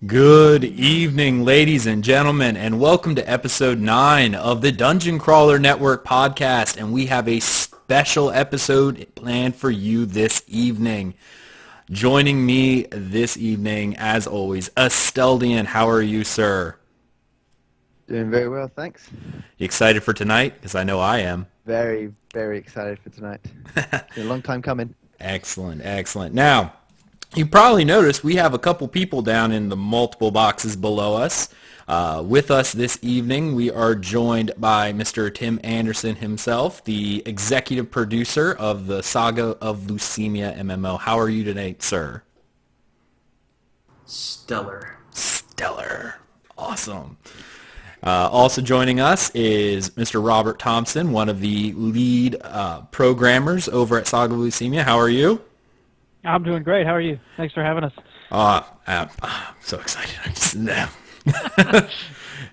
Good evening, ladies and gentlemen, and welcome to episode 9 of the Dungeon Crawler Network podcast. And we have a special episode planned for you this evening. Joining me this evening, as always, Asteldian. How are you, sir? Doing very well, thanks. You excited for tonight? Because I know I am. Very, very excited for tonight. It's been a long time coming. Excellent, excellent. Now, you probably noticed we have a couple people down in the multiple boxes below us. With us this evening, we are joined by Mr. Tim Anderson himself, the executive producer of the Saga of Lucimia MMO. How are you tonight, sir? Stellar. Stellar. Awesome. Also joining us is Mr. Robert Thompson, one of the lead programmers over at Saga of Lucimia. How are you? I'm doing great. How are you? Thanks for having us. I'm so excited.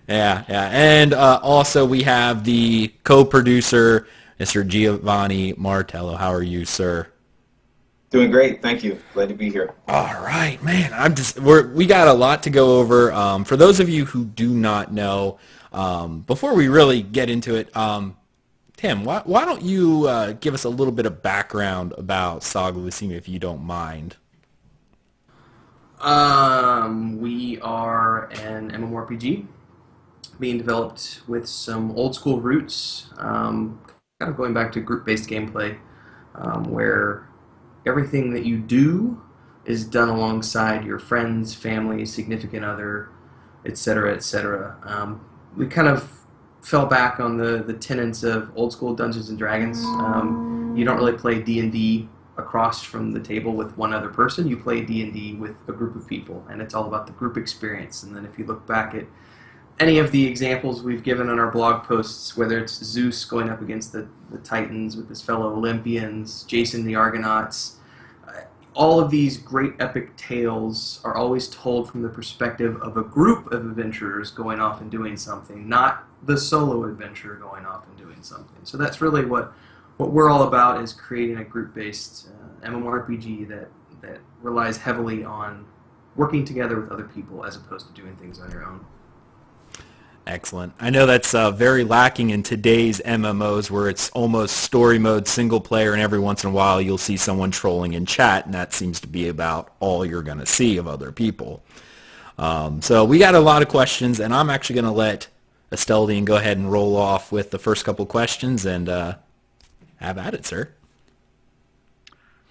Yeah. And also we have the co-producer, Mr. Giovanni Martello. How are you, sir? Doing great, thank you. Glad to be here. All right, man. We got a lot to go over. For those of you who do not know, before we really get into it, Tim, why don't you give us a little bit of background about Saga of Lucimia, if you don't mind? We are an MMORPG being developed with some old school roots, kind of going back to group-based gameplay, where everything that you do is done alongside your friends, family, significant other, etc., etc. We kind of fell back on the tenets of old school Dungeons and Dragons. You don't really play D&D across from the table with one other person. You play D&D with a group of people, and it's all about the group experience. And then if you look back at any of the examples we've given on our blog posts, whether it's Zeus going up against the Titans with his fellow Olympians, Jason the Argonauts, all of these great epic tales are always told from the perspective of a group of adventurers going off and doing something, not the solo adventurer going off and doing something. So that's really what we're all about, is creating a group-based MMORPG that relies heavily on working together with other people as opposed to doing things on your own. Excellent. I know that's very lacking in today's MMOs, where it's almost story mode, single player, and every once in a while you'll see someone trolling in chat, and that seems to be about all you're going to see of other people. So we got a lot of questions, and I'm actually going to let Asteldian go ahead and roll off with the first couple questions, and have at it, sir.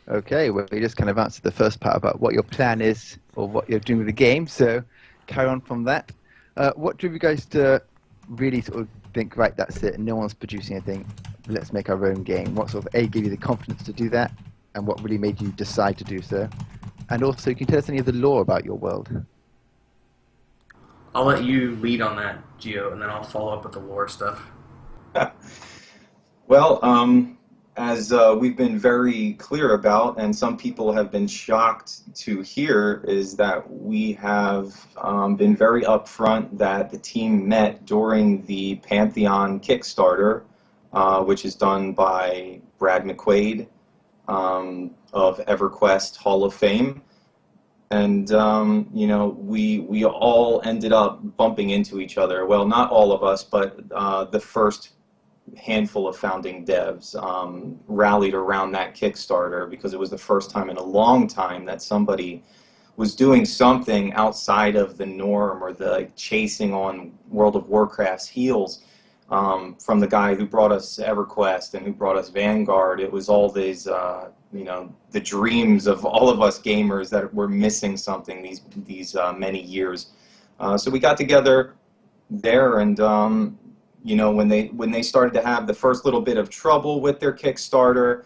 Okay, well, you just kind of answered the first part about what your plan is or what you're doing with the game, so carry on from that. What drove you guys to really sort of think, right, that's it, no one's producing anything, let's make our own game? What sort of, A, gave you the confidence to do that, and what really made you decide to do so? And also, can you tell us any of the lore about your world? I'll let you lead on that, Gio, and then I'll follow up with the lore stuff. Well, as we've been very clear about, and some people have been shocked to hear, is that we have been very upfront that the team met during the Pantheon Kickstarter, which is done by Brad McQuaid of EverQuest Hall of Fame. And, we all ended up bumping into each other. Well, not all of us, but the first handful of founding devs rallied around that Kickstarter because it was the first time in a long time that somebody was doing something outside of the norm or the chasing on World of Warcraft's heels. From the guy who brought us EverQuest and who brought us Vanguard, it was all these, the dreams of all of us gamers that were missing something these many years. So we got together there, and when they started to have the first little bit of trouble with their Kickstarter,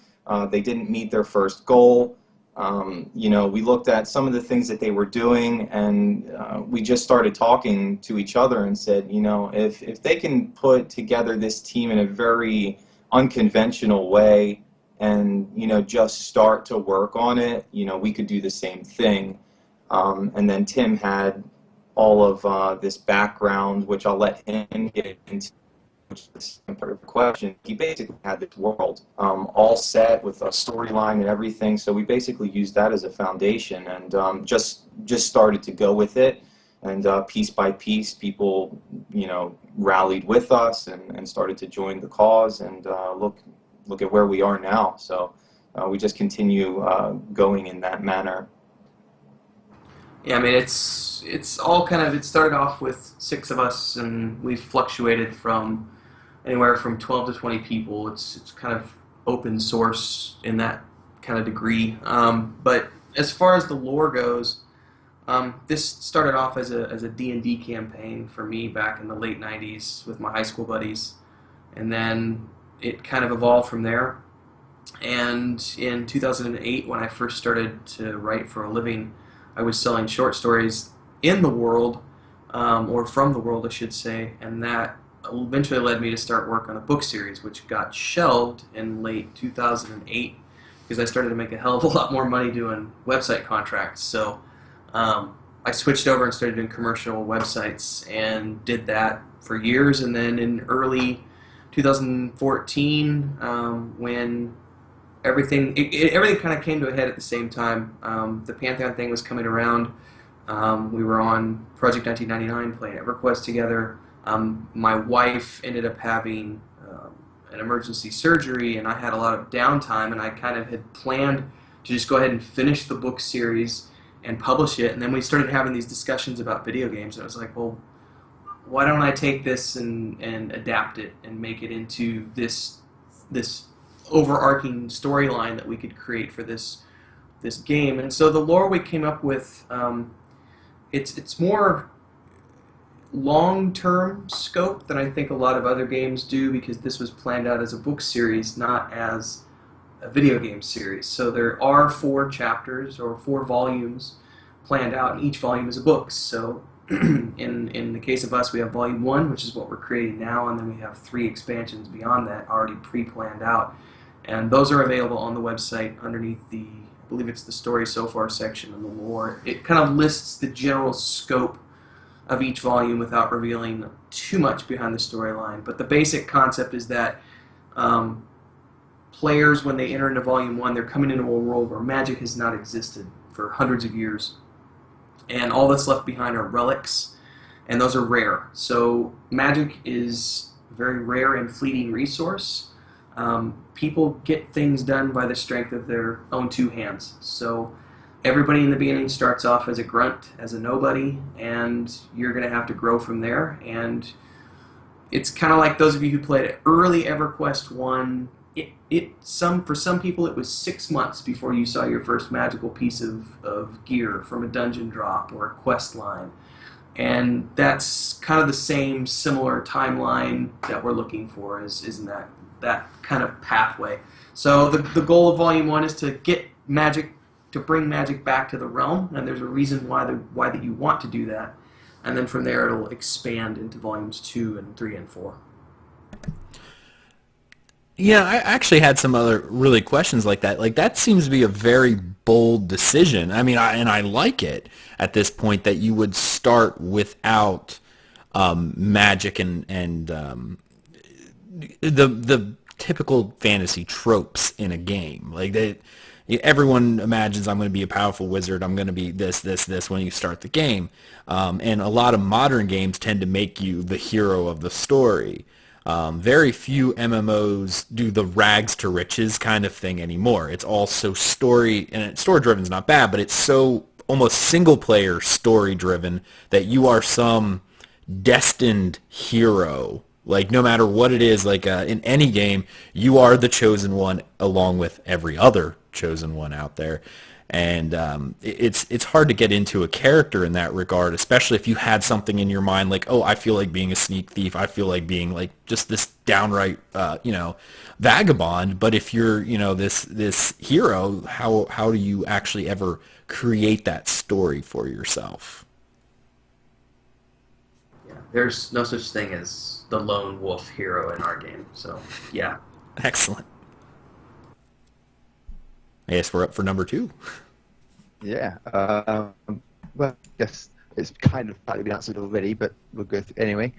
they didn't meet their first goal. We looked at some of the things that they were doing, and we just started talking to each other and said, if they can put together this team in a very unconventional way and, just start to work on it, we could do the same thing. And then Tim had all of this background, which I'll let him get into, which is the second part of the question. He basically had this world all set with a storyline and everything, so we basically used that as a foundation and just started to go with it. And piece by piece, people, rallied with us and started to join the cause. And look at where we are now. So we just continue going in that manner. Yeah, I mean, it's all kind of, it started off with 6 of us, and we've fluctuated from anywhere from 12 to 20 people. It's kind of open source in that kind of degree. But as far as the lore goes, this started off as a D&D campaign for me back in the late 90s with my high school buddies, and then it kind of evolved from there. And in 2008, when I first started to write for a living, I was selling short stories in the world, or from the world, I should say, and that eventually led me to start work on a book series, which got shelved in late 2008 because I started to make a hell of a lot more money doing website contracts. So I switched over and started doing commercial websites and did that for years. And then in early 2014, when everything kind of came to a head at the same time, the Pantheon thing was coming around. We were on Project 1999 playing EverQuest together. My wife ended up having an emergency surgery, and I had a lot of downtime, and I kind of had planned to just go ahead and finish the book series and publish it. And then we started having these discussions about video games, and I was like, well, why don't I take this and adapt it and make it into this overarching storyline that we could create for this game. And so the lore we came up with, it's more long-term scope than I think a lot of other games do, because this was planned out as a book series, not as a video game series. So there are 4 chapters or 4 volumes planned out, and each volume is a book. So in the case of us, we have volume 1, which is what we're creating now, and then we have 3 expansions beyond that already pre-planned out. And those are available on the website underneath I believe it's the story so far section of the lore. It kind of lists the general scope of each volume without revealing too much behind the storyline. But the basic concept is that players, when they enter into Volume 1, they're coming into a world where magic has not existed for hundreds of years. And all that's left behind are relics, and those are rare. So magic is a very rare and fleeting resource. People get things done by the strength of their own 2 hands. So everybody in the beginning starts off as a grunt, as a nobody, and you're going to have to grow from there. And it's kind of like those of you who played early EverQuest 1. For some people, it was 6 months before you saw your first magical piece of gear from a dungeon drop or a quest line. And that's kind of the same similar timeline that we're looking for, isn't that kind of pathway. So the goal of Volume 1 is to get magic, to bring magic back to the realm, and there's a reason why that you want to do that. And then from there it'll expand into Volumes 2 and 3 and 4. Yeah, I actually had some other really questions like that. Like, that seems to be a very bold decision. I mean, I like it at this point that you would start without magic and the typical fantasy tropes in a game. Like, everyone imagines I'm going to be a powerful wizard, I'm going to be this when you start the game. And a lot of modern games tend to make you the hero of the story. Very few MMOs do the rags to riches kind of thing anymore. It's all so story-driven is not bad, but it's so almost single-player story-driven that you are some destined hero. Like, no matter what it is, like in any game, you are the chosen one along with every other chosen one out there. And it's hard to get into a character in that regard, especially if you had something in your mind like, oh, I feel like being a sneak thief. I feel like being like just this downright, vagabond. But if you're, this hero, how do you actually ever create that story for yourself? Yeah, there's no such thing as the lone wolf hero in our game. So, yeah. Excellent. I guess we're up for number 2. Yeah. Well, yes, it's kind of partly been answered already, but we'll go through anyway.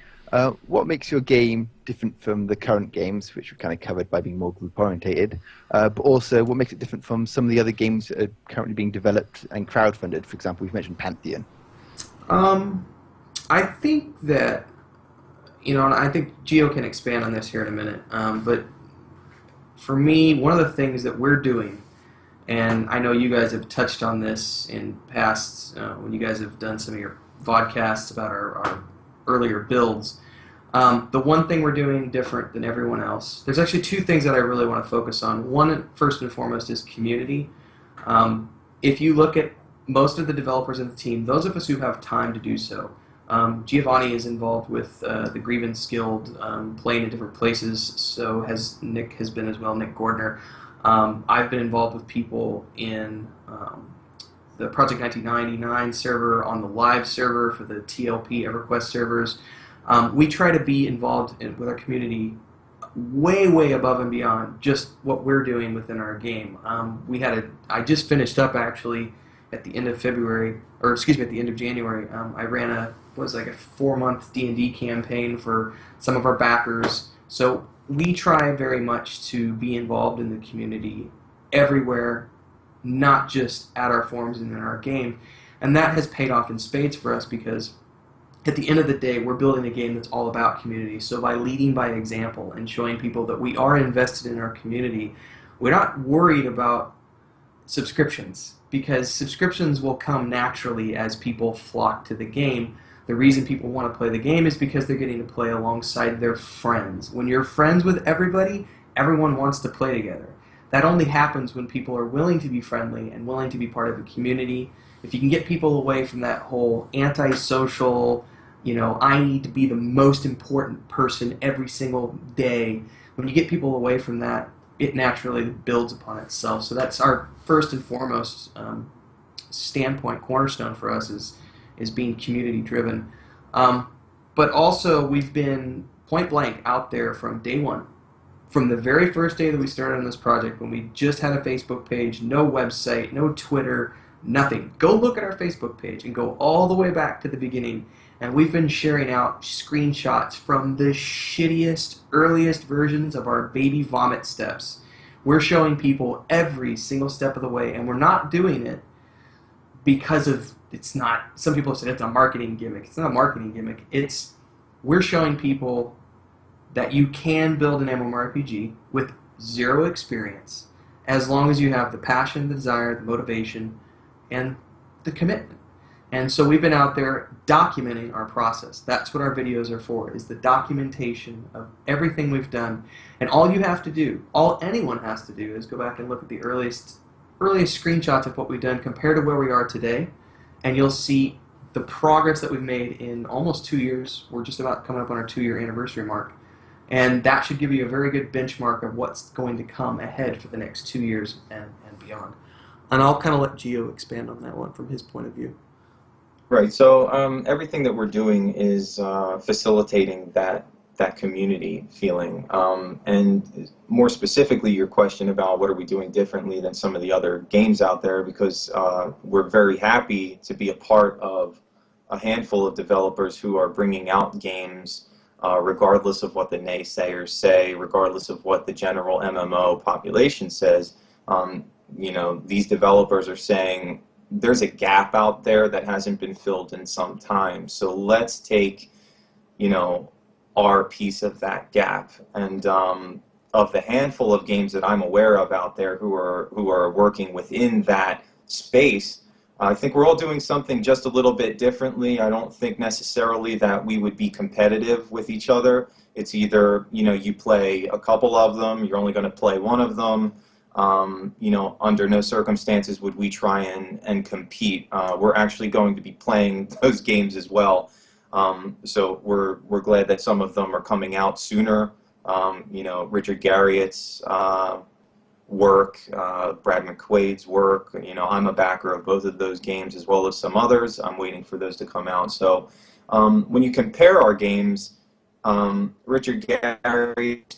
What makes your game different from the current games, which we've kind of covered by being more group-orientated, but also what makes it different from some of the other games that are currently being developed and crowdfunded? For example, we've mentioned Pantheon. Um, I think that, and I think Gio can expand on this here in a minute, but for me, one of the things that we're doing, and I know you guys have touched on this in past, when you guys have done some of your vodcasts about our earlier builds, the one thing we're doing different than everyone else, there's actually two things that I really want to focus on. One, first and foremost, is community. If you look at most of the developers in the team, those of us who have time to do so, Giovanni is involved with the Grievance Guild, playing in different places, so Nick has been as well, Nick Gordner. I've been involved with people in the Project 1999 server, on the live server for the TLP EverQuest servers. We try to be involved with our community way above and beyond just what we're doing within our game. I just finished up actually at the end of February, or excuse me, at the end of January. I ran a 4-month D&D campaign for some of our backers. So we try very much to be involved in the community everywhere, not just at our forums and in our game. And that has paid off in spades for us, because at the end of the day, we're building a game that's all about community. So by leading by example and showing people that we are invested in our community, we're not worried about subscriptions, because subscriptions will come naturally as people flock to the game. The reason people want to play the game is because they're getting to play alongside their friends. When you're friends with everybody, everyone wants to play together. That only happens when people are willing to be friendly and willing to be part of a community. If you can get people away from that whole antisocial, I need to be the most important person every single day, when you get people away from that, it naturally builds upon itself. So that's our first and foremost standpoint, cornerstone for us is being community driven. But also, we've been point blank out there from day one. From the very first day that we started on this project, when we just had a Facebook page, no website, no Twitter, nothing. Go look at our Facebook page and go all the way back to the beginning. And we've been sharing out screenshots from the shittiest, earliest versions of our baby vomit steps. We're showing people every single step of the way, and we're not doing it because of, it's not, some people have said it's a marketing gimmick. It's not a marketing gimmick. We're showing people that you can build an MMORPG with zero experience, as long as you have the passion, the desire, the motivation, and the commitment. And so we've been out there documenting our process. That's what our videos are for, is the documentation of everything we've done. And all you have to do, all anyone has to do, is go back and look at the earliest screenshots of what we've done compared to where we are today, and you'll see the progress that we've made in almost 2 years. We're just about coming up on our 2-year anniversary mark. And that should give you a very good benchmark of what's going to come ahead for the next 2 years and beyond. And I'll kind of let Gio expand on that one from his point of view. Right. So everything that we're doing is facilitating that community feeling. And more specifically, your question about what are we doing differently than some of the other games out there, because we're very happy to be a part of a handful of developers who are bringing out games regardless of what the naysayers say, regardless of what the general MMO population says. These developers are saying, there's a gap out there that hasn't been filled in some time. So let's take, our piece of that gap. And of the handful of games that I'm aware of out there who are working within that space, I think we're all doing something just a little bit differently. I don't think necessarily that we would be competitive with each other. It's either, you play a couple of them, you're only going to play one of them. Under no circumstances would we try and compete. We're actually going to be playing those games as well. So we're glad that some of them are coming out sooner. Richard Garriott's work, Brad McQuaid's work. I'm a backer of both of those games as well as some others. I'm waiting for those to come out. So when you compare our games, Richard Garriott,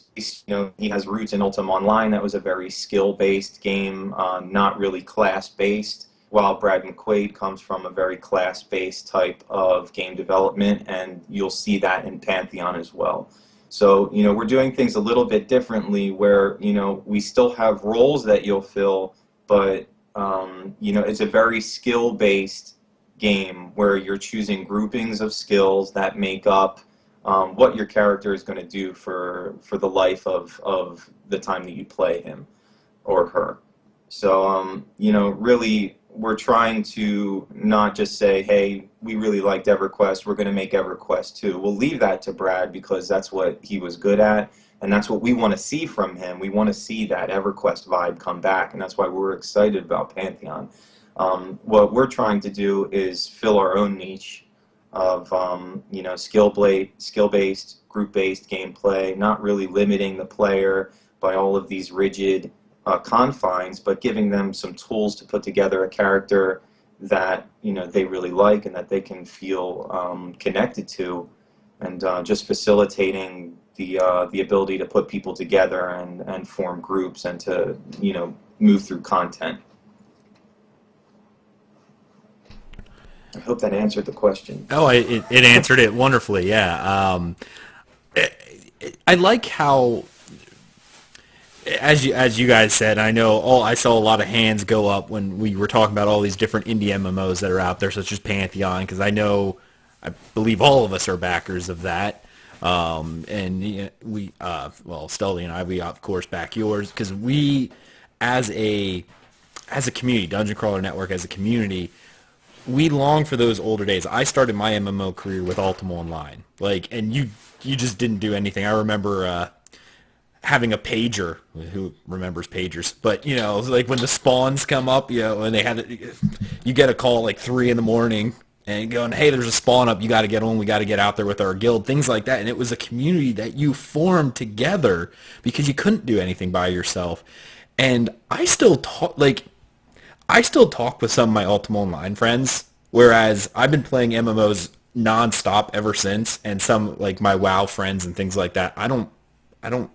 he has roots in Ultima Online. That was a very skill-based game, not really class-based, while Brad McQuaid comes from a very class-based type of game development, and you'll see that in Pantheon as well. So, we're doing things a little bit differently where, we still have roles that you'll fill, but, it's a very skill-based game where you're choosing groupings of skills that make up what your character is going to do for the life of the time that you play him or her. So, really, we're trying to not just say, hey, we really liked EverQuest, we're going to make EverQuest 2. We'll leave that to Brad because that's what he was good at, and that's what we want to see from him. We want to see that EverQuest vibe come back, and that's why we're excited about Pantheon. What we're trying to do is fill our own niche of, skill-based, group-based gameplay, not really limiting the player by all of these rigid confines, but giving them some tools to put together a character that they really like and that they can feel connected to, and just facilitating the ability to put people together and form groups and to move through content. I hope that answered the question. Oh, it answered it wonderfully. Yeah. I like how, as you guys said, I saw a lot of hands go up when we were talking about all these different indie MMOs that are out there, such as Pantheon, because I believe all of us are backers of that. And we, Asteldian and I, we of course back yours, because we, as a community, Dungeon Crawler Network as a community, we long for those older days. I started my MMO career with Ultima Online, and you just didn't do anything. I remember having a pager. Who remembers pagers? But when the spawns come up, and you get a call like 3 a.m. and going, hey, there's a spawn up. You got to get on. We got to get out there with our guild. Things like that. And it was a community that you formed together because you couldn't do anything by yourself. And I still talk with some of my Ultima Online friends, whereas I've been playing MMOs nonstop ever since, and some like my WoW friends and things like that, I don't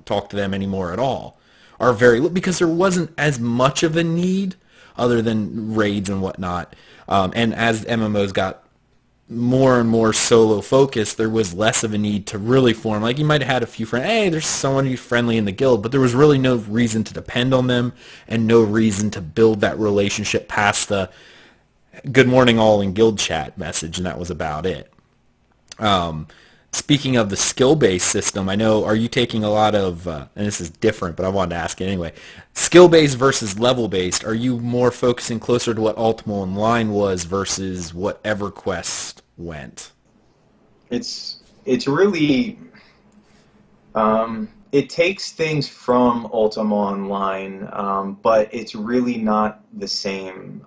talk to them anymore at all, because there wasn't as much of a need other than raids and whatnot. And as MMOs got more and more solo focused, there was less of a need to really form. Like, you might have had a few friends, hey, there's someone who's friendly in the guild, but there was really no reason to depend on them and no reason to build that relationship past the good morning all in guild chat message, and that was about it. Speaking of the skill-based system, I know, are you taking a lot of, and this is different, but I wanted to ask it anyway, skill-based versus level-based, are you more focusing closer to what Ultima Online was versus what EverQuest went? It's really, it takes things from Ultima Online, but it's really not the same,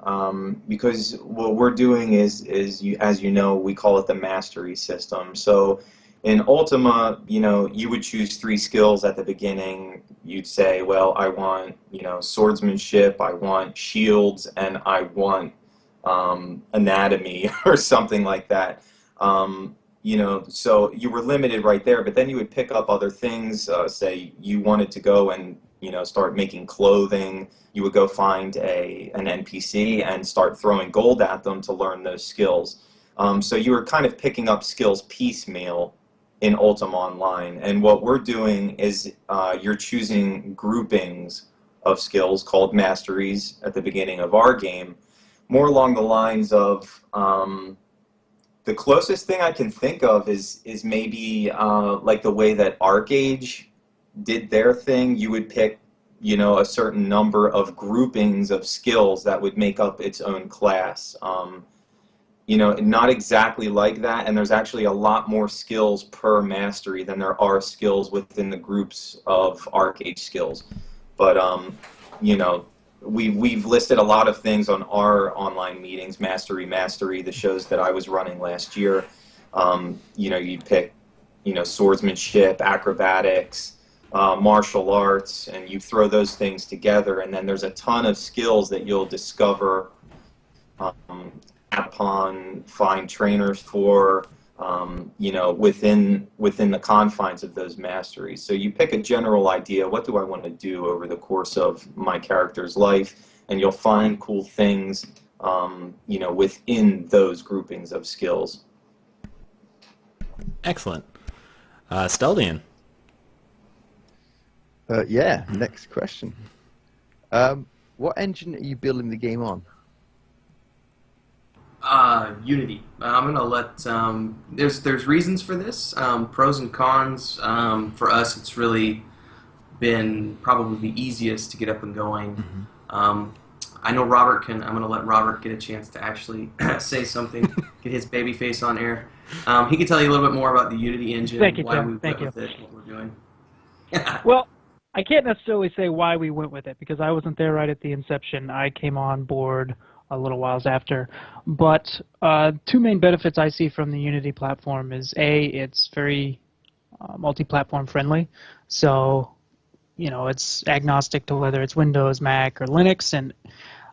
because what we're doing is as you know, we call it the mastery system. So in Ultima, you would choose 3 skills at the beginning. You'd say, well, I want, swordsmanship, I want shields, and I want anatomy or something like that. So you were limited right there, but then you would pick up other things. Say you wanted to go and start making clothing. You would go find an NPC and start throwing gold at them to learn those skills. So you were kind of picking up skills piecemeal in Ultima Online, and what we're doing is you're choosing groupings of skills called masteries at the beginning of our game, more along the lines of the closest thing I can think of is maybe like the way that ArcAge did their thing. You would pick a certain number of groupings of skills that would make up its own class. Not exactly like that, and there's actually a lot more skills per mastery than there are skills within the groups of ArcAge skills. But we've listed a lot of things on our online meetings, Mastery, the shows that I was running last year. You'd pick swordsmanship, acrobatics, martial arts, and you throw those things together, and then there's a ton of skills that you'll discover upon, find trainers for, within the confines of those masteries. So you pick a general idea, what do I want to do over the course of my character's life, and you'll find cool things, within those groupings of skills. Excellent. Asteldian. Yeah, next question. What engine are you building the game on? Unity. I'm gonna let there's reasons for this, pros and cons. For us, it's really been probably the easiest to get up and going. I know Robert can. I'm gonna let Robert get a chance to actually say something, get his baby face on air. He can tell you a little bit more about the Unity engine, Thank you, why Tim. we Thank went you. with it, what we're doing. Well, I can't necessarily say why we went with it because I wasn't there right at the inception. I came on board a little whiles after. But two main benefits I see from the Unity platform is A, it's very multi-platform friendly. So, it's agnostic to whether it's Windows, Mac, or Linux. And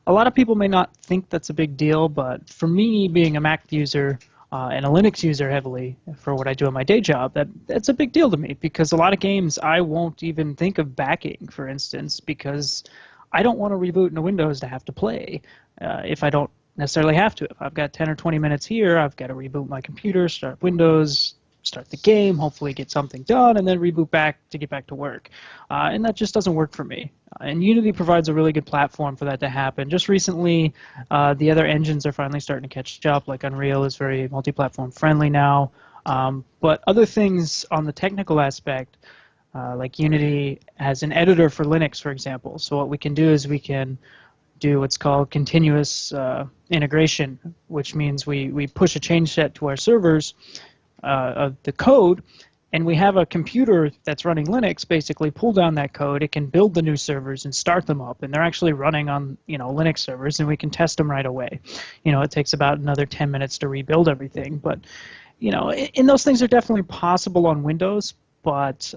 a lot of people may not think that's a big deal, but for me, being a Mac user and a Linux user heavily for what I do in my day job, that's a big deal to me because a lot of games I won't even think of backing, for instance, because I don't want to reboot into Windows to have to play if I don't necessarily have to. If I've got 10 or 20 minutes here, I've got to reboot my computer, start Windows, start the game, hopefully get something done, and then reboot back to get back to work. And that just doesn't work for me. And Unity provides a really good platform for that to happen. Just recently, the other engines are finally starting to catch up, like Unreal is very multi-platform friendly now. But other things on the technical aspect, like Unity has an editor for Linux, for example. So what we can do is we can do what's called continuous integration, which means we push a change set to our servers of the code, and we have a computer that's running Linux basically pull down that code. It can build the new servers and start them up, and they're actually running on Linux servers, and we can test them right away. It takes about another 10 minutes to rebuild everything, but and those things are definitely possible on Windows, but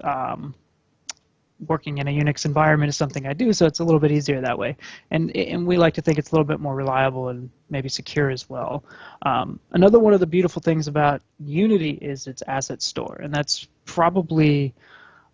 working in a Unix environment is something I do, so it's a little bit easier that way. And we like to think it's a little bit more reliable and maybe secure as well. Another one of the beautiful things about Unity is its asset store, and that's probably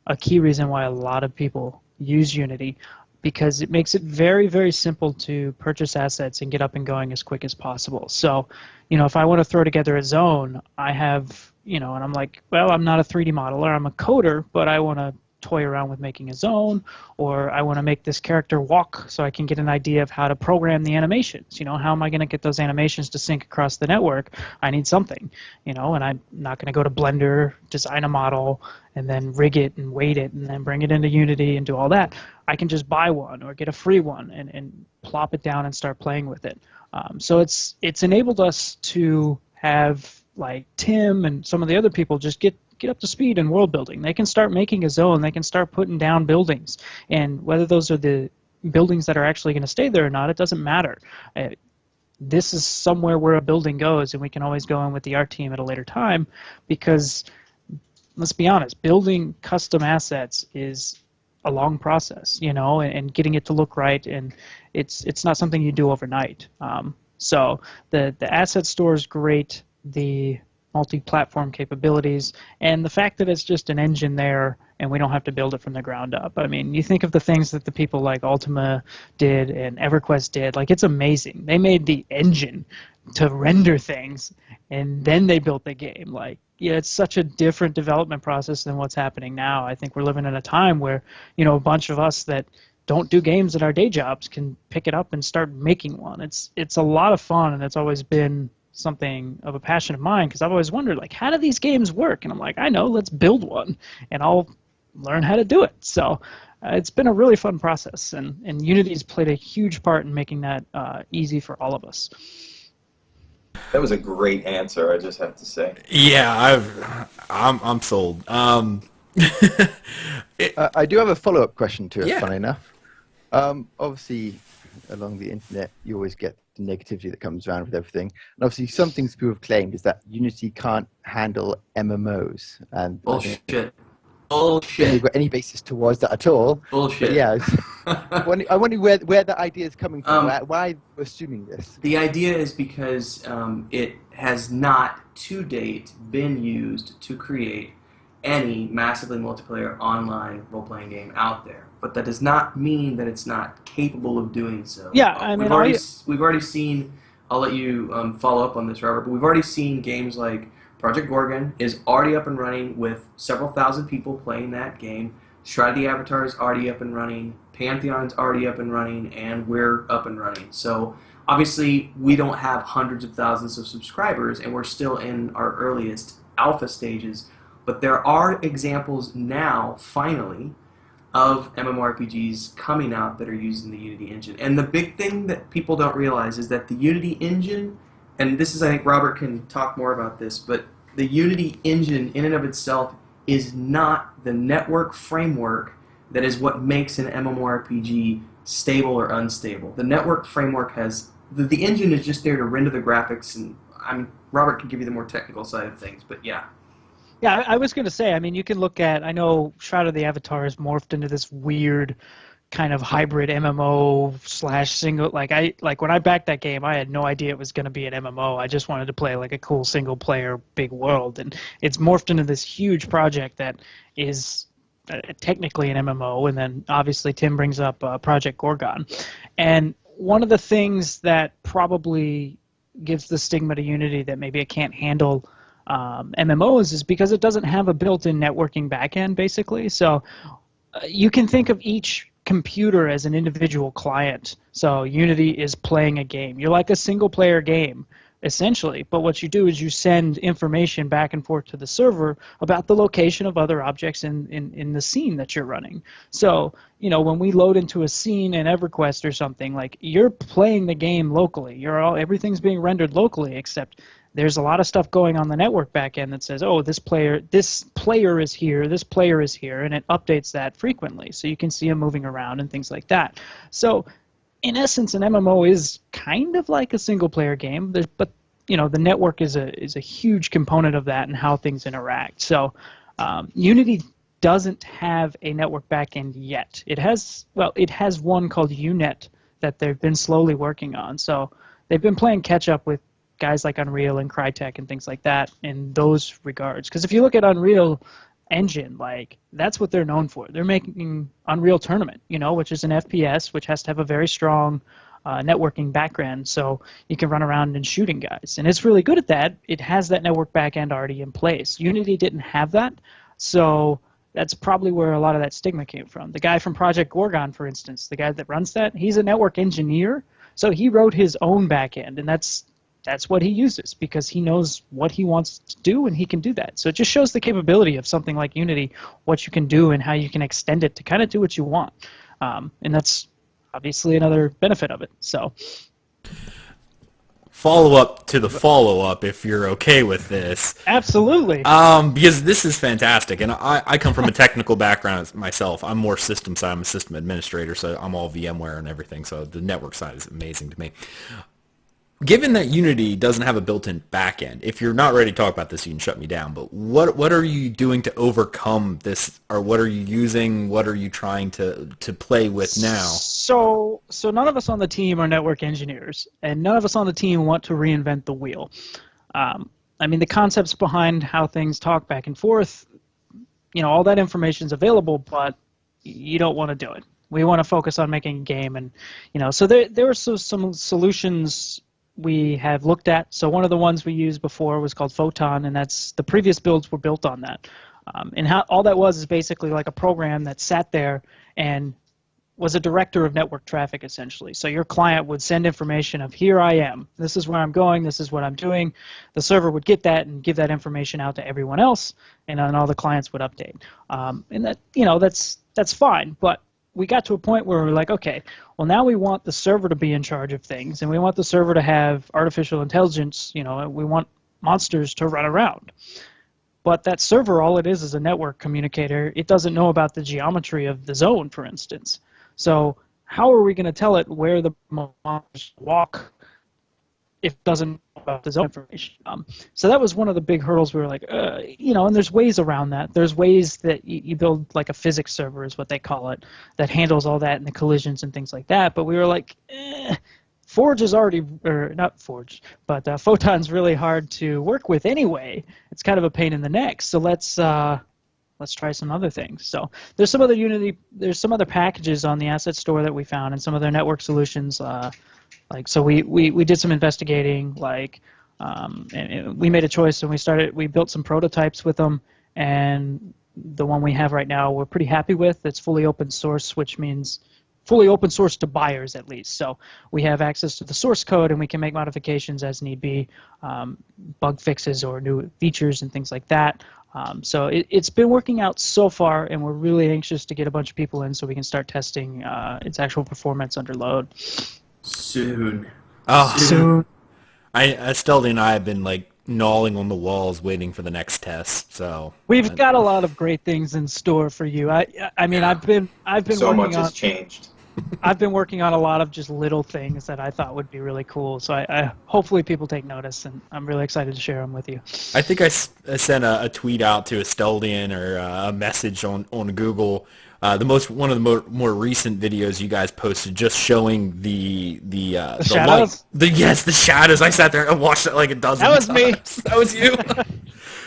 a key reason why a lot of people use Unity, because it makes it very, very simple to purchase assets and get up and going as quick as possible. So, if I want to throw together a zone, I have, and I'm like, well, I'm not a 3D modeler, I'm a coder, but I want to toy around with making a zone, or I want to make this character walk so I can get an idea of how to program the animations. How am I going to get those animations to sync across the network? I need something, and I'm not going to go to Blender, design a model, and then rig it and weight it and then bring it into Unity and do all that. I can just buy one or get a free one and plop it down and start playing with it. So it's enabled us to have, like, Tim and some of the other people just get up to speed in world building. They can start making a zone. They can start putting down buildings. And whether those are the buildings that are actually going to stay there or not, it doesn't matter. This is somewhere where a building goes, and we can always go in with the art team at a later time because, let's be honest, building custom assets is a long process, and getting it to look right, and it's not something you do overnight. So the asset store is great. The multi-platform capabilities, and the fact that it's just an engine there and we don't have to build it from the ground up. I mean, you think of the things that the people like Ultima did and EverQuest did, like, it's amazing. They made the engine to render things and then they built the game. Like, it's such a different development process than what's happening now. I think we're living in a time where, a bunch of us that don't do games at our day jobs can pick it up and start making one. It's a lot of fun, and it's always been something of a passion of mine because I've always wondered, like, how do these games work? And I'm like, I know, let's build one, and I'll learn how to do it. So it's been a really fun process, and Unity's played a huge part in making that easy for all of us. That was a great answer, I just have to say. Yeah, I'm sold. I do have a follow-up question to it, Yeah. funny enough. Obviously, along the internet, you always get the negativity that comes around with everything. And obviously, some things people have claimed is that Unity can't handle MMOs. And Bullshit. I don't think Bullshit. you've got any basis towards that at all. Bullshit. But yeah, I wonder where the idea is coming from. Why we're assuming this? The idea is because it has not, to date, been used to create any massively multiplayer online role-playing game out there. But that does not mean that it's not capable of doing so. Yeah, I mean, we've already seen. I'll let you follow up on this, Robert. But we've already seen games like Project Gorgon is already up and running with several thousand people playing that game. Shroud the Avatar is already up and running. Pantheon's already up and running, and we're up and running. So obviously, we don't have hundreds of thousands of subscribers, and we're still in our earliest alpha stages. But there are examples now, finally, of MMORPGs coming out that are using the Unity engine. And the big thing that people don't realize is that the Unity engine, and this is, I think Robert can talk more about this, but the Unity engine in and of itself is not the network framework that is what makes an MMORPG stable or unstable. The network framework has, the engine is just there to render the graphics, and Robert can give you the more technical side of things, but yeah. Yeah, I was going to say, I mean, you can look at, I know Shroud of the Avatar has morphed into this weird kind of hybrid MMO/single, like when I backed that game, I had no idea it was going to be an MMO. I just wanted to play like a cool single player big world, and it's morphed into this huge project that is technically an MMO. And then obviously Tim brings up Project Gorgon, and one of the things that probably gives the stigma to Unity that maybe it can't handle MMOs is because it doesn't have a built-in networking backend, basically. So you can think of each computer as an individual client. So Unity is playing a game. You're like a single-player game, essentially. But what you do is you send information back and forth to the server about the location of other objects in the scene that you're running. So, you know, when we load into a scene in EverQuest or something, like, you're playing the game locally. Everything's being rendered locally, except there's a lot of stuff going on the network backend that says, oh, this player is here, this player is here, and it updates that frequently, so you can see them moving around and things like that. So, in essence, an MMO is kind of like a single-player game, but you know, the network is a huge component of that and how things interact. So, Unity doesn't have a network backend yet. It has one called UNet that they've been slowly working on. So, they've been playing catch-up with guys like Unreal and Crytek and things like that in those regards. Because if you look at Unreal Engine, like, that's what they're known for. They're making Unreal Tournament, you know, which is an FPS, which has to have a very strong networking background, so you can run around and shooting guys. And it's really good at that. It has that network backend already in place. Unity didn't have that, so that's probably where a lot of that stigma came from. The guy from Project Gorgon, for instance, the guy that runs that, he's a network engineer, so he wrote his own backend, and that's what he uses because he knows what he wants to do and he can do that. So it just shows the capability of something like Unity, what you can do and how you can extend it to kind of do what you want. And that's obviously another benefit of it. So, follow-up to the follow-up, if you're okay with this. Absolutely. Because this is fantastic, and I come from a technical background myself. I'm more system side. I'm a system administrator, so I'm all VMware and everything, so the network side is amazing to me. Given that Unity doesn't have a built-in backend, if you're not ready to talk about this, you can shut me down, but what are you doing to overcome this, or what are you using, what are you trying to play with now? So none of us on the team are network engineers, and none of us on the team want to reinvent the wheel. I mean, the concepts behind how things talk back and forth, you know, all that information is available, but you don't want to do it. We want to focus on making a game, and, you know, so there are some solutions we have looked at. So one of the ones we used before was called Photon, and that's the previous builds were built on that. And all that was is basically like a program that sat there and was a director of network traffic, essentially. So your client would send information of, here I am, this is where I'm going, this is what I'm doing. The server would get that and give that information out to everyone else, and then all the clients would update. And that, you know, that's fine, but we got to a point where we were like, okay, well, now we want the server to be in charge of things, and we want the server to have artificial intelligence, you know, and we want monsters to run around. But that server, all it is a network communicator. It doesn't know about the geometry of the zone, for instance. So how are we going to tell it where the monsters walk if it doesn't know about the zone information? So that was one of the big hurdles. We were like, you know, and there's ways around that. There's ways that you build like a physics server is what they call it, that handles all that and the collisions and things like that. But we were like, Forge is already, or not Forge, but Photon's really hard to work with anyway. It's kind of a pain in the neck. So let's try some other things. So there's some other packages on the asset store that we found, and some other network solutions. So we did some investigating, and we made a choice, and we built some prototypes with them, and the one we have right now we're pretty happy with. It's fully open source, which means fully open source to buyers at least. So we have access to the source code, and we can make modifications as need be, bug fixes or new features and things like that. So it's been working out so far, and we're really anxious to get a bunch of people in so we can start testing its actual performance under load. Soon. Oh, Soon. Asteldian and I have been like gnawing on the walls waiting for the next test. So We've got a lot of great things in store for you. I mean, Yeah. I've been So working much on has changed. I've been working on a lot of just little things that I thought would be really cool. So I hopefully people take notice, and I'm really excited to share them with you. I think I sent a tweet out to Asteldian or a message on Google. One of the more recent videos you guys posted, just showing the shadows? Yes, the shadows. I sat there and watched it like a dozen That was times. me. That was you.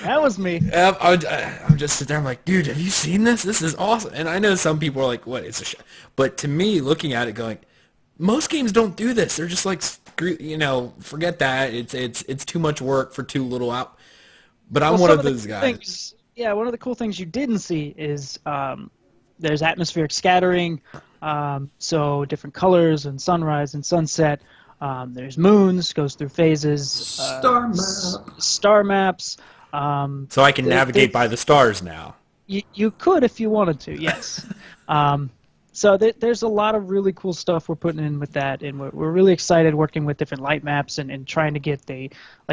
That was me. I'm just sitting there. I'm like, dude, have you seen this? This is awesome. And I know some people are like, what? It's a shadow. But to me, looking at it, going, most games don't do this. They're just like, screw, forget that. It's too much work for too little out. But I'm one of those guys. One of the cool things you didn't see is there's atmospheric scattering, so different colors and sunrise and sunset. There's moons, goes through phases. Star maps. So I can navigate by the stars now. You could if you wanted to, yes. So there's a lot of really cool stuff we're putting in with that, and we're really excited working with different light maps and trying to get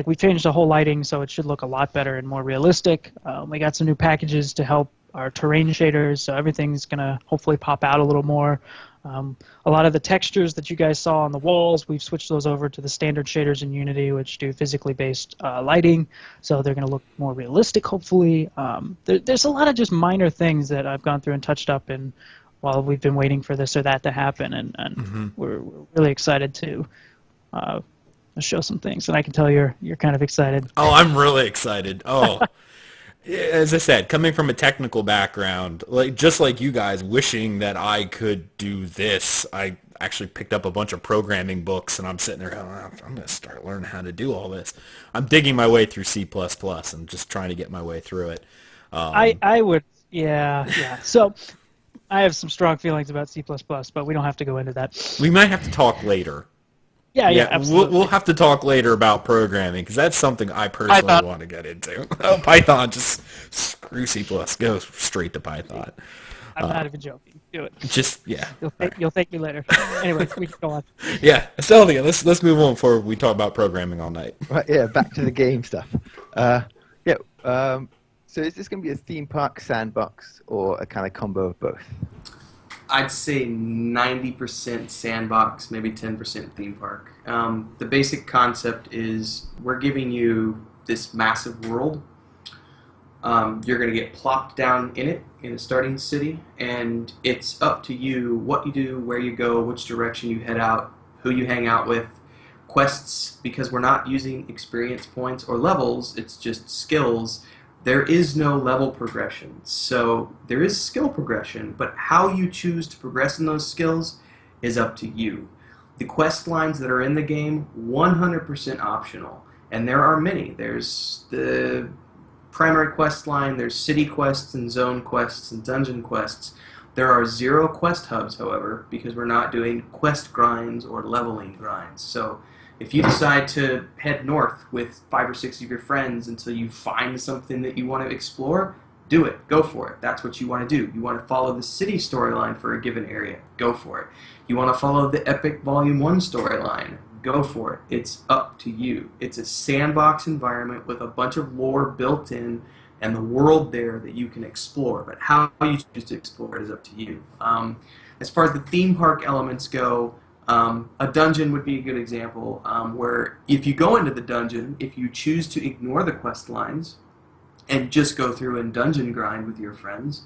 we changed the whole lighting so it should look a lot better and more realistic. We got some new packages to help our terrain shaders, so everything's going to hopefully pop out a little more. A lot of the textures that you guys saw on the walls, we've switched those over to the standard shaders in Unity, which do physically based lighting, so they're going to look more realistic, hopefully. There's a lot of just minor things that I've gone through and touched up in while we've been waiting for this or that to happen, and we're really excited to show some things. And I can tell you're kind of excited. Oh, I'm really excited. Oh. As I said, coming from a technical background, just like you guys, wishing that I could do this, I actually picked up a bunch of programming books, and I'm sitting there going, I'm going to start learning how to do all this. I'm digging my way through C++ and just trying to get my way through it. I would, yeah. So I have some strong feelings about C++, but we don't have to go into that. We might have to talk later. Yeah, absolutely. We'll have to talk later about programming, because that's something I personally want to get into. Oh, Python, just screw C++, go straight to Python. I'm not even joking. Do it. Yeah. You'll thank me later. Anyway, we can go on. Yeah, Asteldian, let's move on before we talk about programming all night. Right, yeah, back to the game stuff. So is this going to be a theme park sandbox or a kind of combo of both? I'd say 90% sandbox, maybe 10% theme park. The basic concept is we're giving you this massive world. You're going to get plopped down in it, in a starting city, and it's up to you what you do, where you go, which direction you head out, who you hang out with. Quests, because we're not using experience points or levels, it's just skills. There is no level progression, so there is skill progression, but how you choose to progress in those skills is up to you. The quest lines that are in the game, 100% optional, and there are many. There's the primary quest line, there's city quests and zone quests and dungeon quests. There are 0 quest hubs, however, because we're not doing quest grinds or leveling grinds. So if you decide to head north with 5 or 6 of your friends until you find something that you want to explore, do it. Go for it. That's what you want to do. You want to follow the city storyline for a given area. Go for it. You want to follow the Epic Volume 1 storyline. Go for it. It's up to you. It's a sandbox environment with a bunch of lore built in and the world there that you can explore. But how you choose to explore it is up to you. As far as the theme park elements go, a dungeon would be a good example, where if you go into the dungeon, if you choose to ignore the quest lines and just go through and dungeon grind with your friends,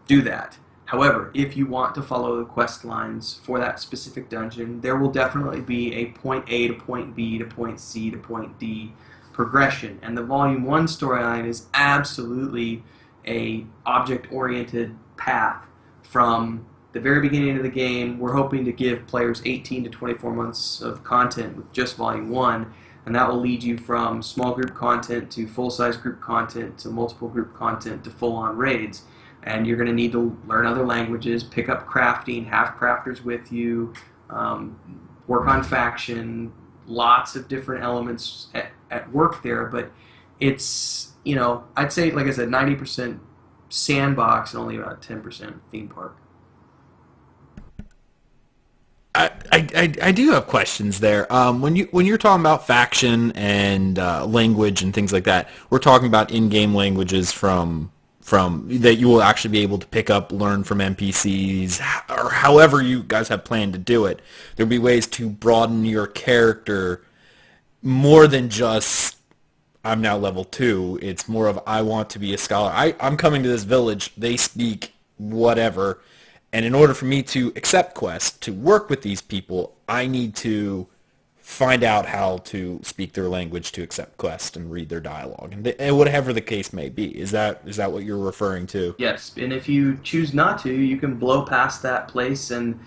do that. However, if you want to follow the quest lines for that specific dungeon, there will definitely be a point A to point B to point C to point D progression, and the Volume 1 storyline is absolutely a object-oriented path from the very beginning of the game. We're hoping to give players 18 to 24 months of content with just Volume 1, and that will lead you from small group content to full-size group content to multiple group content to full-on raids. and you're going to need to learn other languages, pick up crafting, have crafters with you, work on faction, lots of different elements at work there. But it's, I'd say, like I said, 90% sandbox and only about 10% theme park. I do have questions there. When you're talking about faction and language and things like that, we're talking about in-game languages from that you will actually be able to pick up, learn from NPCs, or however you guys have planned to do it. There'll be ways to broaden your character more than just I'm now level 2. It's more of I want to be a scholar. I'm coming to this village. They speak whatever. And in order for me to accept quests, to work with these people, I need to find out how to speak their language to accept quests and read their dialogue, and whatever the case may be. Is that what you're referring to? Yes, and if you choose not to, you can blow past that place and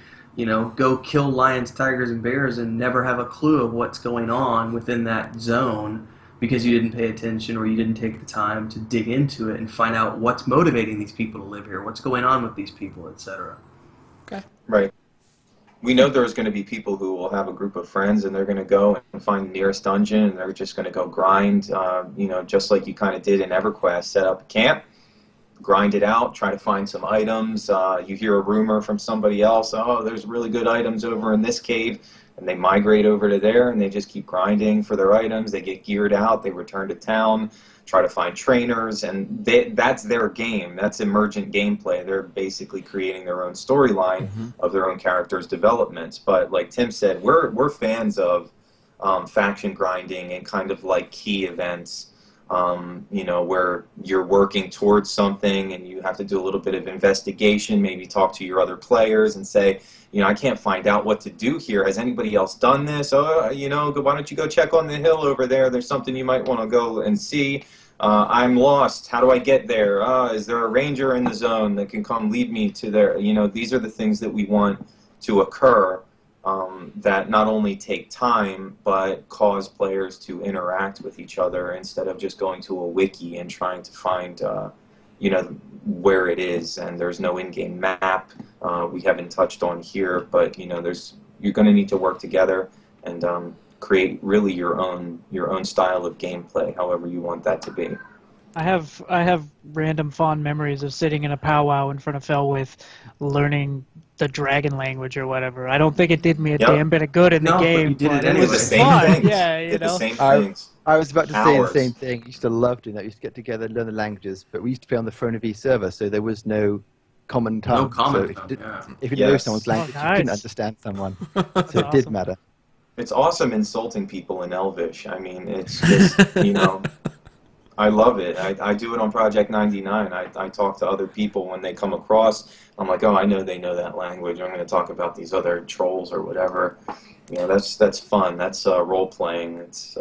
go kill lions, tigers, and bears and never have a clue of what's going on within that zone because you didn't pay attention or you didn't take the time to dig into it and find out what's motivating these people to live here, what's going on with these people, etc. Okay. Right. We know there's going to be people who will have a group of friends and they're going to go and find the nearest dungeon and they're just going to go grind, just like you kind of did in EverQuest, set up a camp, grind it out, try to find some items. You hear a rumor from somebody else, oh, there's really good items over in this cave, and they migrate over to there and they just keep grinding for their items. They get geared out, they return to town, try to find trainers, and that's their game. That's emergent gameplay. They're basically creating their own storyline of their own characters' developments. But like Tim said, we're fans of faction grinding and kind of like key events, where you're working towards something and you have to do a little bit of investigation, maybe talk to your other players and say, I can't find out what to do here. Has anybody else done this? Oh, why don't you go check on the hill over there? There's something you might want to go and see. I'm lost. How do I get there? Is there a ranger in the zone that can come lead me to there? These are the things that we want to occur that not only take time but cause players to interact with each other instead of just going to a wiki and trying to find where it is. And there's no in-game map we haven't touched on here, but you're going to need to work together and create really your own style of gameplay, however you want that to be. I have random fond memories of sitting in a powwow in front of Felwith, learning the dragon language or whatever. I don't think it did me a damn bit of good in the game, but you did it it anyway. was fun. Yeah, Did the same things. I was about to say the Hours. same thing. I used to love doing that. We used to get together and learn the languages, but we used to be on the Throne of E server, so there was no common tongue. No common so tongue, if you didn't know Yes. someone's language, nice. you couldn't understand someone. So it did awesome. matter. It's awesome insulting people in Elvish. I mean, it's just, I love it. I do it on Project 99. I talk to other people when they come across. I'm like, oh, I know they know that language. I'm going to talk about these other trolls or whatever. That's fun. That's role-playing. It's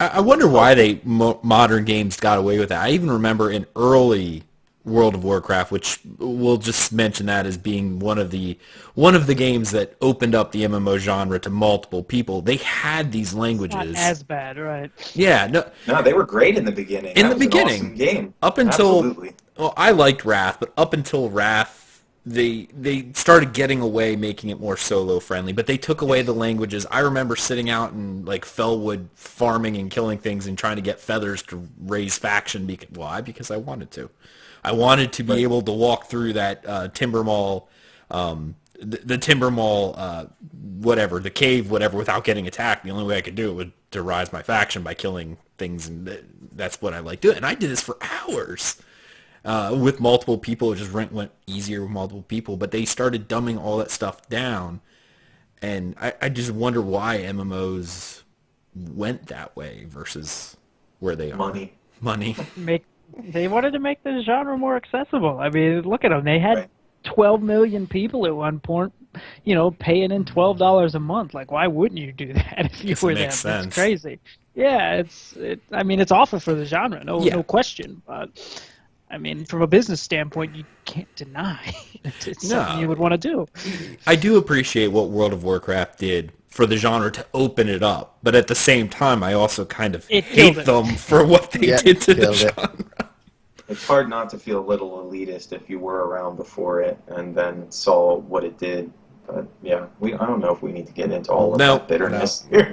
I wonder why modern games got away with that. I even remember in early World of Warcraft, which we'll just mention that as being one of the games that opened up the MMO genre to multiple people. They had these languages. Not as bad, right? Yeah, no, they were great in the beginning. In That the was an beginning. awesome game. Up until Absolutely. well, I liked Wrath, but up until Wrath, they started getting away, making it more solo friendly. But they took away the languages. I remember sitting out in like Fellwood, farming and killing things and trying to get feathers to raise faction. Why? Because I wanted to. I wanted to be able to walk through that Timber Mall, the Timber Mall, whatever, the cave, whatever, without getting attacked. The only way I could do it was to rise my faction by killing things, and that's what I like doing. And I did this for hours with multiple people. It just went easier with multiple people, but they started dumbing all that stuff down, and I just wonder why MMOs went that way versus where they are. Money. They wanted to make the genre more accessible. I mean, look at them. They had 12 million people at one point, paying in $12 a month. Like, why wouldn't you do that if you were them? Makes sense. It's crazy. Yeah, it's awful for the genre, no question. But I mean, from a business standpoint, you can't deny it's something you would want to do. I do appreciate what World of Warcraft did for the genre to open it up, but at the same time, I also kind of hate them for what they did to the genre. it's hard not to feel a little elitist if you were around before it and then saw what it did. But yeah, I don't know if we need to get into all of that bitterness here.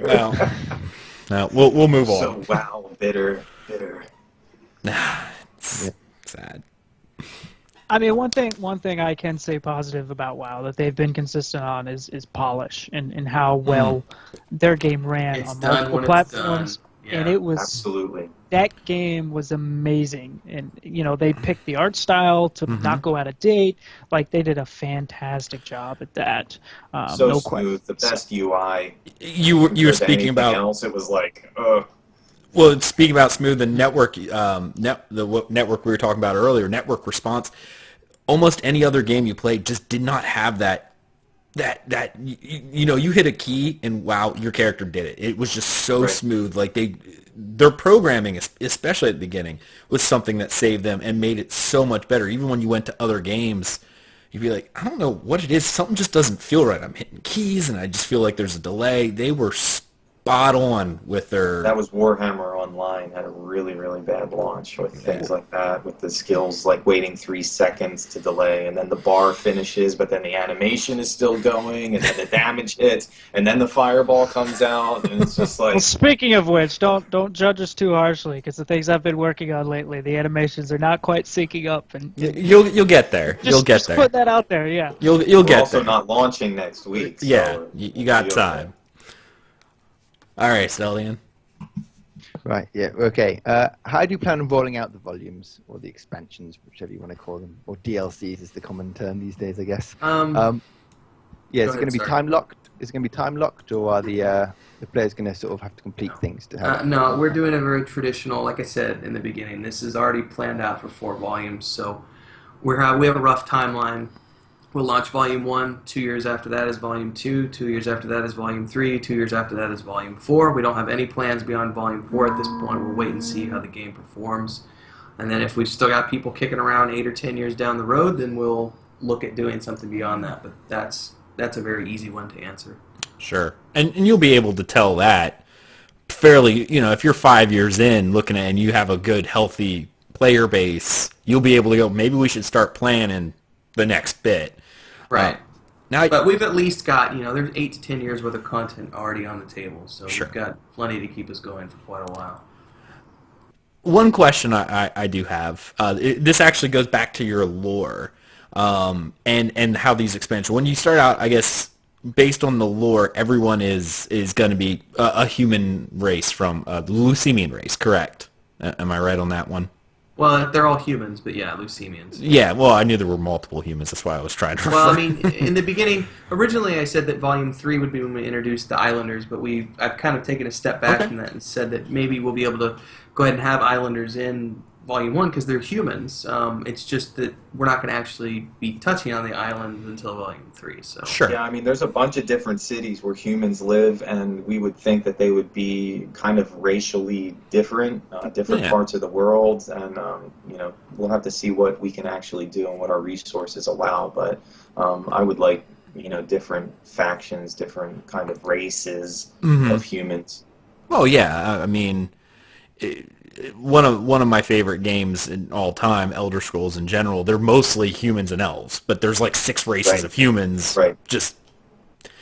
No, we'll move on. So wow, bitter. It's sad. I mean, one thing I can say positive about WoW that they've been consistent on is polish and how well their game ran It's on done multiple when platforms. it's done. Yeah, and it was absolutely. That game was amazing, and they picked the art style to not go out of date. Like, they did a fantastic job at that. So no smooth, the best UI. You were speaking about else. It was like, Well, speaking about smooth, the network, network we were talking about earlier, network response. Almost any other game you played just did not have that. You hit a key and wow, your character did it. It was just so smooth. Like their programming, especially at the beginning, was something that saved them and made it so much better. Even when you went to other games, you'd be like, I don't know what it is. Something just doesn't feel right. I'm hitting keys and I just feel like there's a delay. They were spot on with their... That was Warhammer Online, had a really, really bad launch with things like that, with the skills like waiting 3 seconds to delay, and then the bar finishes, but then the animation is still going, and then the damage hits, and then the fireball comes out, and it's just like... Well, speaking of which, don't judge us too harshly, because the things I've been working on lately, the animations are not quite syncing up. And You'll get there. You'll get just there. Put that out there, yeah. You'll We're get also there. not launching next week. So yeah, you got time. All right, Asteldian. Right, yeah, okay. How do you plan on rolling out the volumes, or the expansions, whichever you want to call them, or DLCs is the common term these days, I guess? Is it going to be time locked? Is it going to be time locked, or are the players going to sort of have to complete things to have? No, we're doing a very traditional. Like I said in the beginning, this is already planned out for 4 volumes, so we have a rough timeline. We'll launch Volume 1, 2 years after that is Volume 2, 2 years after that is Volume 3, 2 years after that is Volume 4. We don't have any plans beyond Volume 4 at this point. We'll wait and see how the game performs. And then if we've still got people kicking around 8 or 10 years down the road, then we'll look at doing something beyond that. But that's a very easy one to answer. Sure. And you'll be able to tell that fairly, if you're 5 years in looking at and you have a good, healthy player base, you'll be able to go, maybe we should start planning the next bit. Right. Now, but we've at least got, there's 8 to 10 years worth of content already on the table, so Sure. we've got plenty to keep us going for quite a while. One question I do have, this actually goes back to your lore, and how these expansions, when you start out, I guess, based on the lore, everyone is going to be a human race from the Lucimian race, correct? Am I right on that one? Well, they're all humans, but yeah, Lucimians. Yeah, well, I knew there were multiple humans. That's why I was trying to Well, I refer. mean, in the beginning, originally I said that Volume 3 would be when we introduced the Islanders, but I've kind of taken a step back from that and said that maybe we'll be able to go ahead and have Islanders in Volume 1 because they're humans. It's just that we're not going to actually be touching on the islands until Volume 3. So. Sure. Yeah, I mean, there's a bunch of different cities where humans live, and we would think that they would be kind of racially different, different parts of the world, and, we'll have to see what we can actually do and what our resources allow, but I would like, different factions, different kind of races of humans. Oh, yeah, I mean... one of my favorite games in all time, Elder Scrolls in general, they're mostly humans and elves, but there's like 6 races of humans. Right. Just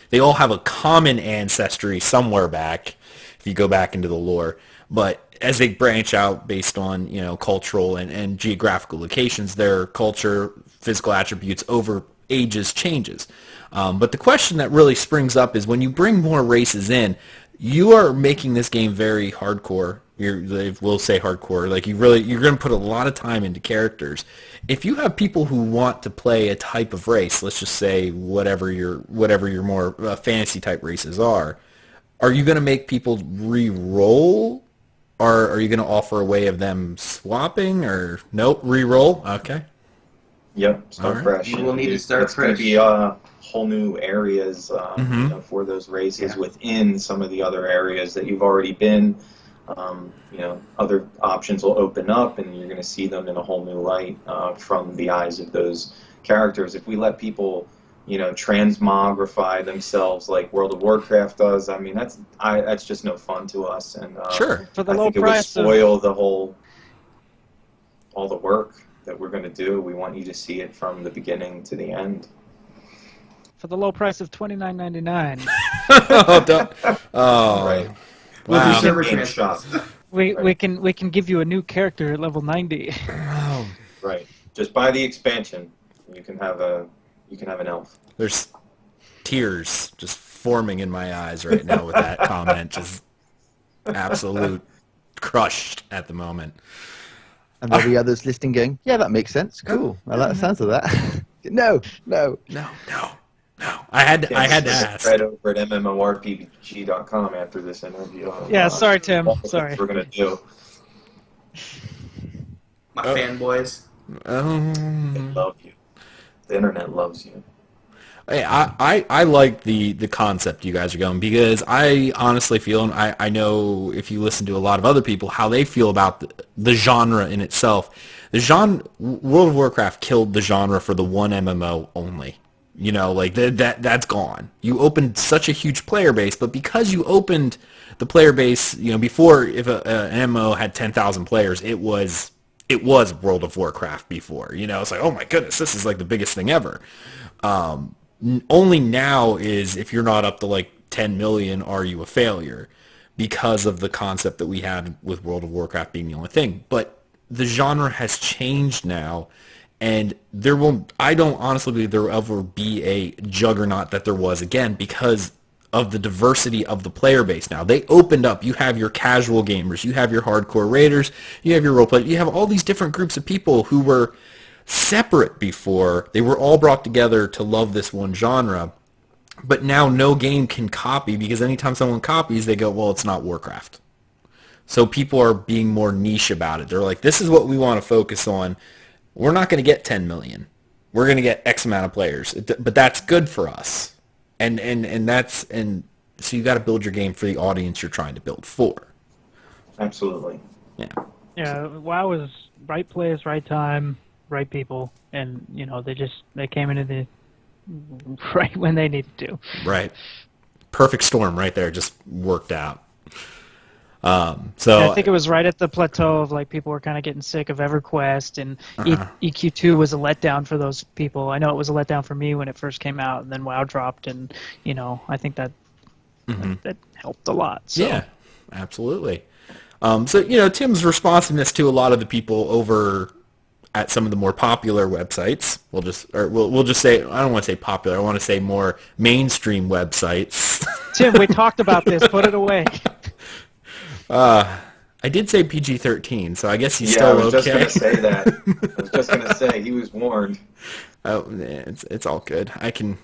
they all have a common ancestry somewhere back, if you go back into the lore. But as they branch out based on cultural and geographical locations, their culture, physical attributes over ages changes. But the question that really springs up is when you bring more races in, you are making this game very hardcore. We'll say hardcore. Like you're going to put a lot of time into characters. If you have people who want to play a type of race, let's just say whatever your more fantasy type races are you going to make people re-roll, or are you going to offer a way of them swapping, or nope, re-roll? Okay. Yep, start fresh. We'll need to start fresh. It's going to be whole new areas for those races within some of the other areas that you've already been. Other options will open up, and you're going to see them in a whole new light from the eyes of those characters. If we let people, transmogrify themselves like World of Warcraft does, I mean, that's just no fun to us. And Sure. For the I low think it would price spoil the whole. all the work that we're going to do. We want you to see it from the beginning to the end. For the low price of $29.99. Right. We'll do Wow. server Game transfers. shop. We can give you a new character at level 90. Right. Just buy the expansion. You can have an elf. There's tears just forming in my eyes right now with that comment. Just absolute crushed at the moment. And there'll be others listening going, yeah, that makes sense. Cool. I like the sounds of that. No. No. I had to ask. Right over at MMORPG.com after this interview. Yeah, sorry, Tim. All the Sorry. things we're going to do. My fanboys. They love you. The internet loves you. Hey, I like the concept you guys are going, because I honestly feel, and I know if you listen to a lot of other people, how they feel about the genre in itself. The genre, World of Warcraft killed the genre for the one MMO only. You know, like that's gone. You opened such a huge player base, but because you opened the player base, you know, before, if an MMO had 10,000 players, it was World of Warcraft before. You know, it's like, oh my goodness, this is like the biggest thing ever. Only now is, if you're not up to like 10 million, are you a failure, because of the concept that we had with World of Warcraft being the only thing. But the genre has changed now, and I don't honestly believe there will ever be a juggernaut that there was again, because of the diversity of the player base now. They opened up. You have your casual gamers, you have your hardcore raiders, you have your role players, you have all these different groups of people who were separate before. They were all brought together to love this one genre, but now no game can copy, because anytime someone copies, they go, well, it's not Warcraft. So people are being more niche about it. They're like, this is what we want to focus on. We're not going to get 10 million. We're going to get X amount of players, but that's good for us. And so you got to build your game for the audience you're trying to build for. Absolutely. Yeah. Yeah, WoW is right place, right time, right people, and you know they came into the right when they needed to. Right. Perfect storm right there. Just worked out. So And I think it was right at the plateau of, like, people were kind of getting sick of EverQuest, and EQ2 was a letdown for those people. I know it was a letdown for me when it first came out, and then WoW dropped, and you know, I think that that helped a lot. So. Yeah, absolutely. So, you know, Tim's responsiveness to a lot of the people over at some of the more popular websites, we'll just say, I don't want to say popular, I want to say more mainstream websites. Tim, we talked about this. Put it away. I did say PG-13, so I guess he's Yeah, I still was okay. just going to say that. I was just going to say, he was warned. Oh, it's all good. I can.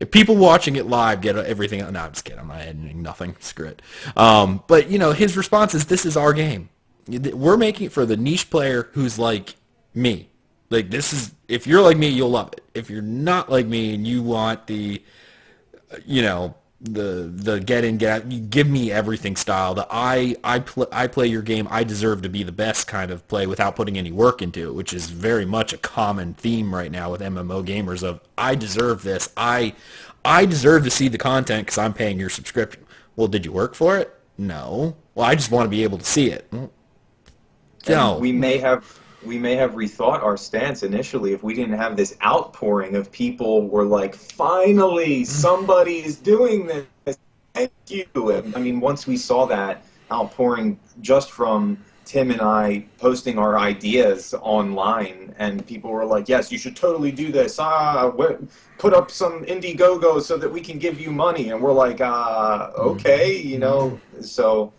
If people watching it live get everything, no, I'm just kidding. I'm not editing nothing. Screw it. But you know, his response is, "This is our game. We're making it for the niche player who's like me. Like, this is, if you're like me, you'll love it. If you're not like me and you want the, you know, the get in, get out, you give me everything style. The I play your game. I deserve to be the best kind of play without putting any work into it, which is very much a common theme right now with MMO gamers. Of, I deserve this. I deserve to see the content because I'm paying your subscription. Well, did you work for it? No. Well, I just want to be able to see it. Well, no. We may have rethought our stance initially if we didn't have this outpouring of people were like, finally, somebody is doing this. Thank you. I mean, once we saw that outpouring just from Tim and I posting our ideas online, and people were like, yes, you should totally do this. Put up some Indiegogo so that we can give you money. And we're like, okay, you know, so...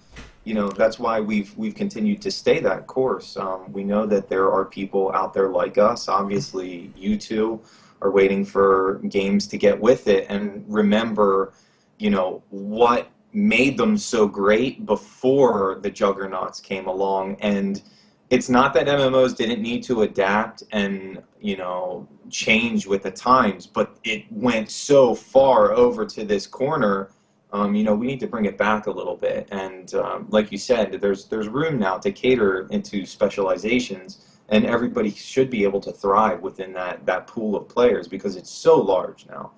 You know, that's why we've continued to stay that course. We know that there are people out there like us. Obviously, you two are waiting for games to get with it and remember, you know, what made them so great before the juggernauts came along. And it's not that MMOs didn't need to adapt and, you know, change with the times, but it went so far over to this corner. You know, we need to bring it back a little bit, and like you said, there's room now to cater into specializations, and everybody should be able to thrive within that pool of players because it's so large now.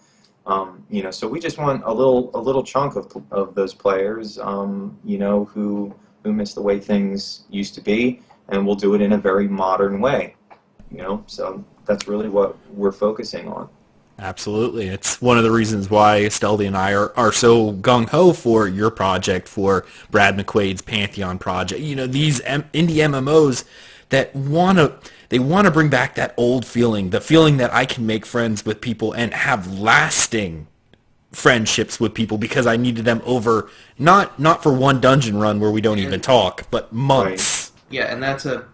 You know, so we just want a little chunk of those players, you know, who miss the way things used to be, and we'll do it in a very modern way. So that's really what we're focusing on. Absolutely. It's one of the reasons why Asteldian and I are so gung-ho for your project, for Brad McQuaid's Pantheon project. These indie MMOs that want to bring back that old feeling, the feeling that I can make friends with people and have lasting friendships with people because I needed them over, not for one dungeon run where we don't even talk, but months. Right. Yeah, and that's a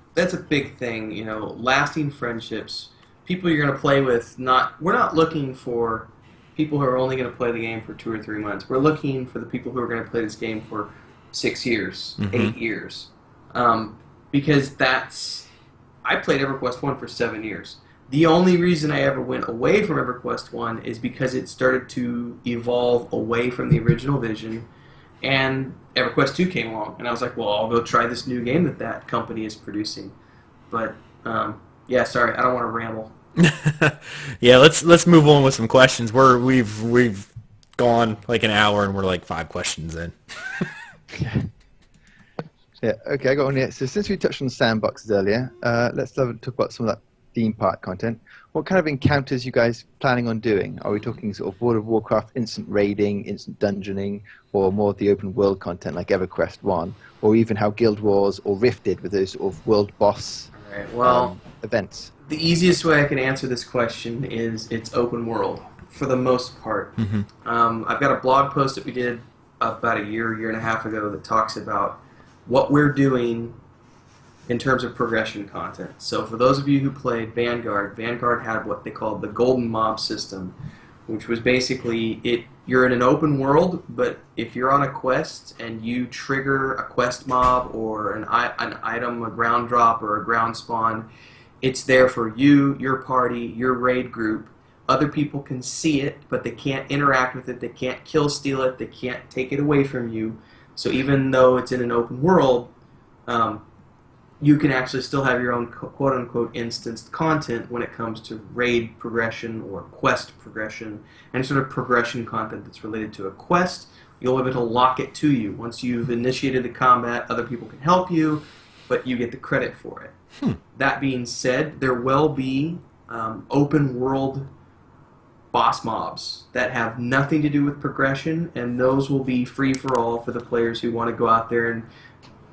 big thing, lasting friendships. People you're going to play with, we're not looking for people who are only going to play the game for 2 or 3 months. We're looking for the people who are going to play this game for 6 years, 8 years. Because I played EverQuest 1 for 7 years. The only reason I ever went away from EverQuest 1 is because it started to evolve away from the original vision, and EverQuest 2 came along, and I was like, well, I'll go try this new game that company is producing. But, yeah, sorry, I don't want to ramble. Yeah, let's move on with some questions. We've gone like an hour, and we're like 5 questions in. Yeah, okay, I got one here. So since we touched on sandboxes earlier, let's talk about some of that theme park content. What kind of encounters you guys planning on doing? Are we talking sort of World of Warcraft instant raiding, instant dungeoning, or more of the open world content like EverQuest 1, or even how Guild Wars or Rift did with those sort of world boss events? The easiest way I can answer this question is it's open world for the most part. I've got a blog post that we did about a year and a half ago that talks about what we're doing in terms of progression content. So for those of you who played Vanguard had what they called the Golden Mob system, which was basically you're in an open world, but if you're on a quest and you trigger a quest mob or an item, a ground drop or a ground spawn, it's there for you, your party, your raid group. Other people can see it, but they can't interact with it, they can't kill steal it, they can't take it away from you. So even though it's in an open world, you can actually still have your own quote-unquote instanced content when it comes to raid progression or quest progression, any sort of progression content that's related to a quest. You'll be able to lock it to you. Once you've initiated the combat, other people can help you, but you get the credit for it. That being said, there will be open world boss mobs that have nothing to do with progression, and those will be free for all for the players who want to go out there and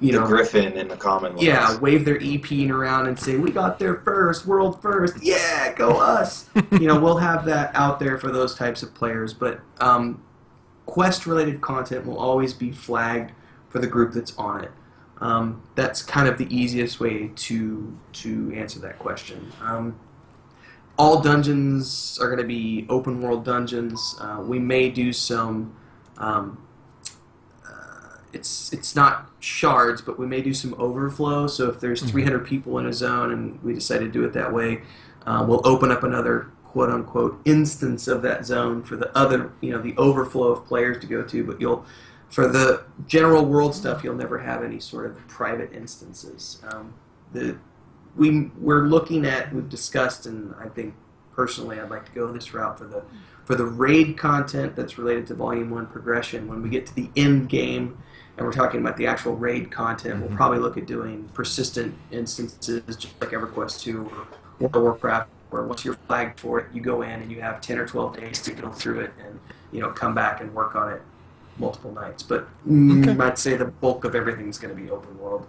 the Griffin in the Commonwealth. Yeah, wave their EPing around and say, we got there first, world first, yeah, go us. We'll have that out there for those types of players, but quest-related content will always be flagged for the group that's on it. That's kind of the easiest way to answer that question. All dungeons are going to be open world dungeons. We may do some it's not shards, but we may do some overflow. So if there's 300 people in a zone and we decide to do it that way, we'll open up another quote-unquote instance of that zone for the other, the overflow of players to go to. But for the general world stuff, you'll never have any sort of private instances. We've discussed, and I think personally I'd like to go this route for the raid content that's related to Volume 1 progression. When we get to the end game and we're talking about the actual raid content, we'll probably look at doing persistent instances just like EverQuest 2 or World of Warcraft, where once you're flagged for it, you go in and you have 10 or 12 days to go through it and come back and work on it multiple nights. But I'd say the bulk of everything's going to be open world,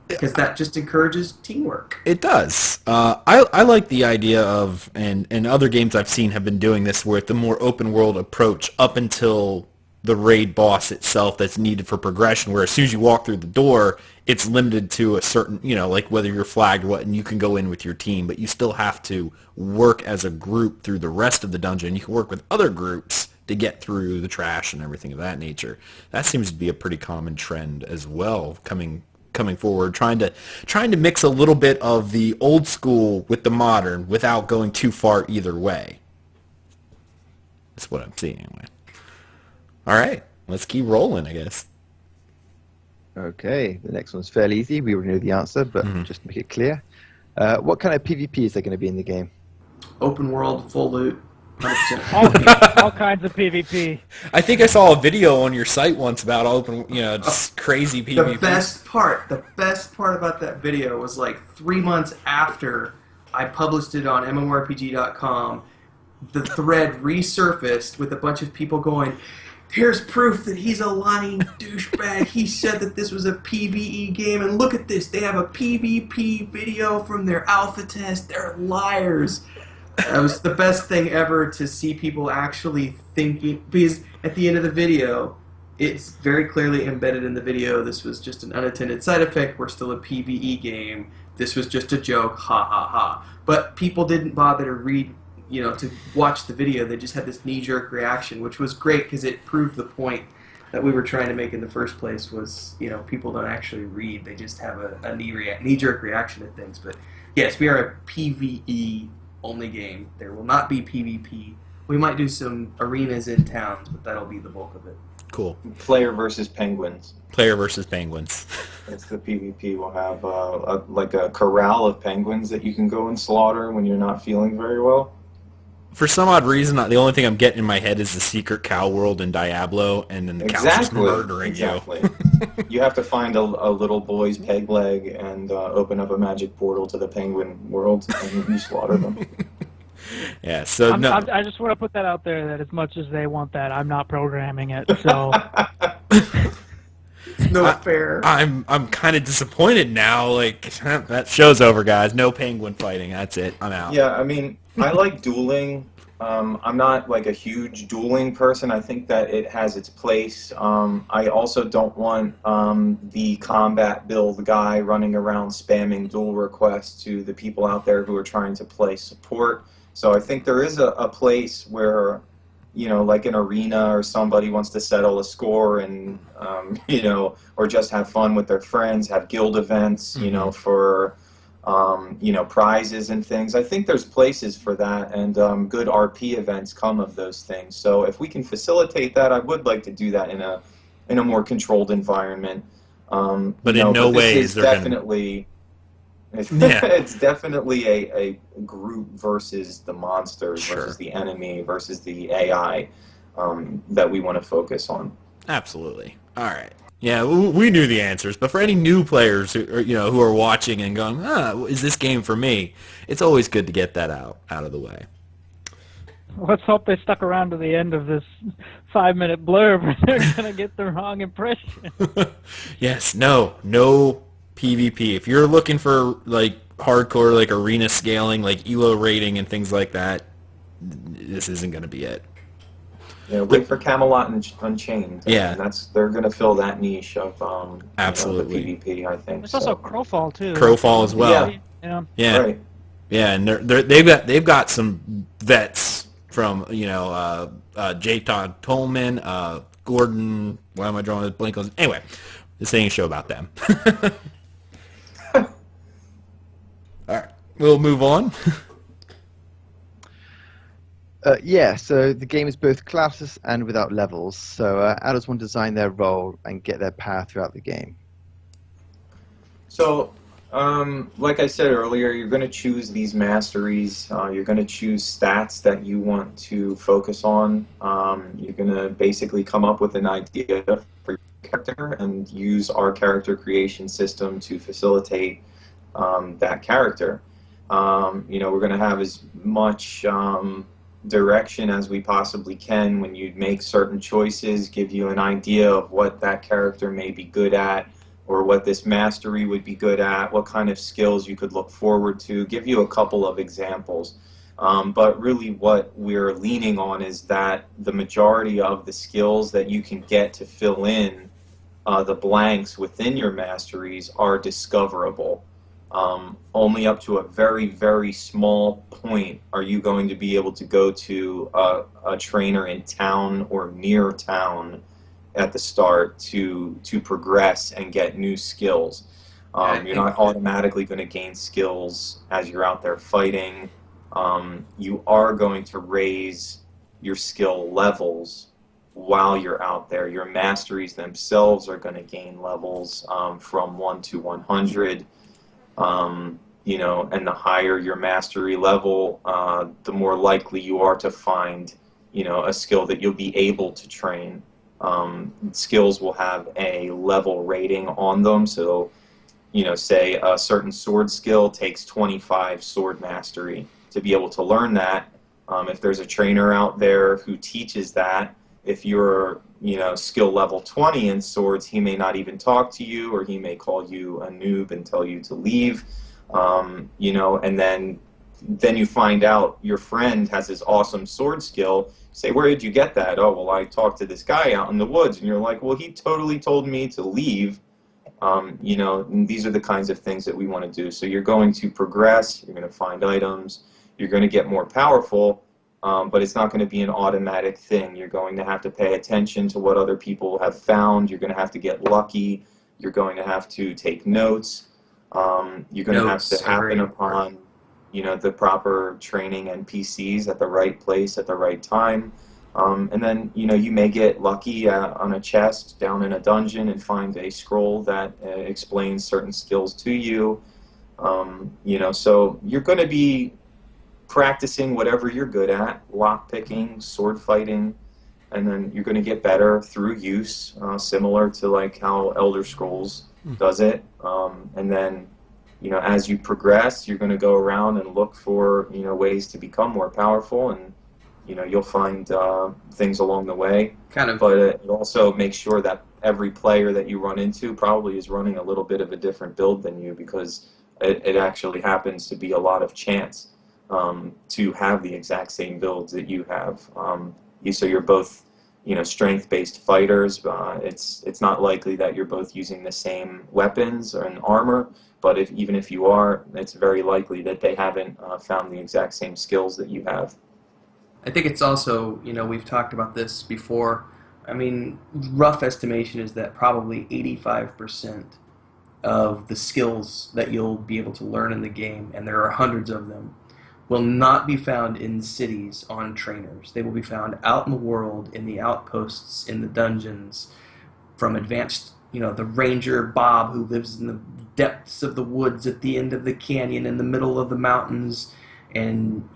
because that just encourages teamwork. It does. I like the idea of, and other games I've seen have been doing this with the more open world approach up until the raid boss itself that's needed for progression, where as soon as you walk through the door, it's limited to a certain, like whether you're flagged or what, and you can go in with your team, but you still have to work as a group through the rest of the dungeon. You can work with other groups to get through the trash and everything of that nature. That seems to be a pretty common trend as well, coming forward, trying to mix a little bit of the old school with the modern without going too far either way. That's what I'm seeing anyway. All right, let's keep rolling, I guess. Okay, the next one's fairly easy. We already know the answer, but just to make it clear. What kind of PvP is there going to be in the game? Open world, full loot. 100%. All kinds of PvP. I think I saw a video on your site once about just crazy PvP. The best part about that video was like 3 months after I published it on MMORPG.com, the thread resurfaced with a bunch of people going, "Here's proof that he's a lying douchebag. He said that this was a PvE game, and look at this. They have a PvP video from their alpha test. They're liars." That was the best thing ever to see people actually thinking, because at the end of the video, it's very clearly embedded in the video. This was just an unintended side effect. We're still a PvE game. This was just a joke. Ha ha ha. But people didn't bother to read, to watch the video. They just had this knee-jerk reaction, which was great because it proved the point that we were trying to make in the first place was, people don't actually read. They just have a knee-jerk reaction to things. But yes, we are a PvE only game. There will not be PvP. We might do some arenas in towns, but that'll be the bulk of it. Cool. Player versus penguins. Player versus penguins. That's the PvP. We'll have a corral of penguins that you can go and slaughter when you're not feeling very well. For some odd reason, the only thing I'm getting in my head is the secret cow world in Diablo, and then the cow's just murdering you. You have to find a little boy's peg leg and open up a magic portal to the penguin world, and you slaughter them. Yeah, so I just want to put that out there that as much as they want that, I'm not programming it. So it's no fair. I'm kind of disappointed now. Like, that show's over, guys. No penguin fighting. That's it. I'm out. Yeah, I mean, I like dueling. I'm not like a huge dueling person. I think that it has its place. I also don't want the combat build guy running around spamming duel requests to the people out there who are trying to play support. So I think there is a place where, like an arena or somebody wants to settle a score and, or just have fun with their friends, have guild events, for, prizes and things. I think there's places for that, and good RP events come of those things. So if we can facilitate that, I would like to do that in a more controlled environment. But in no way is there definitely. It's definitely a group versus the monsters, versus the enemy, versus the AI that we want to focus on. Absolutely. All right. Yeah, we knew the answers, but for any new players who are watching and going, is this game for me? It's always good to get that out of the way. Let's hope they stuck around to the end of this 5-minute blurb. They're gonna get the wrong impression. Yes. No PvP. If you're looking for like hardcore like arena scaling, like elo rating and things like that, this isn't going to be it. Yeah, wait for Camelot and Unchained. Yeah, they're going to fill that niche of absolutely the PvP. I think. There's also Crowfall too. Crowfall as well. Yeah. Right. Yeah, and they've got some vets from J. Todd Tolman, Gordon. Why am I drawing this blank on? Anyway, this ain't a show about them. All right, we'll move on. So the game is both classless and without levels. So adults want to design their role and get their power throughout the game. So, like I said earlier, you're going to choose these masteries. You're going to choose stats that you want to focus on. You're going to basically come up with an idea for your character and use our character creation system to facilitate that character. We're going to have as much direction as we possibly can when you make certain choices, give you an idea of what that character may be good at, or what this mastery would be good at, what kind of skills you could look forward to, give you a couple of examples. But really what we're leaning on is that the majority of the skills that you can get to fill in the blanks within your masteries are discoverable. Only up to a very, very small point are you going to be able to go to a trainer in town or near town at the start to progress and get new skills. You're not automatically going to gain skills as you're out there fighting. You are going to raise your skill levels while you're out there. Your masteries themselves are going to gain levels from 1 to 100. and the higher your mastery level, the more likely you are to find, a skill that you'll be able to train. Skills will have a level rating on them, so, say a certain sword skill takes 25 sword mastery. To be able to learn that, if there's a trainer out there who teaches that, if you're, skill level 20 in swords, he may not even talk to you, or he may call you a noob and tell you to leave, and then you find out your friend has this awesome sword skill. Say, where did you get that? Oh, well, I talked to this guy out in the woods. And you're like, well, he totally told me to leave. And these are the kinds of things that we want to do. So you're going to progress, you're going to find items, you're going to get more powerful, but it's not going to be an automatic thing. You're going to have to pay attention to what other people have found. You're going to have to get lucky. You're going to have to take notes. You're going to have to happen upon, the proper training NPCs at the right place at the right time. And then, you may get lucky on a chest down in a dungeon and find a scroll that explains certain skills to you. So you're going to be practicing whatever you're good at, lockpicking, sword fighting, and then you're going to get better through use, similar to like how Elder Scrolls does it. And then, as you progress, you're going to go around and look for, ways to become more powerful, and you'll find things along the way. But it also makes sure that every player that you run into probably is running a little bit of a different build than you, because it actually happens to be a lot of chance to have the exact same builds that you have. So you're both, strength-based fighters. It's not likely that you're both using the same weapons and armor, but even if you are, it's very likely that they haven't found the exact same skills that you have. I think it's also, we've talked about this before. I mean, rough estimation is that probably 85% of the skills that you'll be able to learn in the game, and there are hundreds of them, will not be found in cities on trainers. They will be found out in the world, in the outposts, in the dungeons, from advanced, the ranger Bob who lives in the depths of the woods at the end of the canyon in the middle of the mountains, and,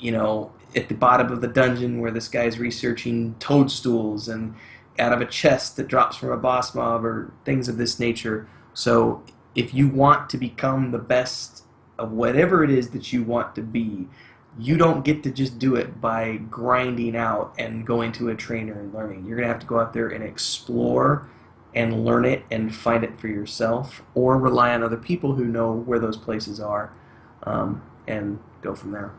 at the bottom of the dungeon where this guy's researching toadstools and out of a chest that drops from a boss mob or things of this nature. So if you want to become the best of whatever it is that you want to be, you don't get to just do it by grinding out and going to a trainer and learning. You're going to have to go out there and explore and learn it and find it for yourself, or rely on other people who know where those places are, and go from there.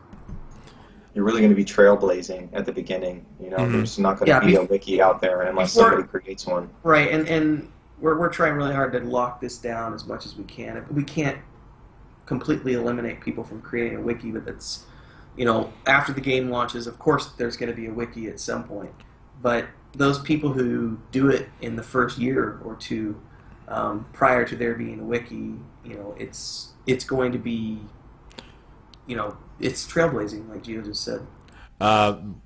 You're really going to be trailblazing at the beginning. There's not going to be a wiki out there unless somebody creates one. Right, and we're trying really hard to lock this down as much as we can. We can't completely eliminate people from creating a wiki, but that's, after the game launches, of course there's going to be a wiki at some point. But those people who do it in the first year or two, prior to there being a wiki, it's going to be, it's trailblazing, like Gio just said.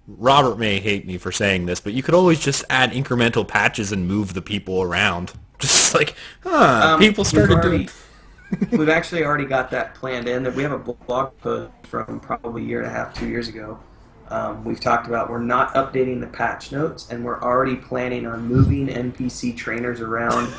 Robert may hate me for saying this, but you could always just add incremental patches and move the people around. Just like, people started doing... We've actually already got that planned in. We have a blog post from probably a year and a half, 2 years ago. We've talked about we're not updating the patch notes, and we're already planning on moving NPC trainers around.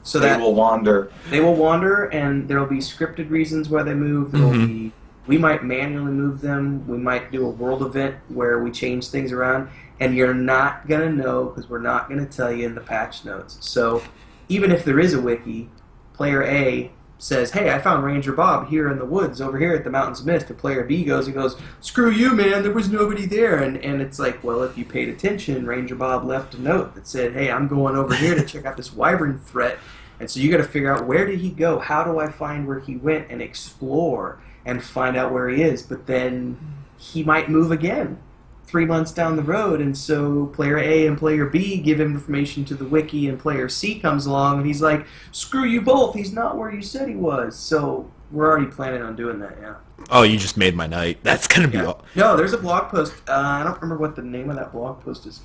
So they will wander. They will wander, and there will be scripted reasons why they move. There will be... We might manually move them. We might do a world event where we change things around, and you're not going to know because we're not going to tell you in the patch notes. So even if there is a wiki, player A says, hey, I found Ranger Bob here in the woods over here at the Mountains of Mist, and player B goes and goes, screw you, man, there was nobody there. And it's like, well, if you paid attention, Ranger Bob left a note that said, hey, I'm going over here to check out this wyvern threat. And so you got to figure out, where did he go? How do I find where he went and explore and find out where he is? But then he might move again 3 months down the road, and so player A and player B give him information to the wiki, and player C comes along and he's like, screw you both, he's not where you said he was. So we're already planning on doing that, yeah. Oh, you just made my night. That's going to be all. No, there's a blog post. I don't remember what the name of that blog post is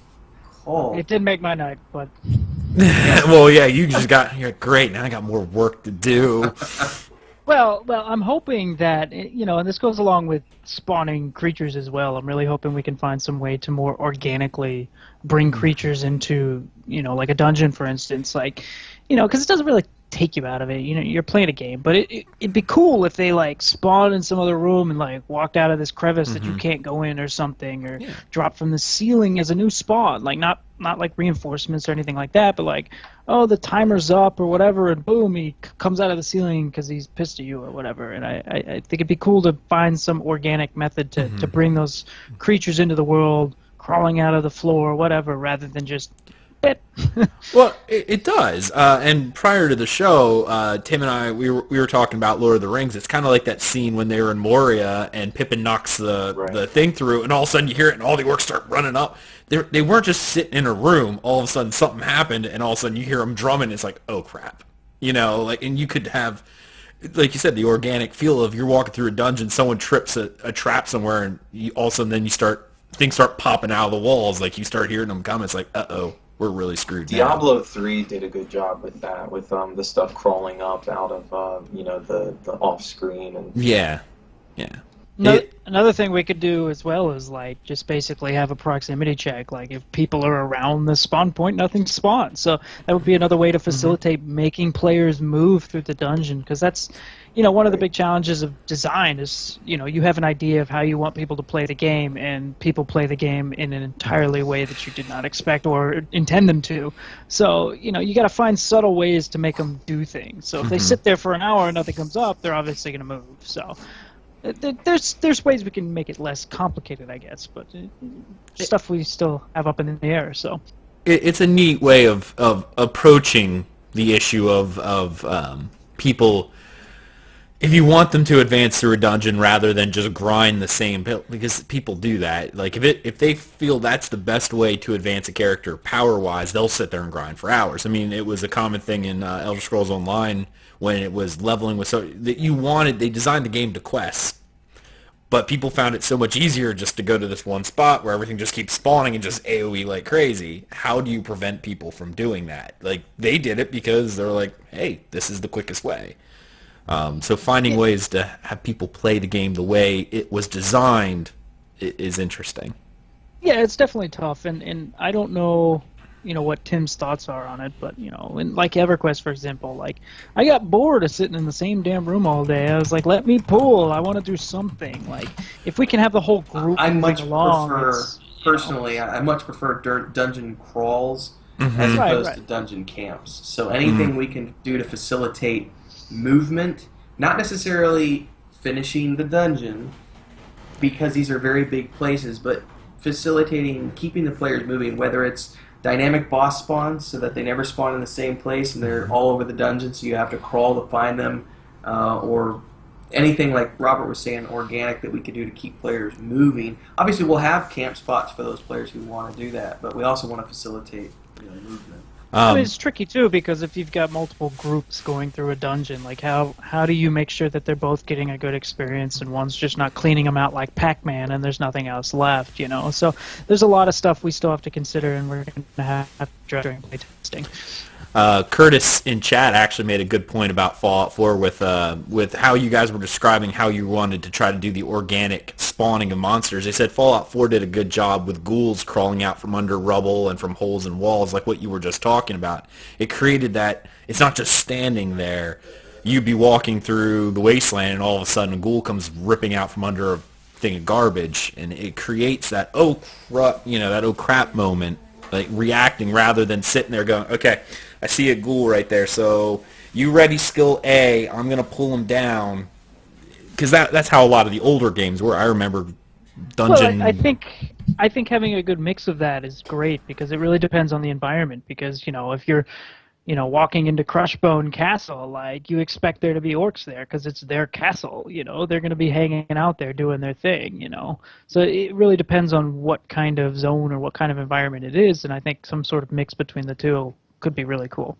called. It did make my night, but... Well, yeah, you just got here. Great, now I got more work to do. Well, I'm hoping that, and this goes along with spawning creatures as well. I'm really hoping we can find some way to more organically bring creatures into, like a dungeon, for instance, like, because it doesn't really take you out of it. You're playing a game, but it'd be cool if they like spawned in some other room and like walked out of this crevice that you can't go in or something, or drop from the ceiling as a new spawn, like not like reinforcements or anything like that, but like, oh, the timer's up or whatever, and boom, he comes out of the ceiling because he's pissed at you or whatever. And I think it'd be cool to find some organic method to bring those creatures into the world, crawling out of the floor or whatever, rather than just Well, it does. And prior to the show, Tim and I, we were talking about Lord of the Rings. It's kind of like that scene when they were in Moria and Pippin knocks the thing through, and all of a sudden you hear it, and all the orcs start running up. They weren't just sitting in a room. All of a sudden something happened, and all of a sudden you hear them drumming. It's like, oh crap, and you could have, like you said, the organic feel of you're walking through a dungeon, someone trips a trap somewhere, and all of a sudden then things start popping out of the walls. Like you start hearing them come. It's like, uh-oh. We're really screwed. Diablo 3 did a good job with that, with the stuff crawling up out of the off screen and yeah. Another thing we could do as well is like just basically have a proximity check. Like if people are around the spawn point, nothing spawns. So that would be another way to facilitate making players move through the dungeon, because that's one of the big challenges of design is, you have an idea of how you want people to play the game, and people play the game in an entirely way that you did not expect or intend them to. So, you got to find subtle ways to make them do things. So if they sit there for an hour and nothing comes up, they're obviously going to move. So there's ways we can make it less complicated, I guess, but stuff we still have up in the air. So it's a neat way of approaching the issue of people. If you want them to advance through a dungeon rather than just grind the same, because people do that. Like if they feel that's the best way to advance a character power-wise, they'll sit there and grind for hours. I mean, it was a common thing in Elder Scrolls Online when it was leveling with that they designed the game to quest, but people found it so much easier just to go to this one spot where everything just keeps spawning and just AoE like crazy. How do you prevent people from doing that? Like they did it because they're like, hey, this is the quickest way. So finding ways to have people play the game the way it was designed is interesting. Yeah, it's definitely tough, and I don't know, what Tim's thoughts are on it, but in like EverQuest, for example, like I got bored of sitting in the same damn room all day. I was like, let me pull. I want to do something. Like if we can have the whole group I much prefer, personally, I much prefer dungeon crawls as opposed to dungeon camps. So anything we can do to facilitate movement, not necessarily finishing the dungeon, because these are very big places, but facilitating keeping the players moving, whether it's dynamic boss spawns so that they never spawn in the same place and they're all over the dungeon so you have to crawl to find them, or anything like Robert was saying, organic that we could do to keep players moving. Obviously we'll have camp spots for those players who want to do that, but we also want to facilitate movement. I mean, it's tricky too, because if you've got multiple groups going through a dungeon, like how do you make sure that they're both getting a good experience and one's just not cleaning them out like Pac-Man and there's nothing else left, So there's a lot of stuff we still have to consider, and we're going to have to address during playtesting. Curtis in chat actually made a good point about Fallout 4 with how you guys were describing how you wanted to try to do the organic spawning of monsters. They said Fallout 4 did a good job with ghouls crawling out from under rubble and from holes in walls, like what you were just talking about. It created that it's not just standing there. You'd be walking through the wasteland, and all of a sudden a ghoul comes ripping out from under a thing of garbage, and it creates that that oh crap moment, like reacting rather than sitting there going, okay, I see a ghoul right there, so you ready skill A, I'm going to pull him down. Because that's how a lot of the older games were. I remember dungeon... Well, I think having a good mix of that is great, because it really depends on the environment. Because, if you're, walking into Crushbone Castle, like, you expect there to be orcs there because it's their castle, They're going to be hanging out there doing their thing, So it really depends on what kind of zone or what kind of environment it is, and I think some sort of mix between the two could be really cool.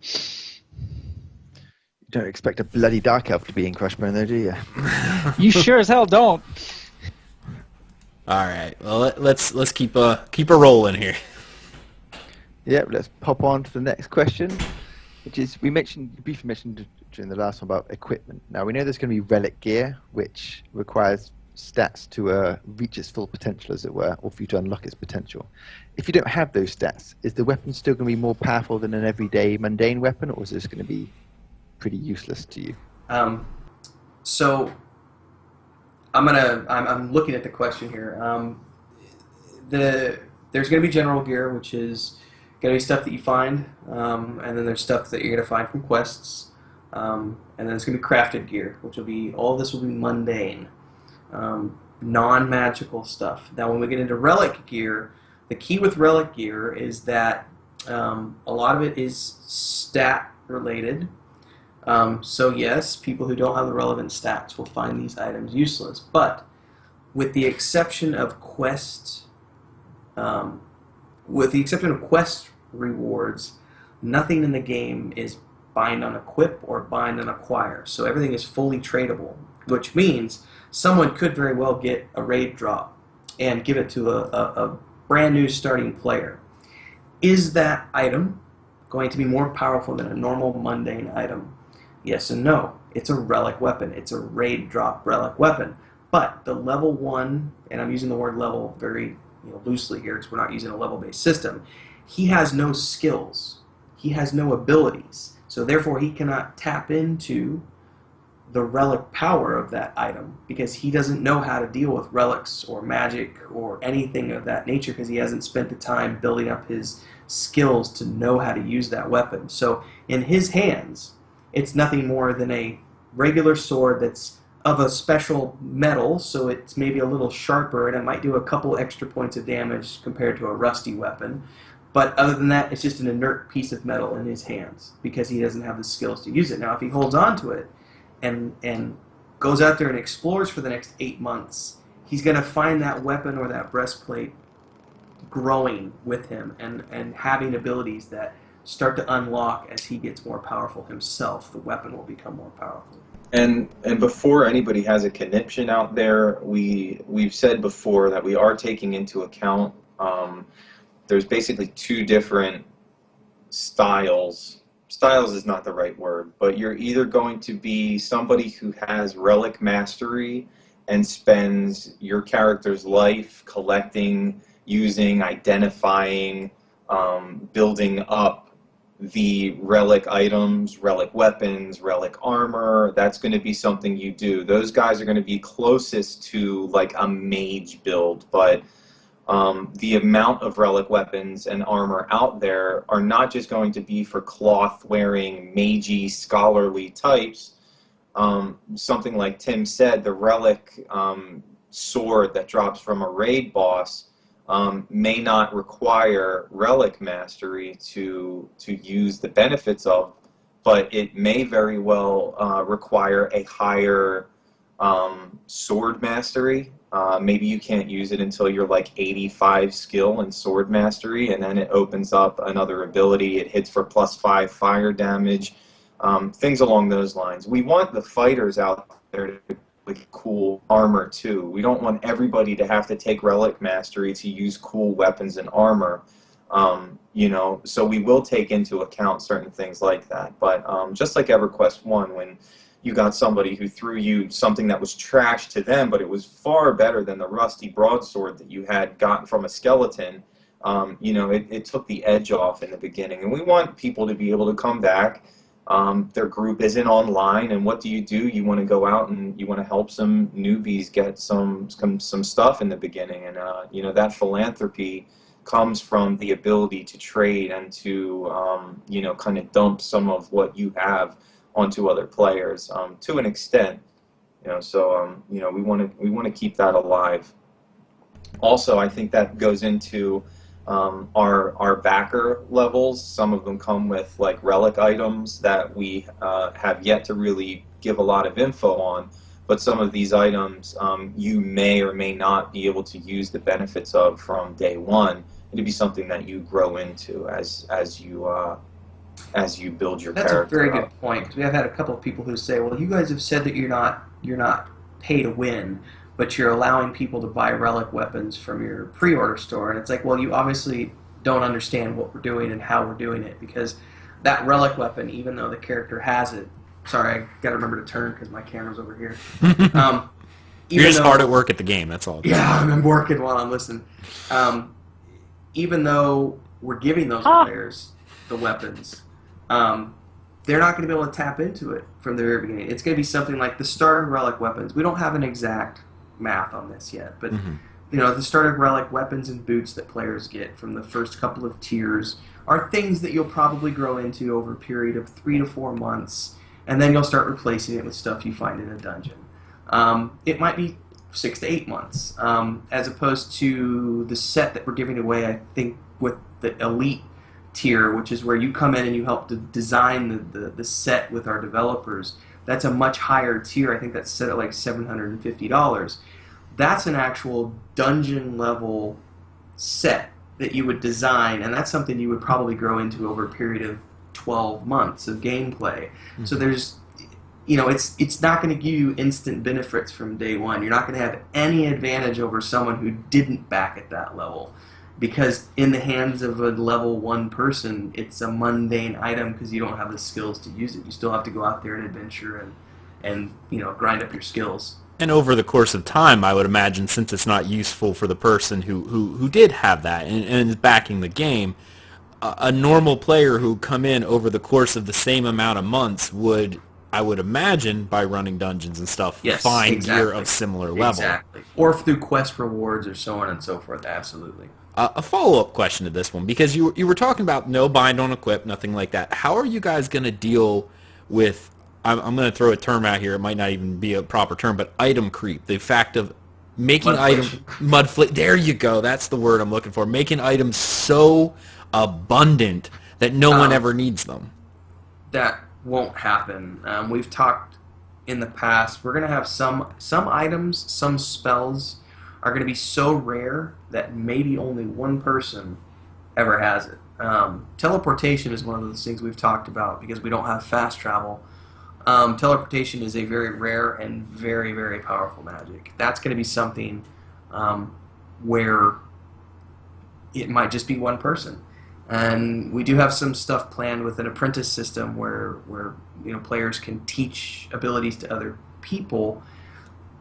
You don't expect a bloody dark elf to be in Crushbone, though, do you? You sure as hell don't. All right. Well, let's keep a rolling here. Yeah, let's pop on to the next question, which is, we briefly mentioned during the last one about equipment. Now we know there's going to be relic gear, which requires stats to reach its full potential, as it were, or for you to unlock its potential. If you don't have those stats, is the weapon still going to be more powerful than an everyday mundane weapon, or is this going to be pretty useless to you? So I'm looking at the question here. There's going to be general gear, which is going to be stuff that you find, and then there's stuff that you're going to find from quests, and then there's going to be crafted gear, which will be all this will be mundane, non-magical stuff. Now, when we get into relic gear, the key with relic gear is that a lot of it is stat related. So yes, people who don't have the relevant stats will find these items useless, but with the exception of quest rewards, nothing in the game is bind on equip or bind on acquire. So everything is fully tradable, which means someone could very well get a raid drop and give it to a brand new starting player. Is that item going to be more powerful than a normal mundane item? Yes and no. It's a relic weapon. It's a raid drop relic weapon. But the level 1, and I'm using the word level very loosely here because we're not using a level-based system, he has no skills. He has no abilities. So therefore he cannot tap into the relic power of that item because he doesn't know how to deal with relics or magic or anything of that nature because he hasn't spent the time building up his skills to know how to use that weapon. So in his hands, it's nothing more than a regular sword that's of a special metal, so it's maybe a little sharper and it might do a couple extra points of damage compared to a rusty weapon. But other than that, it's just an inert piece of metal in his hands because he doesn't have the skills to use it. Now, if he holds on to it and goes out there and explores for the next 8 months, he's going to find that weapon or that breastplate growing with him and having abilities that start to unlock as he gets more powerful himself. The weapon will become more powerful. And before anybody has a conniption out there, we've said before that we are taking into account there's basically 2 different styles. Styles is not the right word, but you're either going to be somebody who has relic mastery and spends your character's life collecting, using, identifying, building up the relic items, relic weapons, relic armor. That's going to be something you do. Those guys are going to be closest to like a mage build, but the amount of relic weapons and armor out there are not just going to be for cloth-wearing, magey, scholarly types. Something like Tim said, the relic sword that drops from a raid boss may not require relic mastery to use the benefits of, but it may very well require a higher sword mastery. Maybe you can't use it until you're like 85 skill in sword mastery, and then it opens up another ability. It hits for +5 fire damage, things along those lines. We want the fighters out there to with cool armor too. We don't want everybody to have to take relic mastery to use cool weapons and armor. So we will take into account certain things like that. But just like EverQuest 1, when you got somebody who threw you something that was trash to them, but it was far better than the rusty broadsword that you had gotten from a skeleton, it took the edge off in the beginning. And we want people to be able to come back. Their group isn't online, and what do? You want to go out and you want to help some newbies get some stuff in the beginning, and that philanthropy comes from the ability to trade and to kind of dump some of what you have onto other players to an extent. We want to keep that alive. Also, I think that goes into our backer levels. Some of them come with like relic items that we have yet to really give a lot of info on, but some of these items you may or may not be able to use the benefits of from day one. It'd be something that you grow into as you build your character. That's a very good point, because we have had a couple of people who say, well, you guys have said that you're not pay to win, but you're allowing people to buy relic weapons from your pre-order store. And it's like, well, you obviously don't understand what we're doing and how we're doing it, because that relic weapon, even though the character has it, Sorry, I got to remember to turn because my camera's over here. Um, You're even just hard at though, work at the game. That's all. yeah, I'm working while I'm listening. Um, even though we're giving those players the weapons, they're not going to be able to tap into it from the very beginning. It's going to be something like the starter relic weapons. We don't have an exact math on this yet, but the starter relic weapons and boots that players get from the first couple of tiers are things that you'll probably grow into over a period of 3 to 4 months, and then you'll start replacing it with stuff you find in a dungeon. It might be 6 to 8 months, as opposed to the set that we're giving away, I think, with the elite tier, which is where you come in and you help to design the set with our developers. That's a much higher tier. I think that's set at like $750. That's an actual dungeon level set that you would design, and that's something you would probably grow into over a period of 12 months of gameplay. So there's, it's not going to give you instant benefits from day one. You're not going to have any advantage over someone who didn't back at that level, because in the hands of a level 1 person, it's a mundane item because you don't have the skills to use it. You still have to go out there and adventure and grind up your skills. And over the course of time, I would imagine, since it's not useful for the person who did have that and is backing the game, a normal player who come in over the course of the same amount of months would, I would imagine, by running dungeons and stuff, find gear of similar level. Exactly. Or through quest rewards or so on and so forth, absolutely. A follow-up question to this one, because you were talking about no bind on equip, nothing like that. How are you guys going to deal with, I'm going to throw a term out here, it might not even be a proper term, but item creep, the fact of making there you go, that's the word I'm looking for, making items so abundant that no one ever needs them. That won't happen. We've talked in the past, we're going to have some items, some spells are going to be so rare that maybe only one person ever has it. Teleportation is one of those things we've talked about because we don't have fast travel. Teleportation is a very rare and very, very powerful magic. That's going to be something where it might just be one person. And we do have some stuff planned with an apprentice system where players can teach abilities to other people.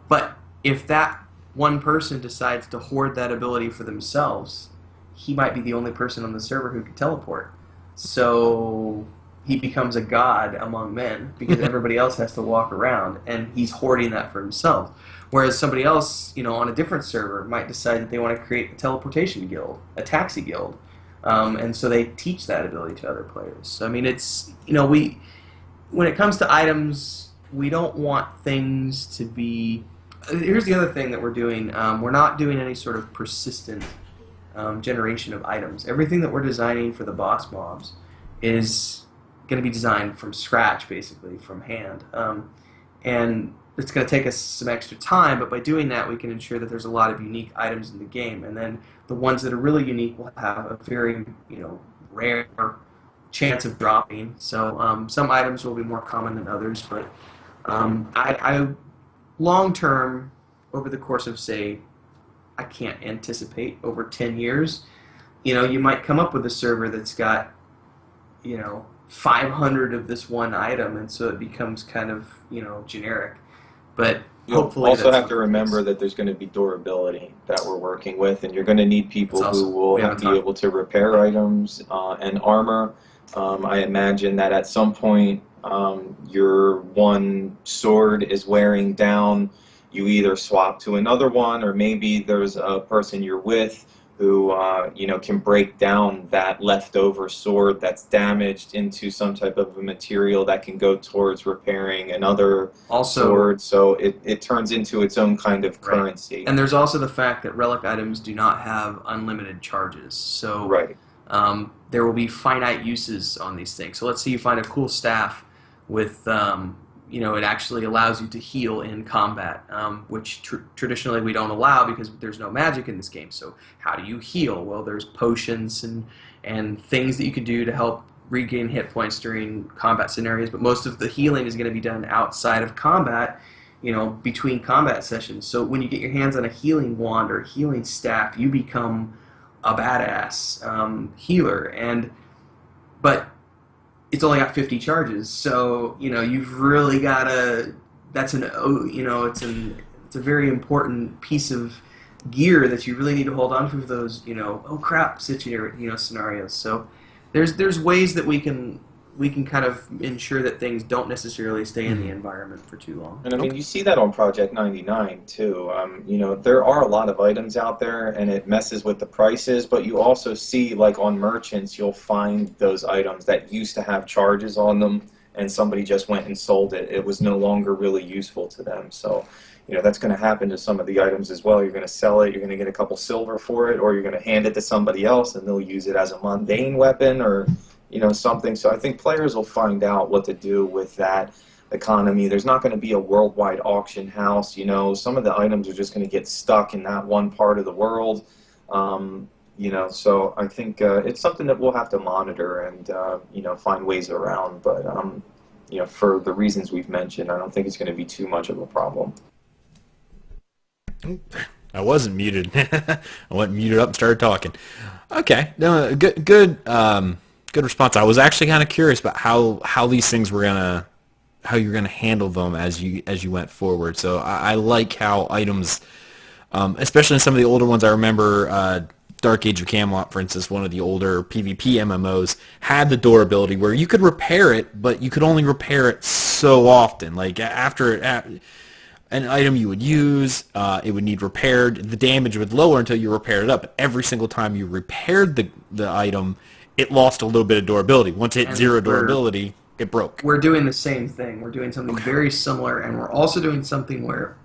But if that one person decides to hoard that ability for themselves, he might be the only person on the server who can teleport. So he becomes a god among men because everybody else has to walk around, and he's hoarding that for himself. Whereas somebody else, on a different server might decide that they want to create a teleportation guild, a taxi guild, and so they teach that ability to other players. So, I mean, it's, when it comes to items, we don't want things to be... Here's the other thing that we're doing. We're not doing any sort of persistent generation of items. Everything that we're designing for the boss mobs is going to be designed from scratch, basically, from hand. And it's going to take us some extra time, but by doing that, we can ensure that there's a lot of unique items in the game. And then the ones that are really unique will have a very, rare chance of dropping. So some items will be more common than others, but I long term, over the course of, say, I can't anticipate over 10 years, you might come up with a server that's got, 500 of this one item, and so it becomes kind of, generic. But hopefully, you also have to remember that there's going to be durability that we're working with, and you're going to need people who will be able to repair items and armor. I imagine that at some point, your one sword is wearing down, you either swap to another one, or maybe there's a person you're with who can break down that leftover sword that's damaged into some type of a material that can go towards repairing another sword. So it turns into its own kind of currency. And there's also the fact that relic items do not have unlimited charges. So there will be finite uses on these things. So let's say you find a cool staff with, it actually allows you to heal in combat, which traditionally we don't allow because there's no magic in this game. So how do you heal? Well, there's potions and things that you can do to help regain hit points during combat scenarios, but most of the healing is going to be done outside of combat, between combat sessions. So when you get your hands on a healing wand or a healing staff, you become a badass healer. But it's only got 50 charges. So you've really got to. That's it's a very important piece of gear that you really need to hold on to for those oh crap scenarios. So there's ways that we can kind of ensure that things don't necessarily stay in the environment for too long. And I mean, you see that on Project 99 too. There are a lot of items out there, and it messes with the prices. But you also see, like on merchants, you'll find those items that used to have charges on them, and somebody just went and sold it. It was no longer really useful to them. So, that's going to happen to some of the items as well. You're going to sell it. You're going to get a couple silver for it, or you're going to hand it to somebody else, and they'll use it as a mundane weapon, or something. So I think players will find out what to do with that economy. There's not going to be a worldwide auction house. Some of the items are just going to get stuck in that one part of the world. So I think it's something that we'll have to monitor and, find ways around. But, for the reasons we've mentioned, I don't think it's going to be too much of a problem. I wasn't muted. I went muted up and started talking. Okay. No, good response. I was actually kind of curious about how these things how you're gonna handle them as you went forward. So I like how items, especially in some of the older ones. I remember Dark Age of Camelot, for instance, one of the older PvP MMOs, had the durability where you could repair it, but you could only repair it so often. Like after an item you would use, it would need repaired. The damage would lower until you repaired it up. But every single time you repaired the item, it lost a little bit of durability. Once it hit zero durability, it broke. We're doing the same thing. We're doing something very similar, and we're also doing something where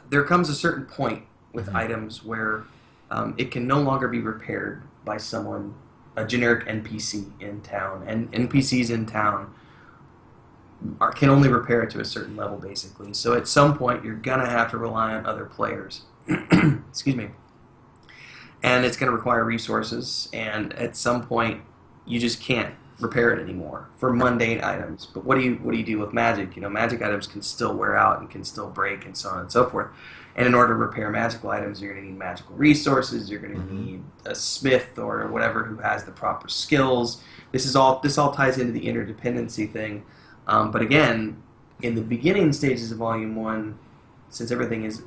there comes a certain point with items where it can no longer be repaired by someone, a generic NPC in town. And NPCs in town can only repair it to a certain level, basically. So at some point, you're going to have to rely on other players. Excuse me. And it's going to require resources, and at some point, you just can't repair it anymore for mundane items. But what do you do with magic? Magic items can still wear out and can still break and so on and so forth. And in order to repair magical items, you're going to need magical resources. You're going to need a smith or whatever who has the proper skills. This all ties into the interdependency thing. But again, in the beginning stages of Volume 1, since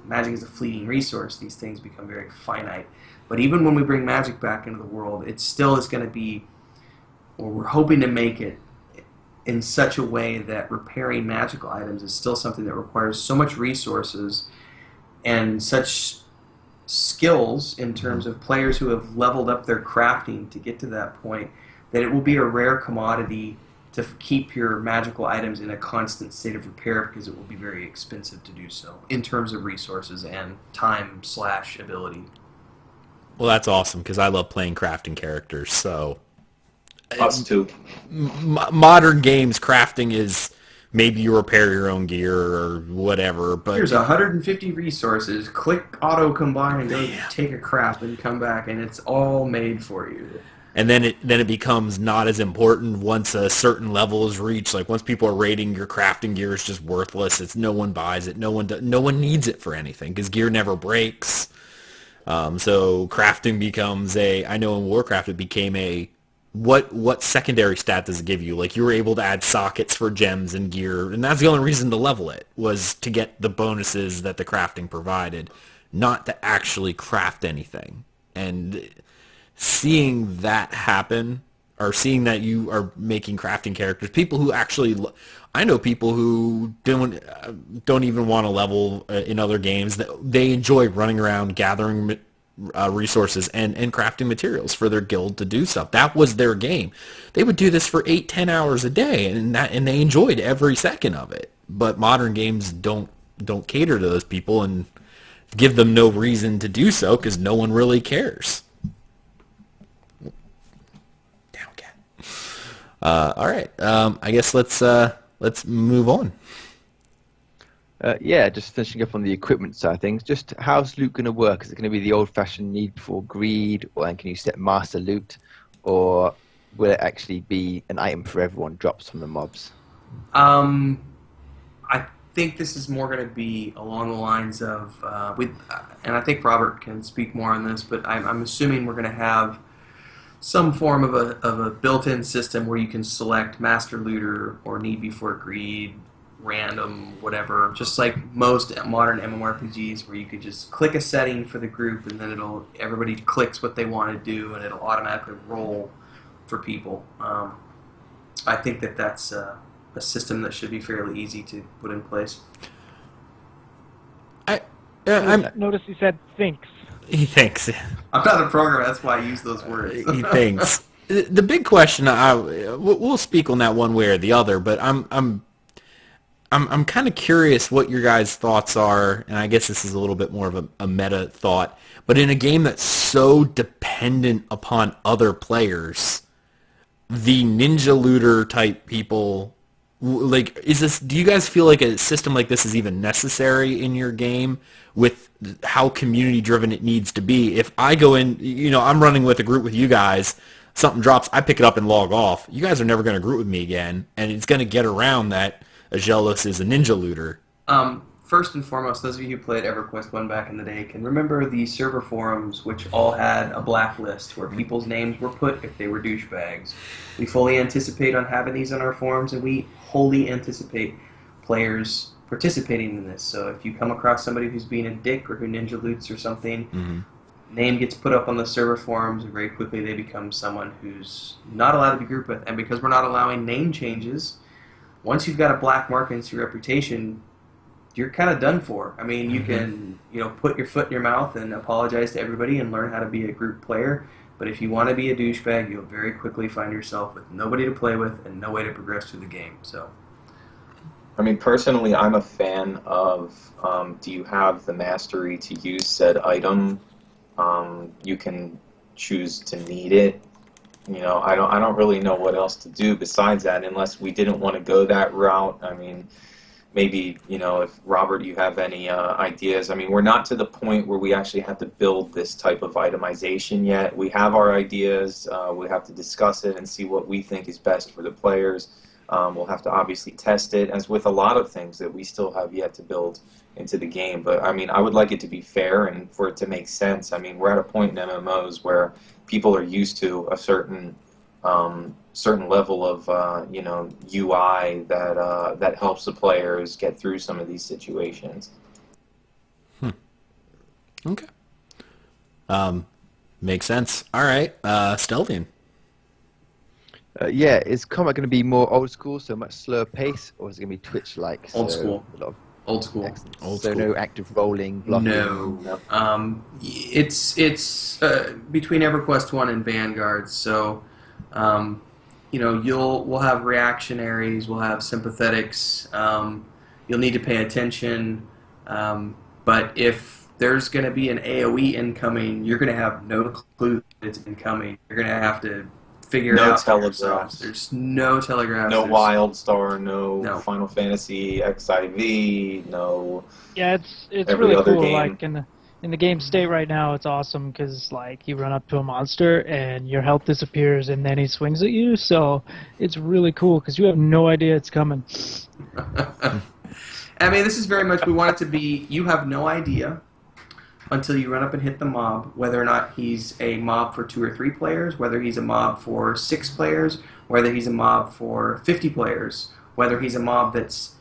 magic is a fleeting resource, these things become very finite. But even when we bring magic back into the world, it still is going to be, or we're hoping to make it in such a way that repairing magical items is still something that requires so much resources and such skills in terms of players who have leveled up their crafting to get to that point, that it will be a rare commodity to keep your magical items in a constant state of repair, because it will be very expensive to do so in terms of resources and time/ability. Well, that's awesome, because I love playing crafting characters. So Us too. Modern games, crafting is maybe you repair your own gear or whatever. But here's 150 resources. Click auto combine and go take a craft and come back, and it's all made for you. And then it becomes not as important once a certain level is reached. Like once people are rating your crafting gear, is just worthless. No one buys it. No one needs it for anything because gear never breaks. So crafting becomes I know in Warcraft it became what secondary stat does it give you? Like you were able to add sockets for gems and gear, and that's the only reason to level it, was to get the bonuses that the crafting provided, not to actually craft anything. And seeing that happen, or seeing that you are making crafting characters, people who actually, I know people who don't even want to level in other games. They enjoy running around gathering resources and crafting materials for their guild to do stuff. That was their game. They would do this for 8-10 hours a day, and they enjoyed every second of it. But modern games don't cater to those people and give them no reason to do so because no one really cares. All right. I guess let's move on. Just finishing up on the equipment side of things. Just how's loot going to work? Is it going to be the old-fashioned need before greed, or then can you set master loot, or will it actually be an item for everyone drops from the mobs? I think this is more going to be along the lines of and I think Robert can speak more on this, but I'm assuming we're going to have some form of a built-in system where you can select Master Looter or Need Before Greed, random, whatever. Just like most modern MMORPGs, where you could just click a setting for the group, and then everybody clicks what they want to do, and it'll automatically roll for people. I think that's a system that should be fairly easy to put in place. I'm Notice he said thinks. He thinks. I'm not a programmer, that's why I use those words. He thinks. The big question, we'll speak on that one way or the other, but I'm kind of curious what your guys' thoughts are, and I guess this is a little bit more of a meta thought, but in a game that's so dependent upon other players, the ninja looter type people, like, do you guys feel like a system like this is even necessary in your game with how community driven it needs to be? If I go in, I'm running with a group with you guys, something drops, I pick it up and log off. You guys are never going to group with me again, and it's going to get around that Aggelos is a ninja looter. First and foremost, those of you who played EverQuest 1 back in the day can remember the server forums, which all had a blacklist where people's names were put if they were douchebags. We fully anticipate on having these on our forums, and we wholly anticipate players participating in this. So if you come across somebody who's being a dick or who ninja loots or something, name gets put up on the server forums, and very quickly they become someone who's not allowed to be grouped with. And because we're not allowing name changes, once you've got a black mark against your reputation, you're kind of done for. I mean, you can, put your foot in your mouth and apologize to everybody and learn how to be a group player. But if you want to be a douchebag, you'll very quickly find yourself with nobody to play with and no way to progress through the game. So, I mean, personally, I'm a fan of, do you have the mastery to use said item? You can choose to need it. I don't really know what else to do besides that, unless we didn't want to go that route. I mean, maybe, if Robert, you have any ideas. I mean, we're not to the point where we actually have to build this type of itemization yet. We have our ideas. We have to discuss it and see what we think is best for the players. We'll have to obviously test it, as with a lot of things that we still have yet to build into the game. But, I mean, I would like it to be fair and for it to make sense. I mean, we're at a point in MMOs where people are used to a certain level of UI that helps the players get through some of these situations. Okay. Makes sense. All right, Asteldian. Is combat going to be more old school, so much slower pace, or is it going to be Twitch-like? Old school. Old school. Excellent. Old so school. no active rolling, blocking? No. It's between EverQuest 1 and Vanguard, so we'll have reactionaries, we'll have sympathetics, you'll need to pay attention, but if there's going to be an AoE incoming, you're going to have no clue that it's incoming. You're going to have to figure it out for yourself. There's no telegraphs. No WildStar, no Final Fantasy XIV, no. Yeah, it's every really other cool. game. Like in the game state right now, it's awesome because like you run up to a monster and your health disappears and then he swings at you. So it's really cool because you have no idea it's coming. I mean, this is very much, we want it to be, you have no idea until you run up and hit the mob, whether or not he's a mob for 2 or 3 players, whether he's a mob for 6 players, whether he's a mob for 50 players, whether he's a mob that's,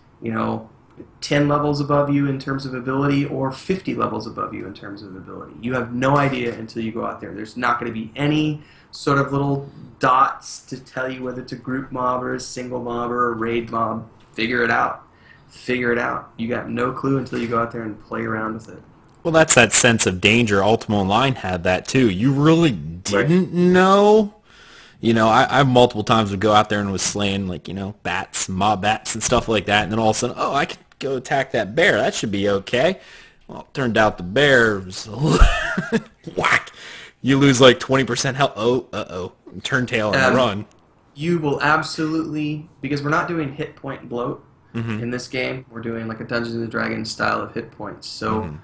10 levels above you in terms of ability or 50 levels above you in terms of ability. You have no idea until you go out there. There's not going to be any sort of little dots to tell you whether it's a group mob or a single mob or a raid mob. Figure it out. Figure it out. You got no clue until you go out there and play around with it. Well, that's that sense of danger. Ultima Online had that too. You really didn't know. I multiple times would go out there and was slaying bats, mob bats and stuff like that, and then all of a sudden, I could go attack that bear. That should be okay. Well, it turned out the bear was whack. You lose like 20% health. Turn tail and run. You will absolutely, because we're not doing hit point bloat in this game. We're doing like a Dungeons and Dragons style of hit points. So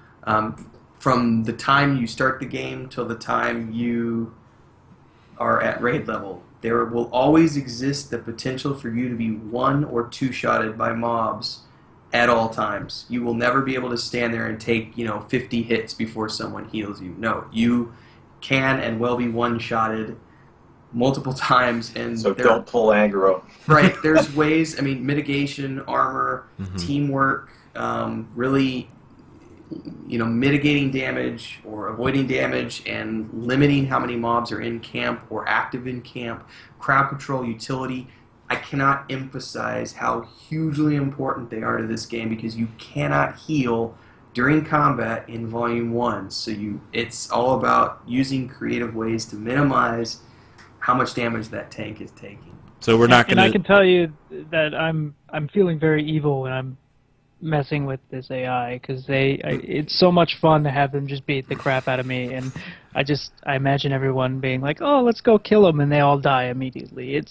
from the time you start the game till the time you are at raid level, there will always exist the potential for you to be 1 or 2 shotted by mobs at all times. You will never be able to stand there and take 50 hits before someone heals you. No, you can and will be 1-shotted multiple times, and So don't pull aggro. Right. There's ways. I mean, mitigation, armor, Mm-hmm. teamwork, really, mitigating damage or avoiding damage and limiting how many mobs are in camp or active in camp, crowd control, utility. I cannot emphasize how hugely important they are to this game because you cannot heal during combat in Volume 1. So it's all about using creative ways to minimize how much damage that tank is taking. So we're not going And to... I can tell you that I'm feeling very evil when I'm messing with this AI because it's so much fun to have them just beat the crap out of me, and I imagine everyone being like, "Oh, let's go kill them," and they all die immediately.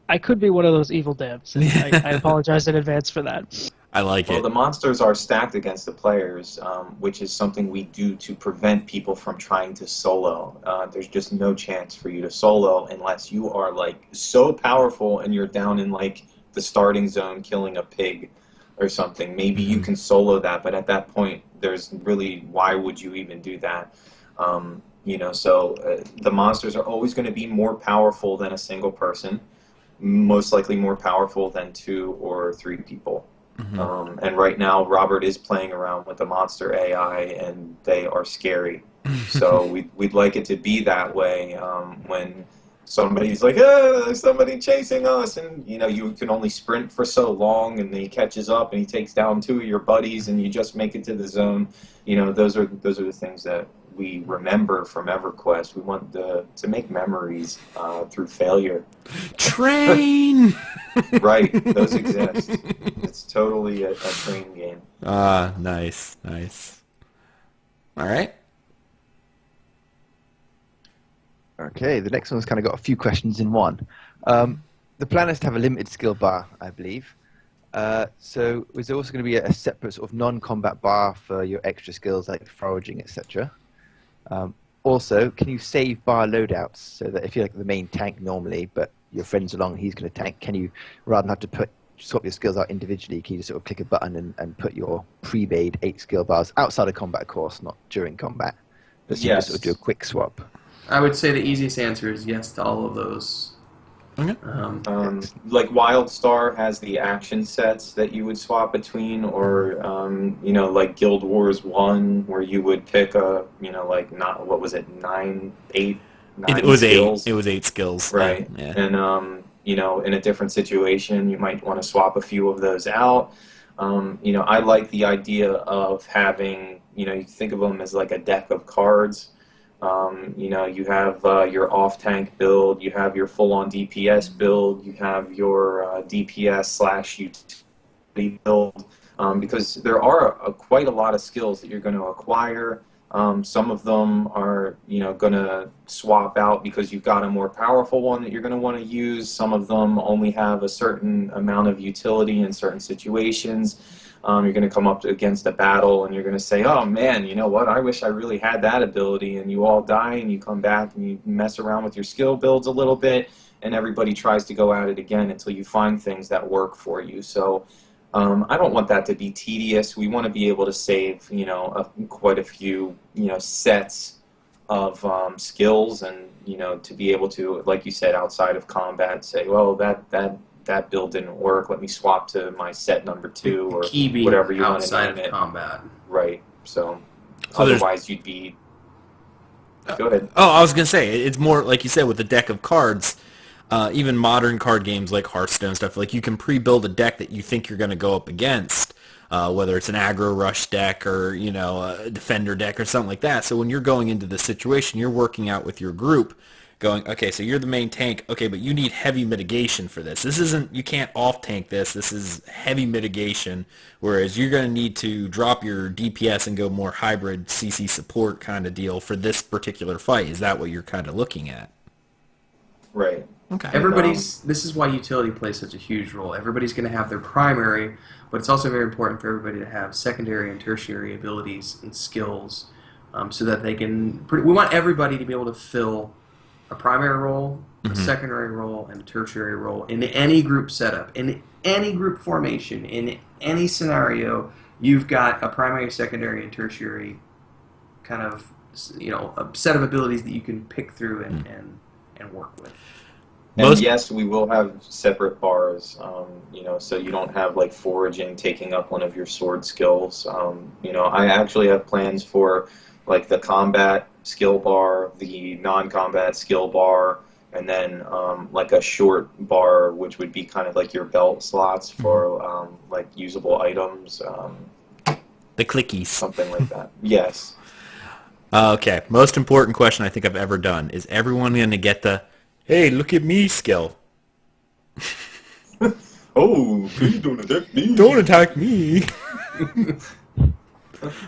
I could be one of those evil devs, and I apologize in advance for that. I like Well, it. the monsters are stacked against the players, which is something we do to prevent people from trying to solo. There's just no chance for you to solo unless you are like so powerful and you're down in like the starting zone killing a pig or something. Maybe you can solo that, but at that point, there's really, why would you even do that? So the monsters are always going to be more powerful than a single person, most likely more powerful than 2 or 3 people. And right now, Robert is playing around with the monster AI, and they are scary. So we'd like it to be that way when somebody's like, there's somebody chasing us, and you can only sprint for so long, and then he catches up and he takes down 2 of your buddies, and you just make it to the zone. Those are the things that we remember from EverQuest. We want to make memories through failure. Train! Right, those exist. It's totally a train game. Nice. All right. Okay, the next one's kind of got a few questions in one. The plan is to have a limited skill bar, I believe. So is there also going to be a separate sort of non-combat bar for your extra skills like foraging, etc.? Also, can you save bar loadouts so that if you're like the main tank normally, but your friend's along, he's going to tank, can you, rather than have to swap your skills out individually, can you just sort of click a button and put your pre-made 8 skill bars outside of combat, of course, not during combat, but so you just sort of do a quick swap? I would say the easiest answer is yes to all of those. Okay. Like WildStar has the action sets that you would swap between, or like Guild Wars 1, where you would pick what was it, 9 It was skills. 8. It was 8 skills. Right. Yeah. And in a different situation, you might want to swap a few of those out. I like the idea of having, you think of them as like a deck of cards. You have your off-tank build, you have your full-on DPS build, you have your DPS/utility build, because there are quite a lot of skills that you're going to acquire. Some of them are, going to swap out because you've got a more powerful one that you're going to want to use. Some of them only have a certain amount of utility in certain situations. You're going to come up against a battle and you're going to say, oh man, you know what, I wish I really had that ability, and you all die and you come back and you mess around with your skill builds a little bit, and everybody tries to go at it again until you find things that work for you. So I don't want that to be tedious. We want to be able to save, quite a few, sets of skills, and, to be able to, like you said, outside of combat, say, well, that build didn't work, let me swap to my set number 2, or Key being whatever you want to outside name of it. combat. Right. So there's- otherwise you'd be... Go ahead. Oh, I was going to say, it's more, like you said, with the deck of cards, even modern card games like Hearthstone stuff, like you can pre-build a deck that you think you're going to go up against, whether it's an aggro rush deck or, a defender deck or something like that. So when you're going into the situation, you're working out with your group, going, okay, so you're the main tank, okay, but you need heavy mitigation for this. This isn't, you can't off-tank this. This is heavy mitigation, whereas you're going to need to drop your DPS and go more hybrid CC support kind of deal for this particular fight. Is that what you're kind of looking at? Right. Okay. This is why utility plays such a huge role. Everybody's going to have their primary, but it's also very important for everybody to have secondary and tertiary abilities and skills, so that they can... We want everybody to be able to fill a primary role, a secondary role, and a tertiary role in any group setup, in any group formation, in any scenario. You've got a primary, secondary, and tertiary kind of, a set of abilities that you can pick through and and work with. And yes, we will have separate bars, so you don't have like foraging taking up one of your sword skills. I actually have plans for like the combat skill bar, the non-combat skill bar, and then like a short bar, which would be kind of like your belt slots for like usable items. The clickies. Something like that. Yes. Okay, most important question I think I've ever done. Is everyone going to get the, hey, look at me skill? Oh, please don't attack me. Don't attack me.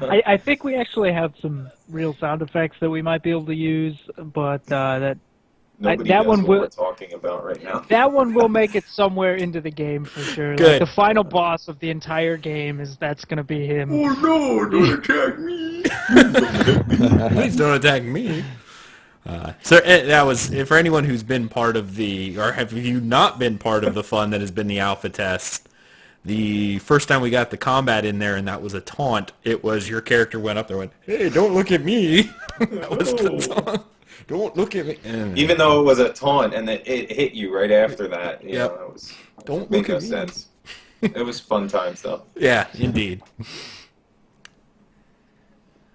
I think we actually have some real sound effects that we might be able to use, but Nobody that knows one what will. we're talking about right now. That one will make it somewhere into the game for sure. Good. Like the final boss of the entire game that's going to be him. Oh no, don't attack me. Please don't attack me. So that was, for anyone who's been part of or have you not been part of the fun that has been the alpha test, the first time we got the combat in there and that was a taunt, it was your character went up there and went, hey, don't look at me. That was the taunt. Don't look at me. Even though it was a taunt and it hit you right after that. Yep. Don't made look no at me. sense. It was fun times though. Yeah, indeed.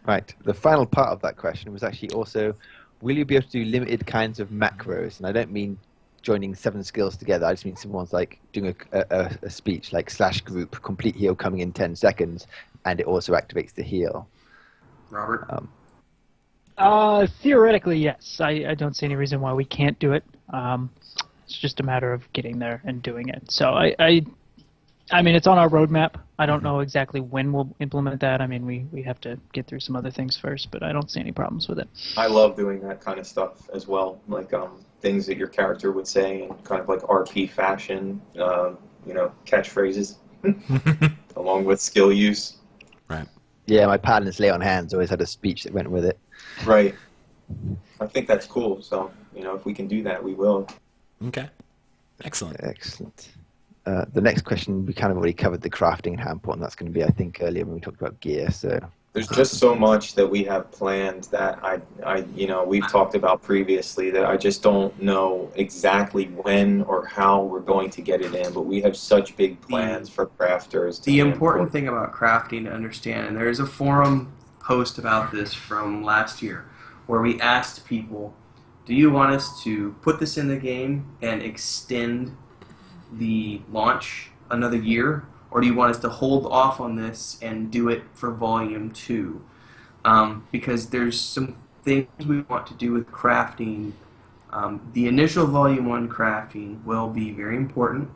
Right. The final part of that question was actually also, will you be able to do limited kinds of macros? And I don't mean joining 7 skills together. I just mean someone's like doing a speech like /group, complete heal coming in 10 seconds, and it also activates the heal. Robert? Theoretically, yes. I don't see any reason why we can't do it. It's just a matter of getting there and doing it. So I mean, it's on our roadmap. I don't know exactly when we'll implement that. I mean, we have to get through some other things first, but I don't see any problems with it. I love doing that kind of stuff as well, like things that your character would say in kind of like RP fashion, catchphrases, along with skill use. Right. Yeah, my paladin's lay on hands always had a speech that went with it. Right. I think that's cool. So, if we can do that, we will. Okay. Excellent. Excellent. The next question, we kind of already covered the crafting and how important that's going to be, I think, earlier when we talked about gear. So there's just so much that we have planned that we've talked about previously that I just don't know exactly when or how we're going to get it in, but we have such big plans for crafters. The important thing about crafting to understand, and there is a forum post about this from last year, where we asked people, do you want us to put this in the game and extend the launch another year, or do you want us to hold off on this and do it for Volume 2? Because there's some things we want to do with crafting. The initial Volume 1 crafting will be very important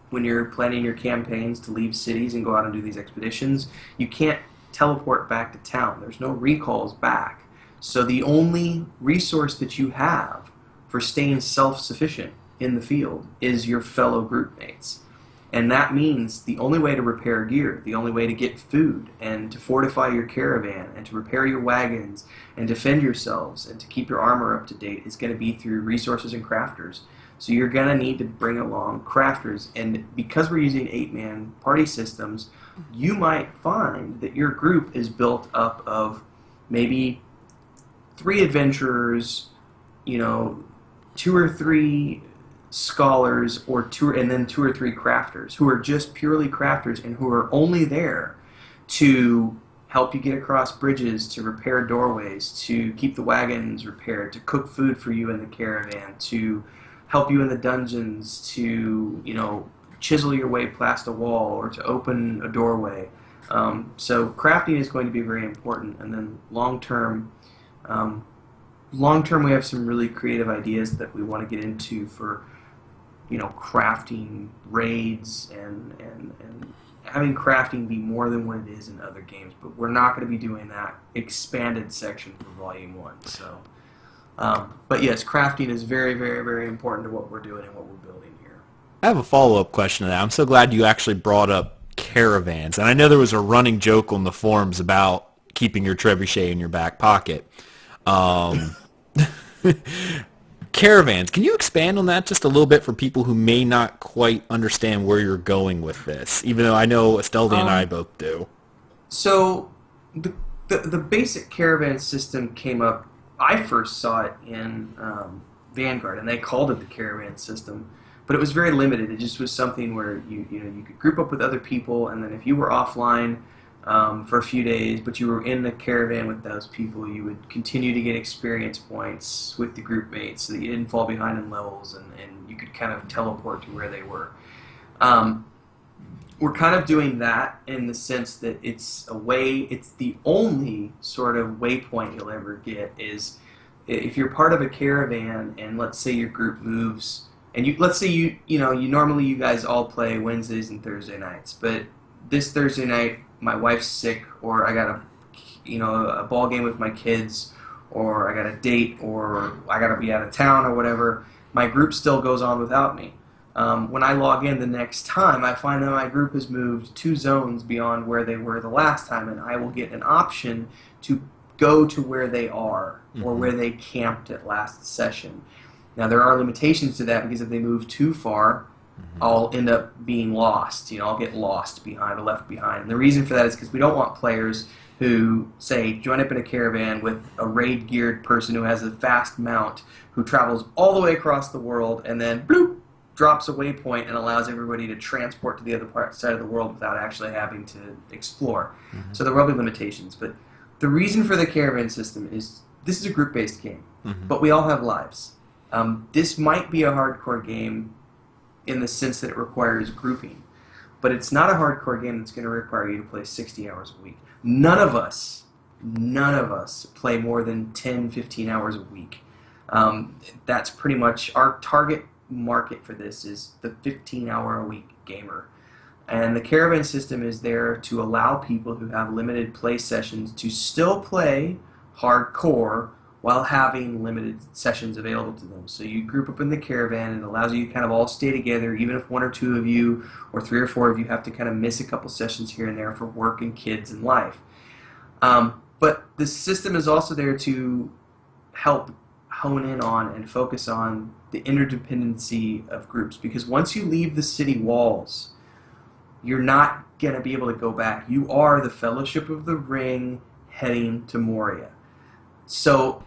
when you're planning your campaigns to leave cities and go out and do these expeditions. You can't teleport back to town. There's no recalls back. So the only resource that you have for staying self-sufficient in the field is your fellow group mates. And that means the only way to repair gear, the only way to get food, and to fortify your caravan, and to repair your wagons, and defend yourselves, and to keep your armor up to date is going to be through resources and crafters. So you're going to need to bring along crafters. And because we're using 8-man party systems, you might find that your group is built up of maybe 3 adventurers, 2 or 3 scholars, and then 2 or 3 crafters who are just purely crafters and who are only there to help you get across bridges, to repair doorways, to keep the wagons repaired, to cook food for you in the caravan, to help you in the dungeons, to chisel your way past a wall or to open a doorway. So crafting is going to be very important, and then long term we have some really creative ideas that we want to get into for crafting raids and having crafting be more than what it is in other games. But we're not going to be doing that expanded section for Volume 1. So, but yes, crafting is very, very, very important to what we're doing and what we're building here. I have a follow-up question to that. I'm so glad you actually brought up caravans. And I know there was a running joke on the forums about keeping your trebuchet in your back pocket. Caravans, can you expand on that just a little bit for people who may not quite understand where you're going with this, even though I know Asteldian and I both do? So the basic caravan system came up, I first saw it in Vanguard, and they called it the caravan system. But it was very limited. It just was something where you could group up with other people, and then if you were offline for a few days, but you were in the caravan with those people, you would continue to get experience points with the group mates so that you didn't fall behind in levels, and you could kind of teleport to where they were. We're kind of doing that in the sense that it's the only sort of waypoint you'll ever get is if you're part of a caravan and let's say your group moves, and let's say you normally you guys all play Wednesdays and Thursday nights, but this Thursday night my wife's sick, or I got a ball game with my kids, or I got a date, or I got to be out of town or whatever. My group still goes on without me. When I log in the next time, I find that my group has moved 2 zones beyond where they were the last time, and I will get an option to go to where they are or where they camped at last session. Now, there are limitations to that because if they move too far, I'll end up being lost. I'll get lost behind or left behind. And the reason for that is because we don't want players who, say, join up in a caravan with a raid-geared person who has a fast mount who travels all the way across the world and then, bloop, drops a waypoint and allows everybody to transport to the other side of the world without actually having to explore. So there will be limitations. But the reason for the caravan system is this is a group-based game, but we all have lives. This might be a hardcore game in the sense that it requires grouping, but it's not a hardcore game that's going to require you to play 60 hours a week. None of us play more than 10, 15 hours a week. That's pretty much our target market for this is the 15-hour-a-week gamer. And the caravan system is there to allow people who have limited play sessions to still play hardcore while having limited sessions available to them. So you group up in the caravan, and it allows you to kind of all stay together, even if 1 or 2 of you or 3 or 4 of you have to kind of miss a couple sessions here and there for work and kids and life. But the system is also there to help hone in on and focus on the interdependency of groups, because once you leave the city walls, you're not going to be able to go back. You are the Fellowship of the Ring heading to Moria. So,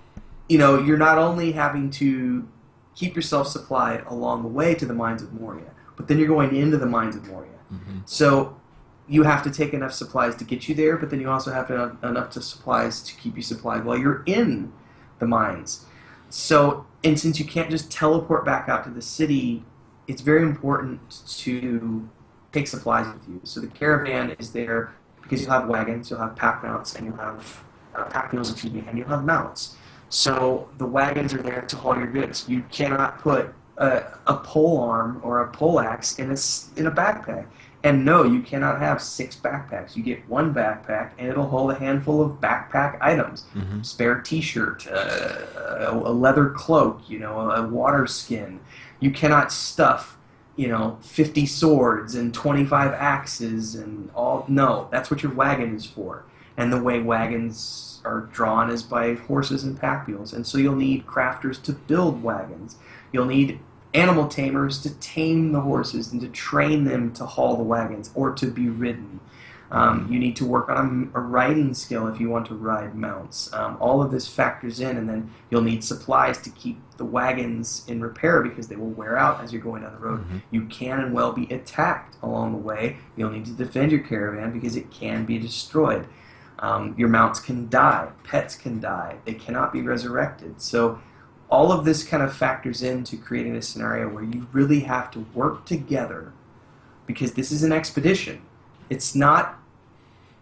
you're not only having to keep yourself supplied along the way to the Mines of Moria, but then you're going into the Mines of Moria. So you have to take enough supplies to get you there, but then you also have to have enough supplies to keep you supplied while you're in the mines. So, and since you can't just teleport back out to the city, it's very important to take supplies with you. So the caravan is there because you'll have wagons, you'll have pack mounts, and you'll have pack mules, and you'll have mounts. So the wagons are there to haul your goods. You cannot put a pole arm or a pole axe in a backpack. And no, you cannot have 6 backpacks. You get 1 backpack, and it'll hold a handful of backpack items. Spare t-shirt, a leather cloak, a water skin. You cannot stuff, 50 swords and 25 axes and all. No, that's what your wagon is for. And the way wagons are drawn is by horses and pack mules. And so you'll need crafters to build wagons. You'll need animal tamers to tame the horses and to train them to haul the wagons or to be ridden. You need to work on a riding skill if you want to ride mounts. All of this factors in, and then you'll need supplies to keep the wagons in repair because they will wear out as you're going down the road. You can and will be attacked along the way. You'll need to defend your caravan because it can be destroyed. Your mounts can die. Pets can die. They cannot be resurrected. So all of this kind of factors into creating a scenario where you really have to work together, because this is an expedition. It's not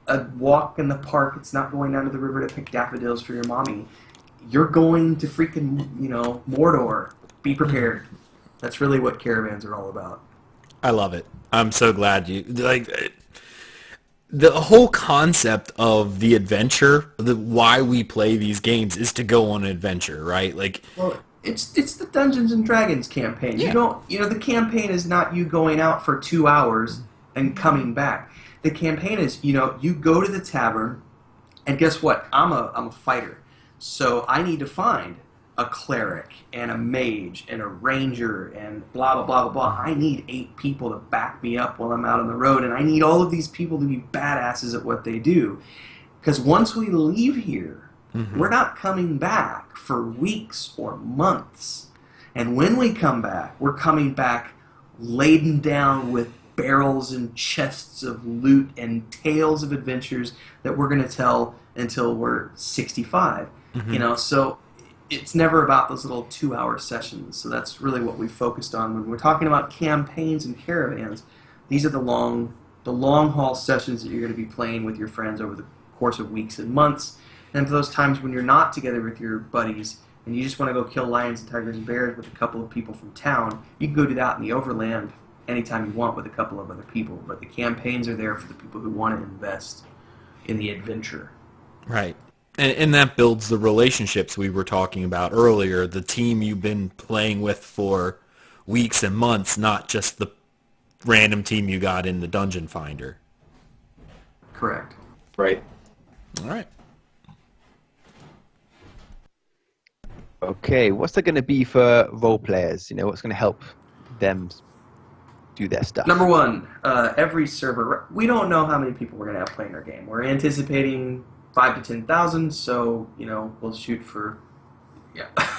a walk in the park. It's not going down to the river to pick daffodils for your mommy. You're going to freaking, Mordor. Be prepared. That's really what caravans are all about. I love it. I'm so glad you the whole concept of the adventure, why we play these games is to go on an adventure, right? Well, it's the Dungeons and Dragons campaign. Yeah. You don't, the campaign is not you going out for 2 hours and coming back. The campaign is, you go to the tavern, and guess what? I'm a fighter, so I need to find a cleric and a mage and a ranger and blah blah blah blah blah. I need 8 people to back me up while I'm out on the road, and I need all of these people to be badasses at what they do. Because once we leave here, we're not coming back for weeks or months. And when we come back, we're coming back laden down with barrels and chests of loot and tales of adventures that we're going to tell until we're 65. Mm-hmm. You know, so it's never about those little 2-hour sessions. So that's really what we focused on when we're talking about campaigns and caravans. These are the long haul sessions that you're going to be playing with your friends over the course of weeks and months. And for those times when you're not together with your buddies and you just want to go kill lions and tigers and bears with a couple of people from town, you can go do that in the overland anytime you want with a couple of other people. But the campaigns are there for the people who want to invest in the adventure. Right. And that builds the relationships we were talking about earlier, the team you've been playing with for weeks and months, not just the random team you got in the Dungeon Finder. Correct. Right. All right. Okay, what's there going to be for role players? You know, what's going to help them do their stuff? Number one, every server, we don't know how many people we're going to have playing our game. We're anticipating 5,000 to 10,000, so, you know, we'll shoot for,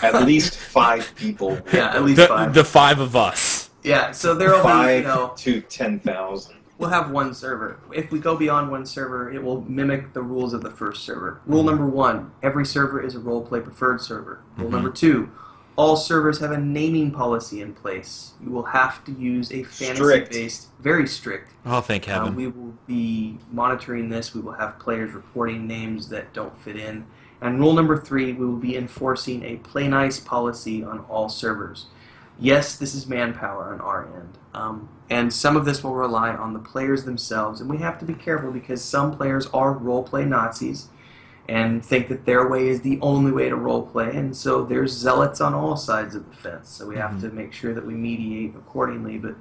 At least 5 people. Yeah, at least 5. The 5 of us. Yeah, so there will be, 5 to 10,000. we'll have one server. If we go beyond one server, it will mimic the rules of the first server. Rule number 1, every server is a roleplay preferred server. Rule number 2, all servers have a naming policy in place. You will have to use a fantasy-based, very strict. Oh, thank heaven. We will be monitoring this. We will have players reporting names that don't fit in. And rule number 3, we will be enforcing a play nice policy on all servers. Yes, this is manpower on our end. And some of this will rely on the players themselves. And we have to be careful because some players are roleplay Nazis and think that their way is the only way to roleplay. And so there's zealots on all sides of the fence. So we have to make sure that we mediate accordingly. But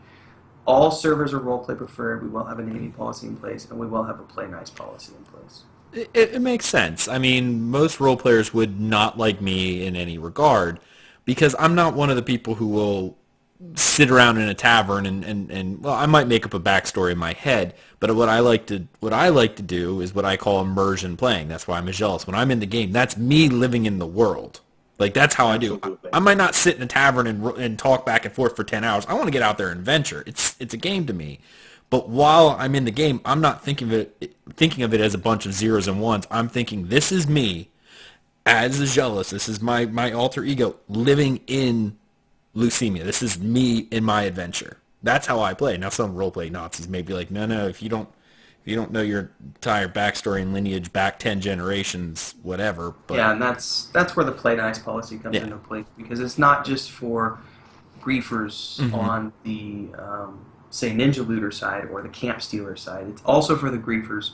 all servers are roleplay preferred. We will have a naming policy in place, and we will have a play nice policy in place. It makes sense. I mean, most role players would not like me in any regard because I'm not one of the people who will sit around in a tavern and well, I might make up a backstory in my head, but what I like to do is what I call immersion playing. That's why I'm Aggelos. When I'm in the game, that's me living in the world. Like, that's how I do. I might not sit in a tavern and talk back and forth for 10 hours. I want to get out there and venture. It's a game to me. But while I'm in the game, I'm not thinking of it as a bunch of zeros and ones. I'm thinking, this is me as Aggelos. This is my alter ego living in Lucimia. This is me in my adventure. That's how I play. Now, some roleplay Nazis may be like, no, if you don't know your entire backstory and lineage back 10 generations, whatever. But yeah, and that's where the play nice policy comes into play, because it's not just for griefers on the say ninja looter side or the camp stealer side. It's also for the griefers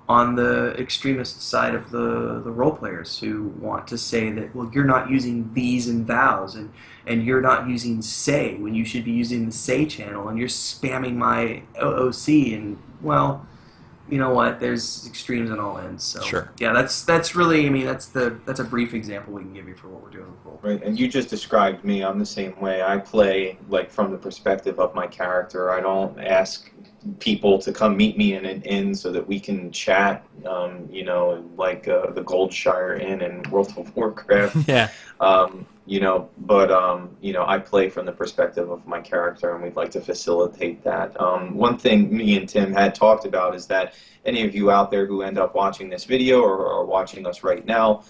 on the extremist side of the role players who want to say that, well, you're not using these and thous, and you're not using say when you should be using the say channel, and you're spamming my OOC, and, well, you know what, there's extremes on all ends. So sure. Yeah, that's really, I mean, that's a brief example we can give you for what we're doing with role. Right, and you just described me. I'm the same way. I play like from the perspective of my character. I don't ask people to come meet me in an inn so that we can chat, you know, like the Goldshire Inn in World of Warcraft. Yeah. You know, but you know, I play from the perspective of my character, and we'd like to facilitate that. One thing me and Tim had talked about is that any of you out there who end up watching this video or are watching us right now,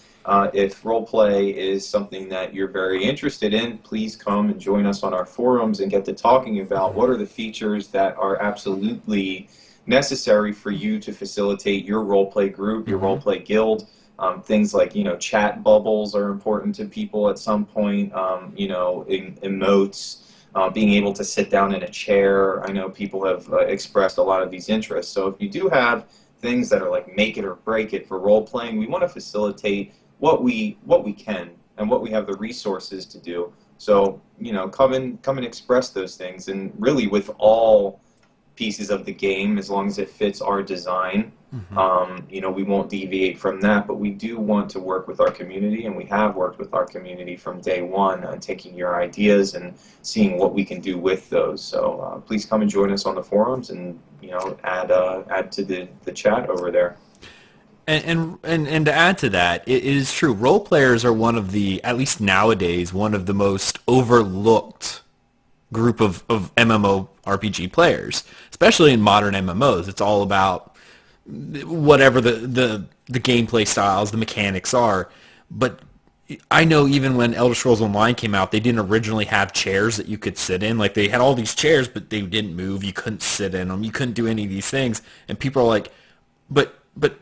if roleplay is something that you're very interested in, please come and join us on our forums and get to talking about what are the features that are absolutely necessary for you to facilitate your roleplay group, your roleplay guild. Things like, you know, chat bubbles are important to people at some point, you know, emotes, being able to sit down in a chair. I know people have expressed a lot of these interests. So if you do have things that are like make it or break it for role-playing, we want to facilitate what we can and what we have the resources to do. So, you know, come and express those things. And really with all pieces of the game, as long as it fits our design, you know, we won't deviate from that, but we do want to work with our community, and we have worked with our community from day one on taking your ideas and seeing what we can do with those. So please come and join us on the forums and, you know, add to the chat over there. And to add to that, it is true. Role players are one of the, at least nowadays, one of the most overlooked group of MMORPG players, especially in modern MMOs. It's all about whatever the gameplay styles, the mechanics are. But I know even when Elder Scrolls Online came out, they didn't originally have chairs that you could sit in. Like, they had all these chairs, but they didn't move. You couldn't sit in them. You couldn't do any of these things. And people are like, but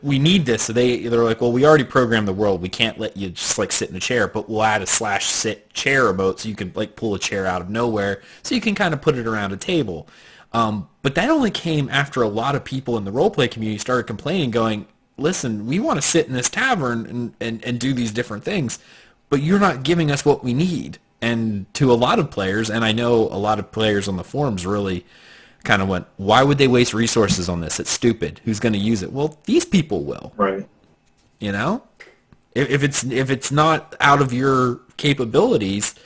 we need this. So they're like, well, we already programmed the world. We can't let you just like sit in a chair, but we'll add a /sit chair remote so you can like pull a chair out of nowhere, so you can kind of put it around a table. But that only came after a lot of people in the roleplay community started complaining, going, listen, we want to sit in this tavern and do these different things, but you're not giving us what we need. And to a lot of players, and I know a lot of players on the forums really kind of went, why would they waste resources on this? It's stupid. Who's going to use it? Well, these people will. Right. You know, if it's not out of your capabilities,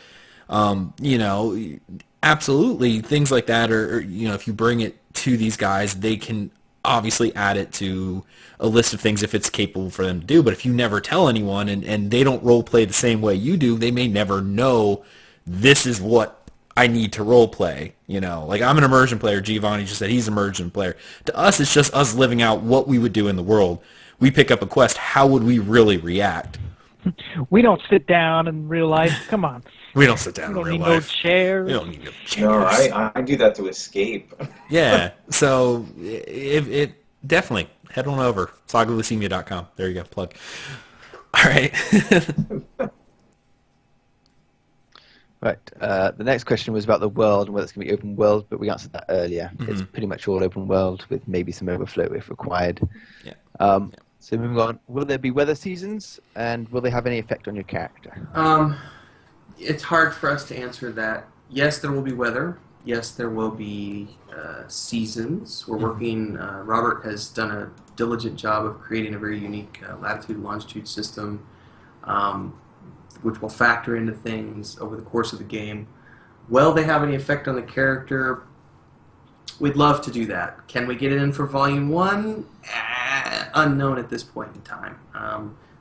you know, absolutely things like that, or you know, if you bring it to these guys, they can obviously add it to a list of things if it's capable for them to do. But if you never tell anyone and they don't role play the same way you do, they may never know this is what I need to role play. You know, like, I'm an immersion player. Giovanni just said he's an immersion player. To us, it's just us living out what we would do in the world. We pick up a quest. How would we really react? We don't sit down in real life. Come on. We don't sit down We in don't real need life. no chairs. We don't need no chairs. No, I do that to escape. Yeah. So it definitely head on over sagaoflucimia.com. There you go. Plug. All right. Right. The next question was about the world and whether it's going to be open world, but we answered that earlier. Mm-hmm. It's pretty much all open world with maybe some overflow if required. Yeah. So moving on, will there be weather seasons, and will they have any effect on your character? It's hard for us to answer that. Yes, there will be weather. Yes, there will be seasons. We're working. Robert has done a diligent job of creating a very unique latitude and longitude system, which will factor into things over the course of the game. Will they have any effect on the character? We'd love to do that. Can we get it in for Volume 1? Unknown at this point in time.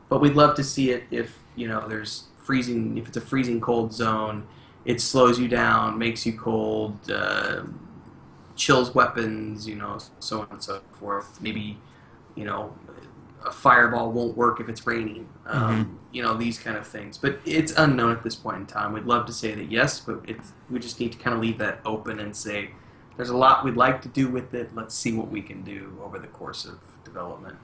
But we'd love to see it if, you know, there's freezing, if it's a freezing cold zone, it slows you down, makes you cold, chills weapons, you know, so on and so forth. Maybe, you know, a fireball won't work if it's raining. You know, these kind of things. But it's unknown at this point in time. We'd love to say that yes, but we just need to kind of leave that open and say there's a lot we'd like to do with it. Let's see what we can do over the course of development.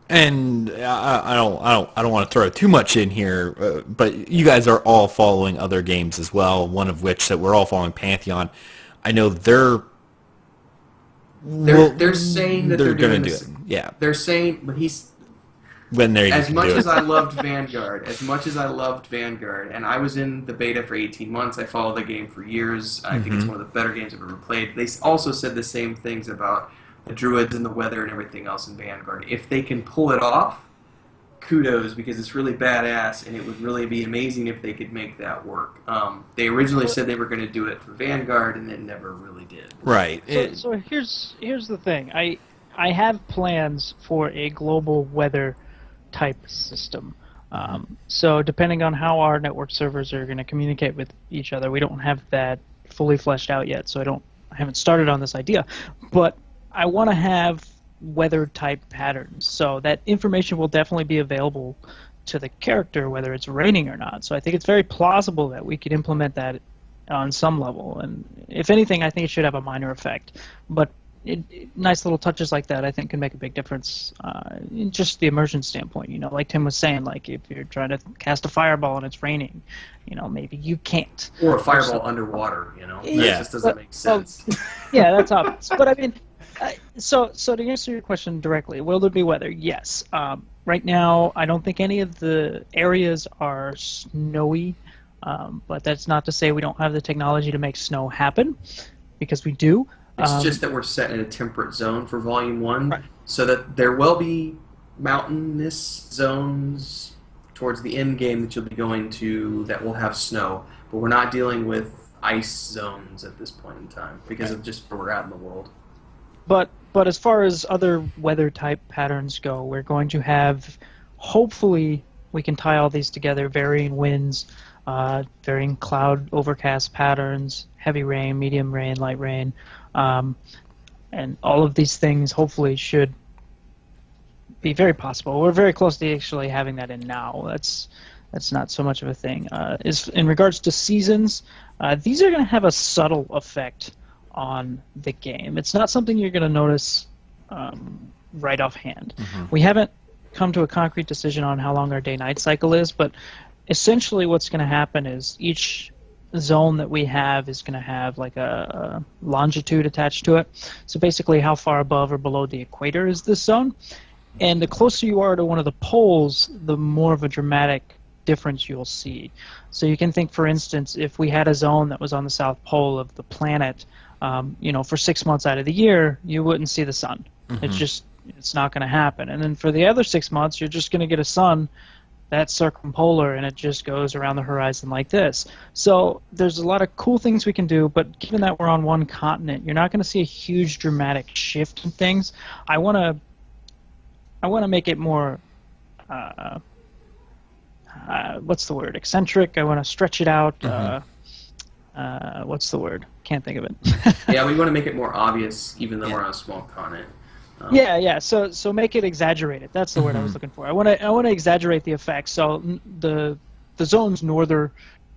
And I don't want to throw too much in here, but you guys are all following other games as well. One of which that we're all following, Pantheon. I know they're saying that they're going doing to do this. it. Yeah, They're saying, but when they're as much as I loved Vanguard, and I was in the beta for 18 months. I followed the game for years. I think it's one of the better games I've ever played. They also said the same things about the druids and the weather and everything else in Vanguard. If they can pull it off, kudos, because it's really badass, and it would really be amazing if they could make that work. They originally said they were going to do it for Vanguard, and it never really did. Right. So here's the thing. I have plans for a global weather type system. So depending on how our network servers are going to communicate with each other, we don't have that fully fleshed out yet. So I haven't started on this idea, but I want to have weather type patterns, so that information will definitely be available to the character whether it's raining or not. So I think it's very plausible that we could implement that on some level, and if anything, I think it should have a minor effect. But nice little touches like that, I think, can make a big difference in just the immersion standpoint. You know, like Tim was saying, like if you're trying to cast a fireball and it's raining, you know, maybe you can't. Or a fireball underwater, you know. Yeah. That just doesn't make sense. Yeah, that's obvious. But I mean, so to answer your question directly, will there be weather? Yes. Right now, I don't think any of the areas are snowy, but that's not to say we don't have the technology to make snow happen, because we do. It's just that we're set in a temperate zone for Volume 1, Right. so that there will be mountainous zones towards the end game that you'll be going to that will have snow, but we're not dealing with ice zones at this point in time because of just where we're at in the world. But as far as other weather type patterns go, we're going to have, hopefully, we can tie all these together: varying winds, varying cloud overcast patterns, heavy rain, medium rain, light rain, and all of these things hopefully should be very possible. We're very close to actually having that in now. That's not so much of a thing. In regards to seasons, these are going to have a subtle effect on the game. It's not something you're going to notice right offhand. We haven't come to a concrete decision on how long our day-night cycle is, but essentially what's going to happen is each zone that we have is going to have like a longitude attached to it. So basically how far above or below the equator is this zone. And the closer you are to one of the poles, the more of a dramatic difference you'll see. So you can think, for instance, if we had a zone that was on the south pole of the planet, for 6 months out of the year, you wouldn't see the sun. It's not going to happen. And then for the other 6 months, you're just going to get a sun that's circumpolar, and it just goes around the horizon like this. So there's a lot of cool things we can do, but given that we're on one continent, you're not going to see a huge dramatic shift in things. I want to make it more, what's the word, eccentric. I want to stretch it out. What's the word? Can't think of it. Yeah, we want to make it more obvious, even though we're on a small continent. Yeah. So make it exaggerated. That's the word I was looking for. I want to exaggerate the effect. So the zones more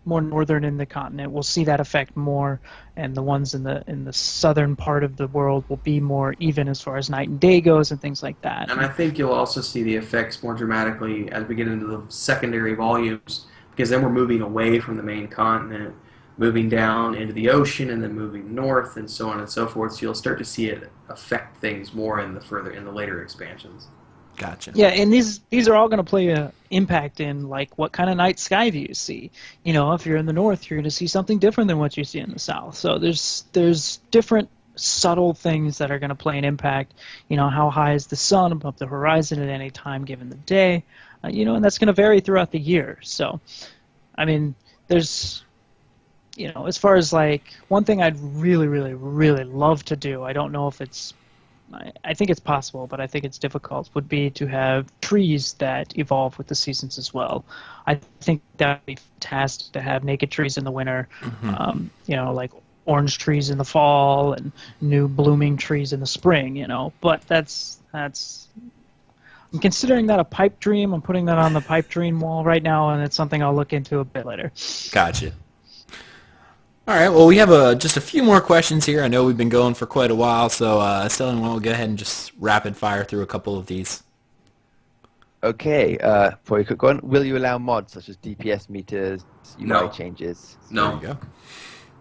northern in the continent will see that effect more, and the ones in the southern part of the world will be more even as far as night and day goes and things like that. And I think you'll also see the effects more dramatically as we get into the secondary volumes, because then we're moving away from the main continent, moving down into the ocean, and then moving north, and so on and so forth. So you'll start to see it affect things more in the later expansions. Gotcha. Yeah, and these are all going to play an impact in like what kind of night sky do you see. If you're in the north, you're going to see something different than what you see in the south. So there's different subtle things that are going to play an impact. How high is the sun above the horizon at any time given the day? And that's going to vary throughout the year. So, I mean, there's as far as like one thing I'd really, really, really love to do, I don't know if I think it's possible, but I think it's difficult, would be to have trees that evolve with the seasons as well. I think that would be fantastic to have naked trees in the winter, like orange trees in the fall and new blooming trees in the spring, But that's I'm considering that a pipe dream. I'm putting that on the pipe dream wall right now, and it's something I'll look into a bit later. Gotcha. All right, well, we have just a few more questions here. I know we've been going for quite a while, so Asteldian, we'll go ahead and just rapid fire through a couple of these. Okay, before you go on, will you allow mods such as DPS meters, UI changes? No. There you go.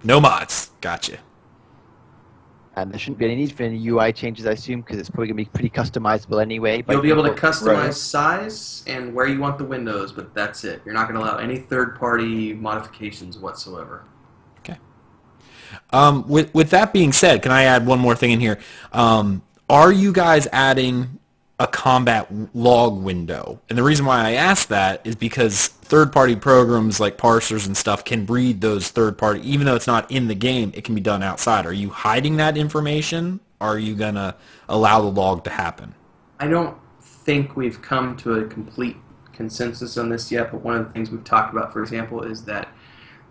No mods. Gotcha. And there shouldn't be any need for any UI changes, I assume, because it's probably going to be pretty customizable anyway. You'll be able to customize size and where you want the windows, but that's it. You're not going to allow any third-party modifications whatsoever. With that being said, can I add one more thing in here? Are you guys adding a combat log window? And the reason why I ask that is because third-party programs like parsers and stuff can read those third-party, even though it's not in the game, it can be done outside. Are you hiding that information? Or are you going to allow the log to happen? I don't think we've come to a complete consensus on this yet, but one of the things we've talked about, for example, is that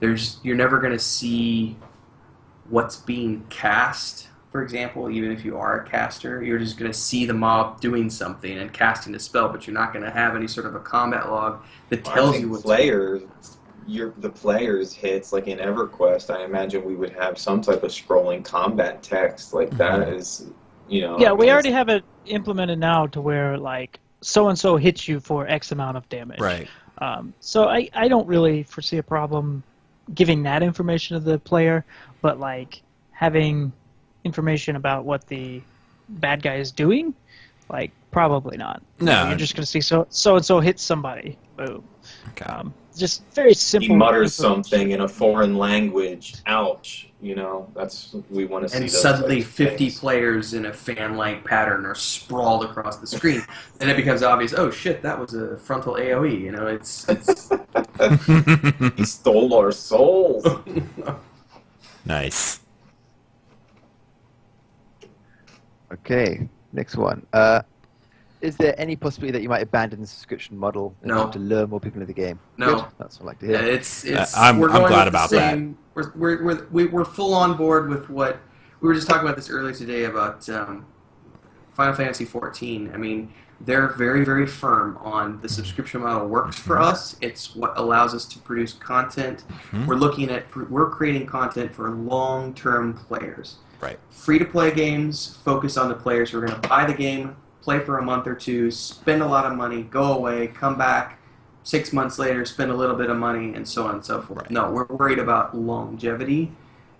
you're never going to see what's being cast, for example. Even if you are a caster, you're just going to see the mob doing something and casting a spell, but you're not going to have any sort of a combat log that tells you what's the players hits, like in EverQuest, I imagine we would have some type of scrolling combat text like that is, Yeah, we already have it implemented now to where like so-and-so hits you for X amount of damage. Right. So I don't really foresee a problem giving that information to the player, but like having information about what the bad guy is doing, like probably not. No, you're just gonna see so and so hit somebody. Boom. Okay. Just very simple. He mutters something in a foreign language. Ouch. That's we want to see. And those suddenly types of 50 things. players in a fan-like pattern are sprawled across the screen. Then it becomes obvious, oh shit, that was a frontal AoE. It's He stole our souls. Nice. Okay, next one. Is there any possibility that you might abandon the subscription model in No. order to lure more people into the game? No. Good. That's what I like to hear. It's I'm we're going glad with the about that. same. We're full on board with what we were just talking about this earlier today about Final Fantasy 14. I mean, they're very, very firm on the subscription model works for us. It's what allows us to produce content. We're creating content for long-term players. Right. Free-to-play games focus on the players who are going to buy the game, play for a month or two, spend a lot of money, go away, come back 6 months later, spend a little bit of money, and so on and so forth. Right. No, we're worried about longevity,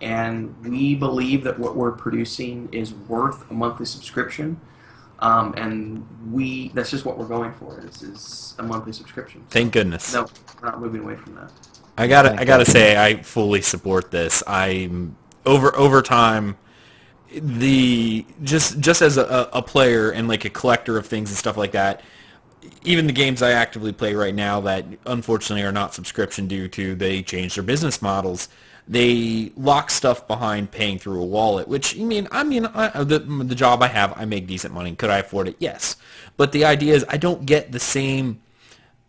and we believe that what we're producing is worth a monthly subscription. And that's just what we're going for. This is a monthly subscription. Thank goodness. No, we're not moving away from that. I gotta say, I fully support this. I'm over time. Just as a player and like a collector of things and stuff like that, even the games I actively play right now that unfortunately are not subscription due to they change their business models, they lock stuff behind paying through a wallet, which the job I have, I make decent money. Could I afford it? Yes. But the idea is I don't get the same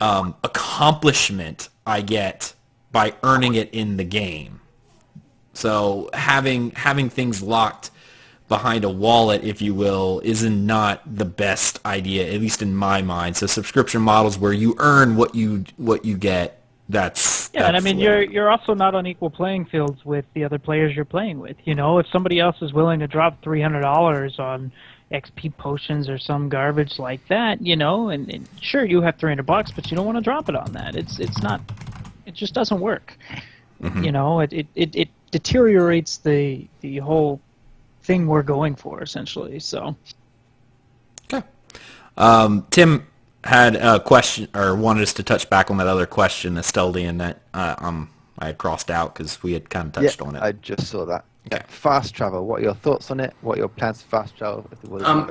accomplishment I get by earning it in the game. So having things locked behind a wallet, if you will, is not the best idea, at least in my mind. So subscription models where you earn what you get, that's and I mean you're also not on equal playing fields with the other players you're playing with. You know, if somebody else is willing to drop $300 on XP potions or some garbage like that, you know, and sure you have $300, but you don't want to drop it on that. It's not. It just doesn't work. You know, it deteriorates the whole thing we're going for, essentially. So, okay. Tim had a question, or wanted us to touch back on that other question, Asteldian, that I had crossed out because we had kind of touched on it. I just saw that. Okay. Fast travel. What are your thoughts on it? What are your plans for fast travel?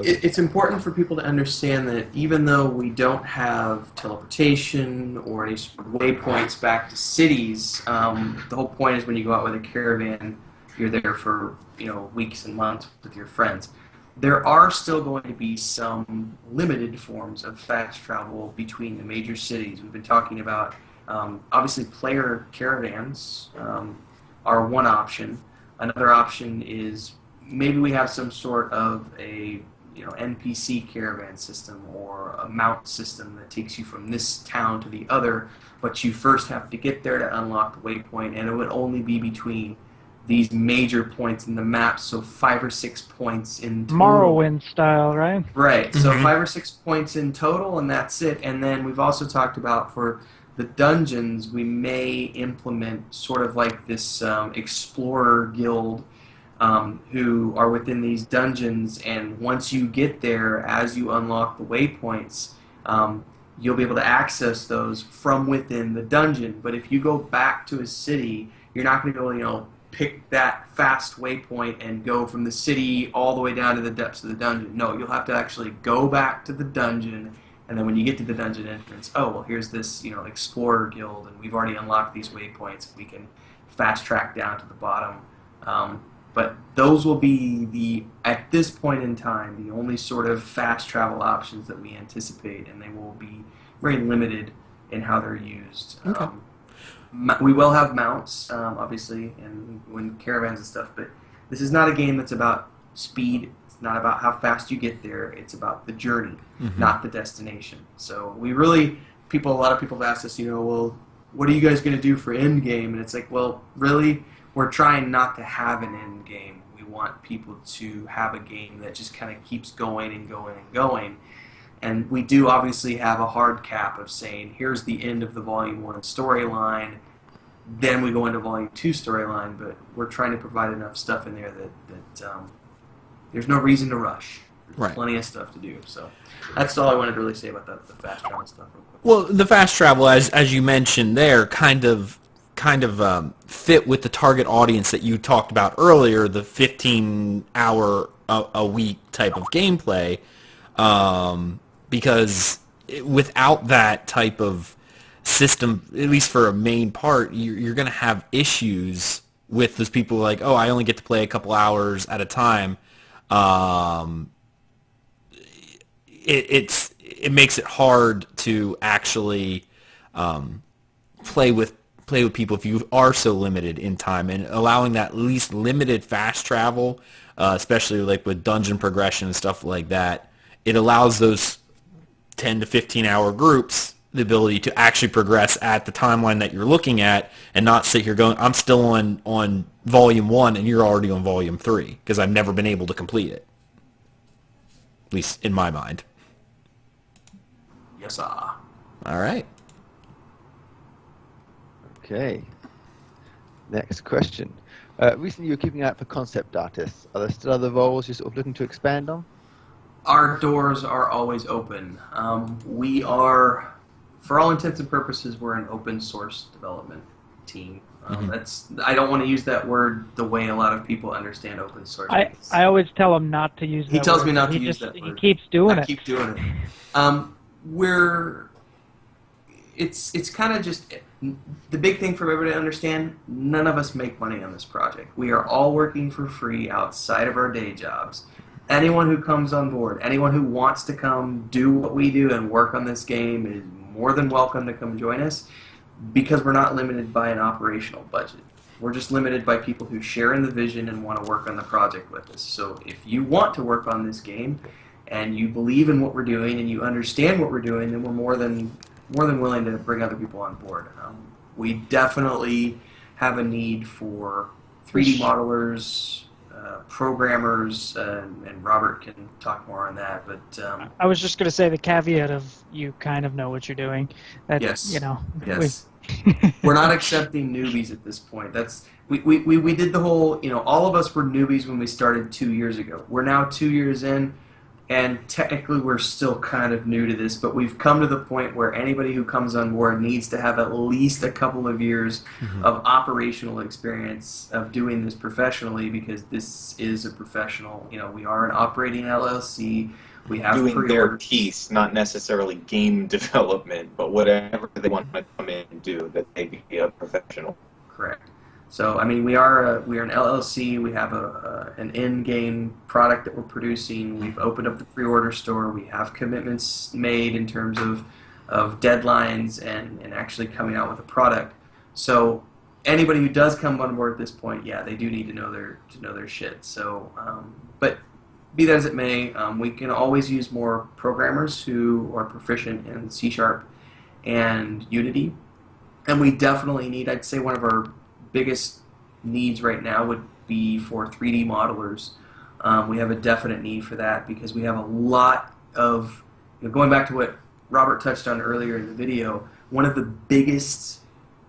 It's important for people to understand that even though we don't have teleportation or any sort of waypoints back to cities, the whole point is when you go out with a caravan, you're there for weeks and months with your friends. There are still going to be some limited forms of fast travel between the major cities. We've been talking about obviously player caravans are one option. Another option is maybe we have some sort of a NPC caravan system or a mount system that takes you from this town to the other, but you first have to get there to unlock the waypoint, and it would only be between these major points in the map, so 5 or 6 points in total. Morrowind style, right? Right, so 5 or 6 points in total, and that's it. And then we've also talked about for the dungeons, we may implement sort of like this explorer guild who are within these dungeons, and once you get there, as you unlock the waypoints, you'll be able to access those from within the dungeon. But if you go back to a city, you're not going to be able to, pick that fast waypoint and go from the city all the way down to the depths of the dungeon. No, you'll have to actually go back to the dungeon, and then when you get to the dungeon entrance, oh, well, here's this, explorer guild, and we've already unlocked these waypoints. We can fast track down to the bottom. But those will be at this point in time, the only sort of fast travel options that we anticipate, and they will be very limited in how they're used. Okay. We will have mounts, obviously, and when caravans and stuff, but this is not a game that's about speed. It's not about how fast you get there. It's about the journey, not the destination. So a lot of people have asked us, well, what are you guys going to do for end game? And it's like, well, really, we're trying not to have an end game. We want people to have a game that just kind of keeps going and going and going. And we do obviously have a hard cap of saying, here's the end of the Volume 1 storyline, then we go into Volume 2 storyline, but we're trying to provide enough stuff in there that there's no reason to rush. There's Right. plenty of stuff to do. So that's all I wanted to really say about the fast travel stuff real quick. Well, the fast travel, as you mentioned there, kind of fit with the target audience that you talked about earlier, the 15-hour a week type of gameplay. Because without that type of system, at least for a main part, you're going to have issues with those people like, oh, I only get to play a couple hours at a time. it makes it hard to actually play with people if you are so limited in time, and allowing that at least limited fast travel, especially like with dungeon progression and stuff like that. It allows those 10 to 15 hour groups the ability to actually progress at the timeline that you're looking at, and not sit here going, I'm still on volume 1 and you're already on volume 3, because I've never been able to complete it, at least in my mind. Yes, sir. All right. Okay. Next question. Recently, you were keeping an eye out for concept artists. Are there still other roles you're sort of looking to expand on? Our doors are always open. We are, for all intents and purposes, we're an open source development team. I don't want to use that word the way a lot of people understand open source. I always tell him not to use that word. He tells me not to use that word. He keeps doing it. I keep doing it. It's kind of just, the big thing for everybody to understand, none of us make money on this project. We are all working for free outside of our day jobs. Anyone who comes on board, anyone who wants to come do what we do and work on this game is more than welcome to come join us, because we're not limited by an operational budget. We're just limited by people who share in the vision and want to work on the project with us. So if you want to work on this game and you believe in what we're doing and you understand what we're doing, then we're more than willing to bring other people on board. We definitely have a need for 3D modelers, programmers, and Robert can talk more on that. But I was just going to say the caveat of you kind of know what you're doing. Yes. Yes. We're not accepting newbies at this point. We did the whole, all of us were newbies when we started 2 years ago. We're now 2 years in, and technically we're still kind of new to this, but we've come to the point where anybody who comes on board needs to have at least a couple of years of operational experience of doing this professionally, because this is a professional, we are an operating LLC. We have doing their piece, not necessarily game development, but whatever they want to come in and do, that they be a professional. Correct. So, we are an LLC. We have an in-game product that we're producing. We've opened up the pre-order store. We have commitments made in terms of deadlines and actually coming out with a product. So, anybody who does come on board at this point, yeah, they do need to know their shit. So, but be that as it may, we can always use more programmers who are proficient in C# and Unity, and we definitely need. I'd say one of our biggest needs right now would be for 3D modelers. We have a definite need for that because we have a lot of, going back to what Robert touched on earlier in the video, one of the biggest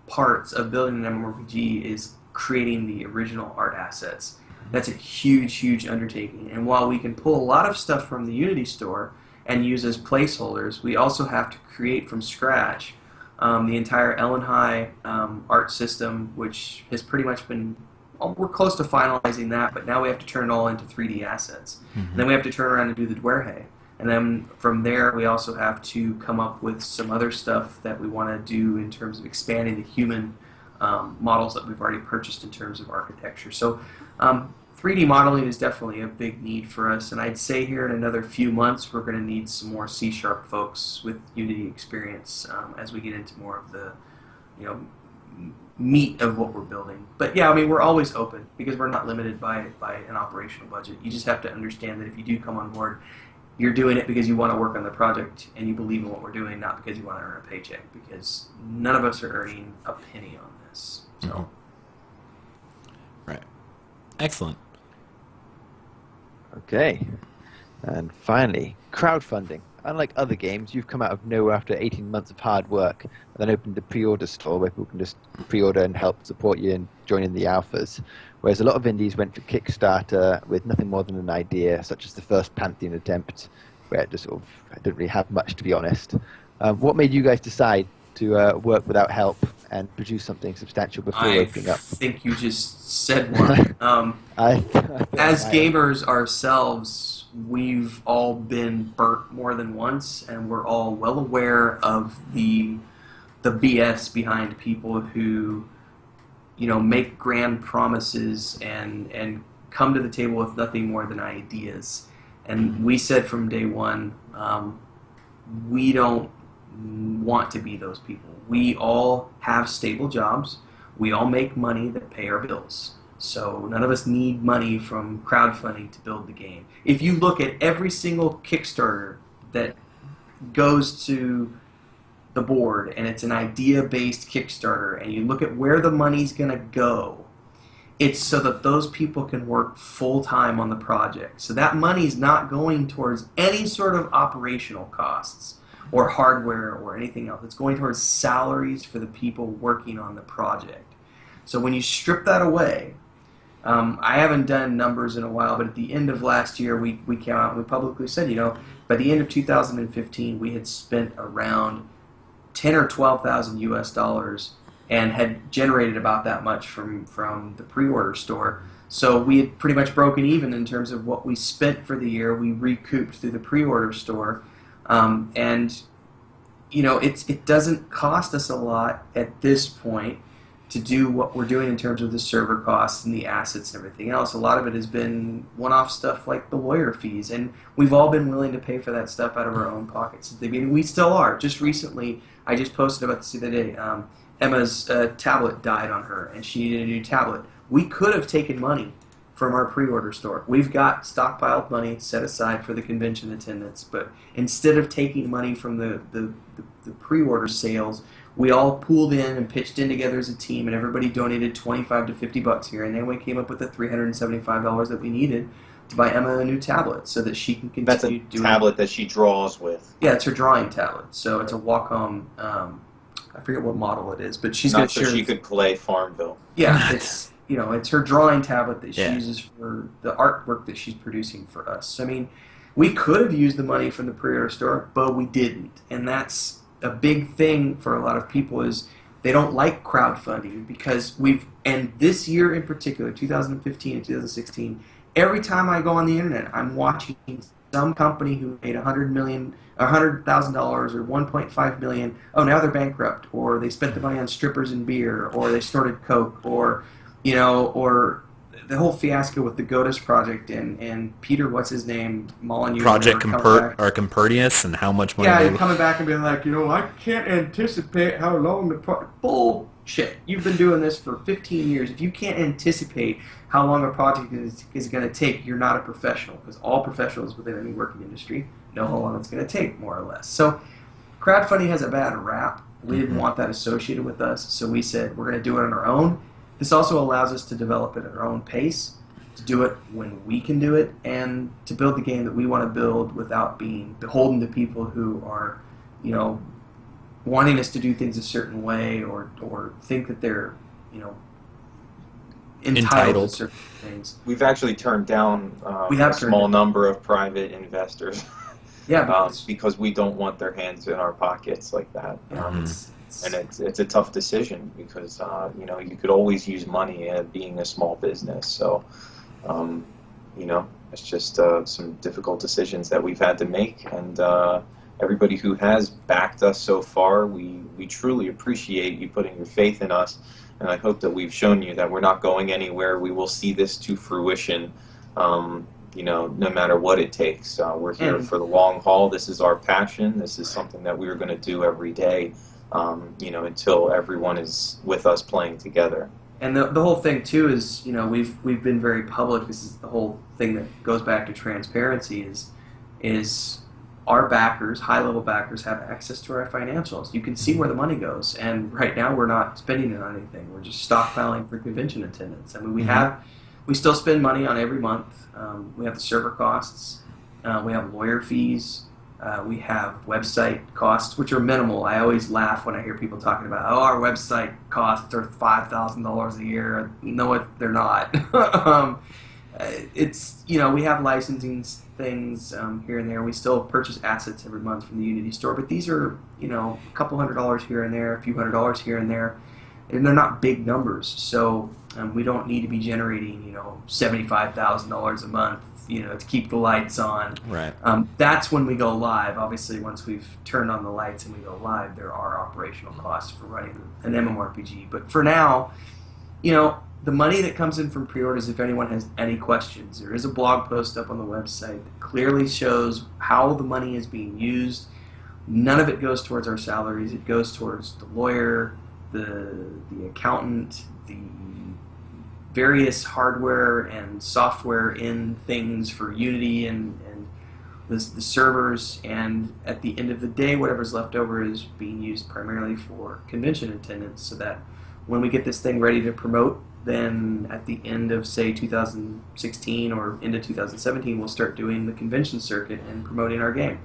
parts of building an MMORPG is creating the original art assets. That's a huge, huge undertaking. And while we can pull a lot of stuff from the Unity store and use as placeholders, we also have to create from scratch the entire Ellen High art system, which has pretty much been, we're close to finalizing that, but now we have to turn it all into 3D assets. And then we have to turn around and do the Dwerhe. And then from there, we also have to come up with some other stuff that we want to do in terms of expanding the human models that we've already purchased in terms of architecture. So 3D modeling is definitely a big need for us, and I'd say here in another few months we're going to need some more C# folks with Unity experience as we get into more of the meat of what we're building. But yeah, we're always open because we're not limited by an operational budget. You just have to understand that if you do come on board, you're doing it because you want to work on the project and you believe in what we're doing, not because you want to earn a paycheck, because none of us are earning a penny on this. So. Right. Excellent. Okay. And finally, crowdfunding. Unlike other games, you've come out of nowhere after 18 months of hard work and then opened a pre-order store where people can just pre-order and help support you and join in the alphas. Whereas a lot of indies went for Kickstarter with nothing more than an idea, such as the first Pantheon attempt, where it just didn't really have much, to be honest. What made you guys decide to work without help and produce something substantial before opening up? I think you just said one. As gamers ourselves, we've all been burnt more than once, and we're all well aware of the BS behind people who, make grand promises and come to the table with nothing more than ideas. And we said from day one, we don't want to be those people. We all have stable jobs. We all make money that pay our bills. So none of us need money from crowdfunding to build the game. If you look at every single Kickstarter that goes to the board and it's an idea-based Kickstarter and you look at where the money's going to go, it's so that those people can work full-time on the project. So that money's not going towards any sort of operational costs or hardware or anything else. It's going towards salaries for the people working on the project. So when you strip that away, I haven't done numbers in a while, but at the end of last year, we came out and we publicly said, by the end of 2015, we had spent around 10 or 12,000 US dollars and had generated about that much from the pre-order store. So we had pretty much broken even in terms of what we spent for the year. We recouped through the pre-order store. And it doesn't cost us a lot at this point to do what we're doing in terms of the server costs and the assets and everything else. A lot of it has been one-off stuff like the lawyer fees, and we've all been willing to pay for that stuff out of our own pockets. I mean, we still are. Just recently, I just posted about this the other day, Emma's tablet died on her, and she needed a new tablet. We could have taken money from our pre-order store. We've got stockpiled money set aside for the convention attendance, but instead of taking money from the pre-order sales, we all pooled in and pitched in together as a team, and everybody donated $25 to $50 here, and then we came up with the $375 that we needed to buy Emma a new tablet so that she can continue That's a doing... tablet that she draws with. Yeah, it's her drawing tablet, so it's a Wacom... I forget what model it is, but she's going Not to so share... she could play Farmville. Yeah, it's her drawing tablet that she uses for the artwork that she's producing for us. So, I mean, we could have used the money from the pre-order store, but we didn't, and that's a big thing for a lot of people is they don't like crowdfunding because and this year in particular, 2015 and 2016, every time I go on the internet, I'm watching some company who made $100,000 or $1.5 million. Oh, now they're bankrupt, or they spent the money on strippers and beer, or they snorted coke, or the whole fiasco with the Godus project and Peter, what's his name, Molyneux. Project Compernius, and how much money. Yeah, you're coming back and being like, I can't anticipate how long the project... Bullshit. You've been doing this for 15 years. If you can't anticipate how long a project is going to take, you're not a professional, because all professionals within any working industry know how long it's going to take, more or less. So crowdfunding has a bad rap. We didn't want that associated with us, so we said we're going to do it on our own. This also allows us to develop it at our own pace, to do it when we can do it, and to build the game that we want to build without being beholden to people who are, wanting us to do things a certain way or think that they're, entitled to certain things. We've actually turned down a small number of private investors. Yeah, because we don't want their hands in our pockets like that. And it's a tough decision because you could always use money being a small business. So it's just some difficult decisions that we've had to make. And everybody who has backed us so far, we truly appreciate you putting your faith in us. And I hope that we've shown you that we're not going anywhere. We will see this to fruition. No matter what it takes. We're here for the long haul. This is our passion. This is something that we're going to do every day, until everyone is with us playing together. And the whole thing, too, is, we've been very public. This is the whole thing that goes back to transparency is our backers, high-level backers, have access to our financials. You can see where the money goes. And right now we're not spending it on anything. We're just stockpiling for convention attendance. I mean, we still spend money on every month. We have the server costs. We have lawyer fees. We have website costs, which are minimal. I always laugh when I hear people talking about, our website costs are $5,000 a year. No, they're not. We have licensing things here and there. We still purchase assets every month from the Unity store, but these are, a couple $100 here and there, a few $100 here and there, and they're not big numbers. So we don't need to be generating, $75,000 a month, to keep the lights on. Right. That's when we go live. Obviously, once we've turned on the lights and we go live, there are operational costs for running an MMORPG. But for now, the money that comes in from pre-orders, if anyone has any questions, there is a blog post up on the website that clearly shows how the money is being used. None of it goes towards our salaries. It goes towards the lawyer, the accountant, the various hardware and software in things for Unity and the servers. And at the end of the day, whatever's left over is being used primarily for convention attendance, so that when we get this thing ready to promote, then at the end of, say, 2016 or into 2017, we'll start doing the convention circuit and promoting our game.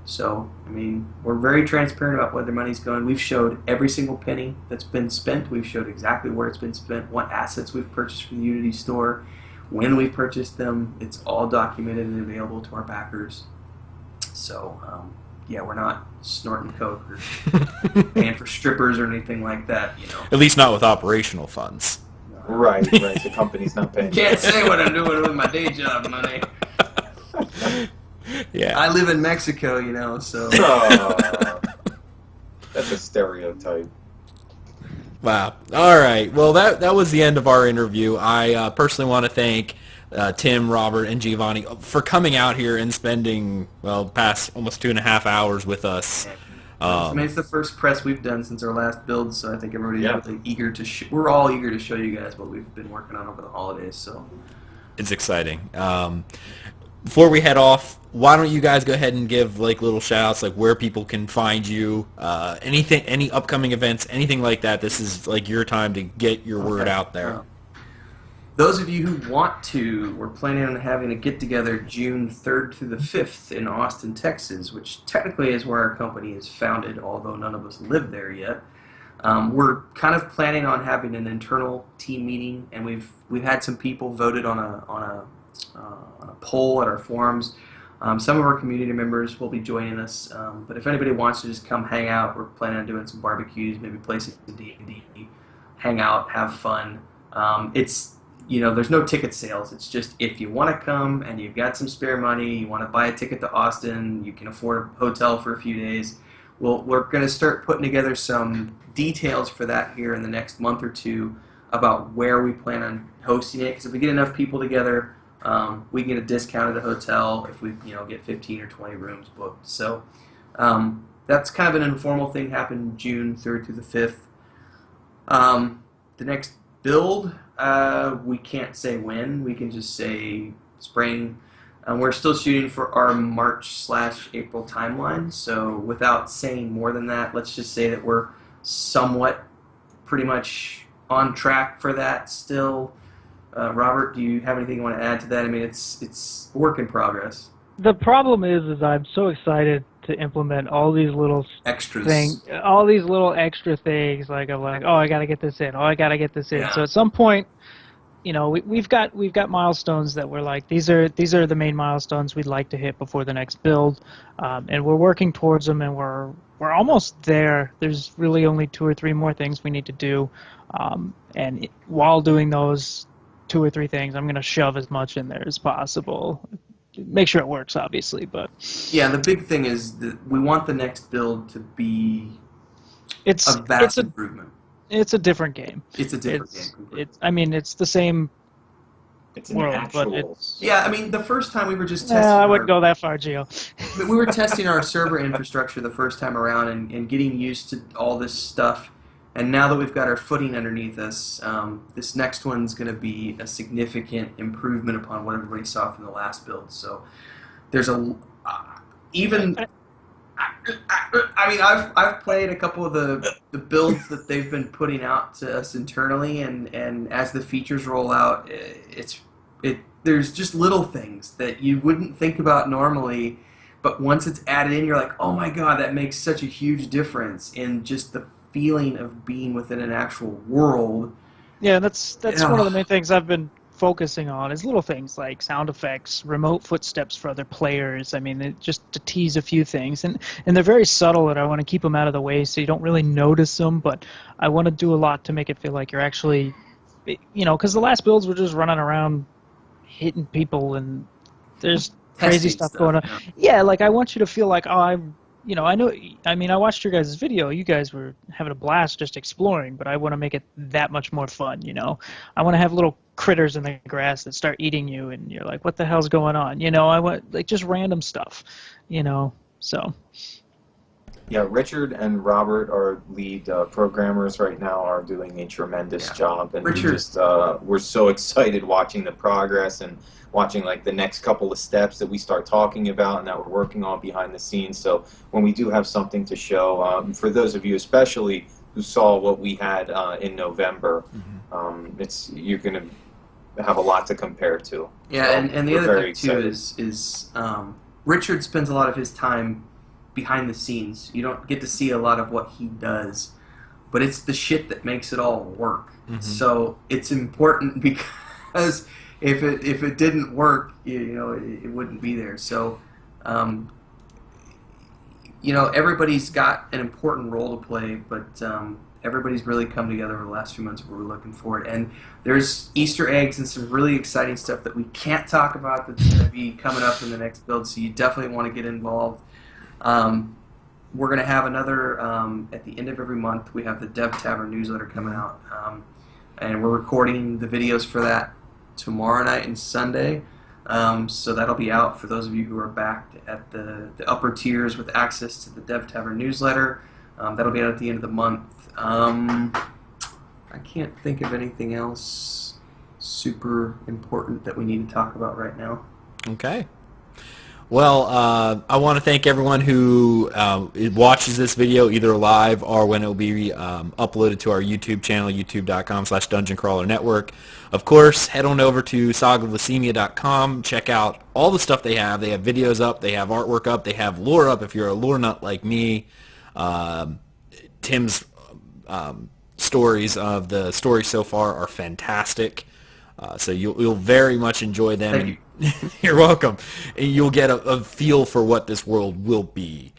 So, I mean, we're very transparent about where the money's going. We've showed every single penny that's been spent. We've showed exactly where it's been spent, what assets we've purchased from the Unity store, when we've purchased them. It's all documented and available to our backers. So, yeah, we're not snorting coke or paying for strippers or anything like that, you know. At least not with operational funds. Right. The company's not paying. Can't say what I'm doing with my day job money. Yeah. I live in Mexico, you know, so. Oh, that's a stereotype. Wow. All right. Well, that was the end of our interview. I personally want to thank Tim, Robert, and Giovanni for coming out here and spending, well, past almost 2.5 hours with us. I mean, it's the first press we've done since our last build, so I think everybody's really eager to. We're all eager to show you guys what we've been working on over the holidays. So it's exciting. Before we head off, why don't you guys go ahead and give like little shout-outs, like where people can find you, anything, any upcoming events, anything like that. This is like your time to get your word out there. Those of you who want to, we're planning on having a get-together June 3rd through the 5th in Austin, Texas, which technically is where our company is founded, although none of us live there yet. We're kind of planning on having an internal team meeting, and we've had some people voted on a poll at our forums. Some of our community members will be joining us, but if anybody wants to just come hang out, we're planning on doing some barbecues, maybe play some D&D, hang out, have fun. It's, you know, there's no ticket sales. It's just if you want to come and you've got some spare money, you want to buy a ticket to Austin, you can afford a hotel for a few days. We're going to start putting together some details for that here in the next month or two about where we plan on hosting it. Because if we get enough people together, we can get a discount at the hotel if we, you know, get 15 or 20 rooms booked. So that's kind of an informal thing. Happened June 3rd through the 5th. The next build, we can't say when. We can just say spring. We're still shooting for our March/April timeline. So without saying more than that, let's just say that we're somewhat pretty much on track for that still. Robert, do you have anything you want to add to that? I mean, it's a work in progress. The problem is I'm so excited to implement all these little Extras. all these little extra things. Like I'm like, oh, I gotta get this in. Oh, I gotta get this in. Yeah. So at some point, you know, we've got milestones that we're like, these are the main milestones we'd like to hit before the next build, and we're working towards them, and we're almost there. There's really only 2 or 3 more things we need to do, and while doing those 2 or 3 things, I'm going to shove as much in there as possible. Make sure it works, obviously, but yeah, the big thing is that we want the next build to be a vast improvement. It's a different game. It's a different game. I mean, it's the same It's an world, actual. but it's. Yeah, I mean, the first time we were just testing. I wouldn't go that far, Gio. We were testing our server infrastructure the first time around and getting used to all this stuff. And now that we've got our footing underneath us, this next one's going to be a significant improvement upon what everybody saw from the last build. So there's I mean, I've played a couple of the builds that they've been putting out to us internally, and as the features roll out, there's just little things that you wouldn't think about normally, but once it's added in, you're like, oh my god, that makes such a huge difference in just the feeling of being within an actual world. Yeah, that's one of the main things I've been focusing on is little things like sound effects, remote footsteps for other players. I mean, just to tease a few things, and they're very subtle, and I want to keep them out of the way so you don't really notice them. But I want to do a lot to make it feel like you're actually, you know, because the last builds were just running around hitting people, and there's crazy stuff going on. Yeah, like I want you to feel like, oh, you know, I watched your guys' video. You guys were having a blast just exploring, but I want to make it that much more fun, you know. I want to have little critters in the grass that start eating you, and you're like, what the hell's going on? You know, I want, like, just random stuff, you know, so. Yeah, Richard and Robert, our lead programmers right now, are doing a tremendous job, and Richard, we're so excited watching the progress and watching like the next couple of steps that we start talking about and that we're working on behind the scenes. So when we do have something to show, for those of you especially who saw what we had in November, you're going to have a lot to compare to. Yeah, so and the we're other very thing too excited. is Richard spends a lot of his time behind the scenes. You don't get to see a lot of what he does, but it's the shit that makes it all work. So it's important because if it didn't work, you know, it wouldn't be there. So, you know, everybody's got an important role to play, but everybody's really come together over the last few months. We're looking forward, and there's Easter eggs and some really exciting stuff that we can't talk about that's going to be coming up in the next build. So you definitely want to get involved. We're going to have another, at the end of every month, we have the Dev Tavern newsletter coming out. And we're recording the videos for that tomorrow night and Sunday. So that'll be out for those of you who are backed at the upper tiers with access to the Dev Tavern newsletter. That'll be out at the end of the month. I can't think of anything else super important that we need to talk about right now. Okay. Well, I want to thank everyone who watches this video either live or when it will be uploaded to our YouTube channel, youtube.com/dungeoncrawlernetwork. Of course, head on over to sagaoflucimia.com. Check out all the stuff they have. They have videos up. They have artwork up. They have lore up if you're a lore nut like me. Tim's stories of the story so far are fantastic. So you'll very much enjoy them. Thank you. You're welcome. And you'll get a feel for what this world will be.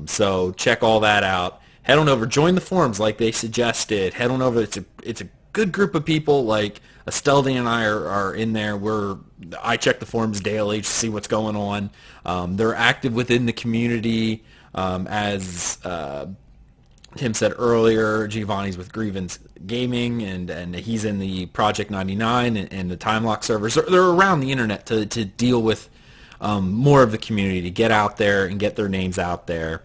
So check all that out. Head on over, join the forums like they suggested. Head on over. It's a good group of people. Like Asteldian and I are in there. I check the forums daily to see what's going on. They're active within the community. As Tim said earlier, Giovanni's with Grievance Gaming, and he's in the Project 99 and the Time Lock servers. They're around the internet to deal with more of the community, to get out there and get their names out there.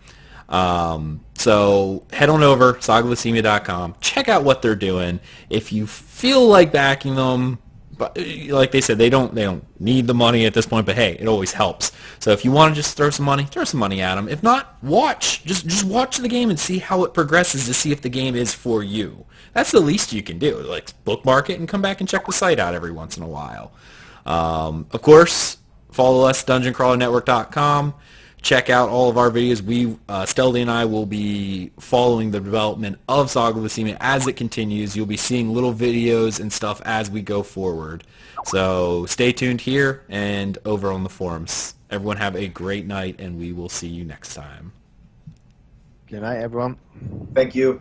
So head on over, sagaoflucimia.com. Check out what they're doing. If you feel like backing them, but like they said, they don't need the money at this point, but hey, it always helps. So if you want to just throw some money at them. If not, watch. Just watch the game and see how it progresses to see if the game is for you. That's the least you can do. Like, bookmark it and come back and check the site out every once in a while. Of course, follow us, dungeoncrawlernetwork.com. Check out all of our videos. Steldy and I will be following the development of Saga of Lucimia as it continues. You'll be seeing little videos and stuff as we go forward. So stay tuned here and over on the forums. Everyone have a great night, and we will see you next time. Good night, everyone. Thank you.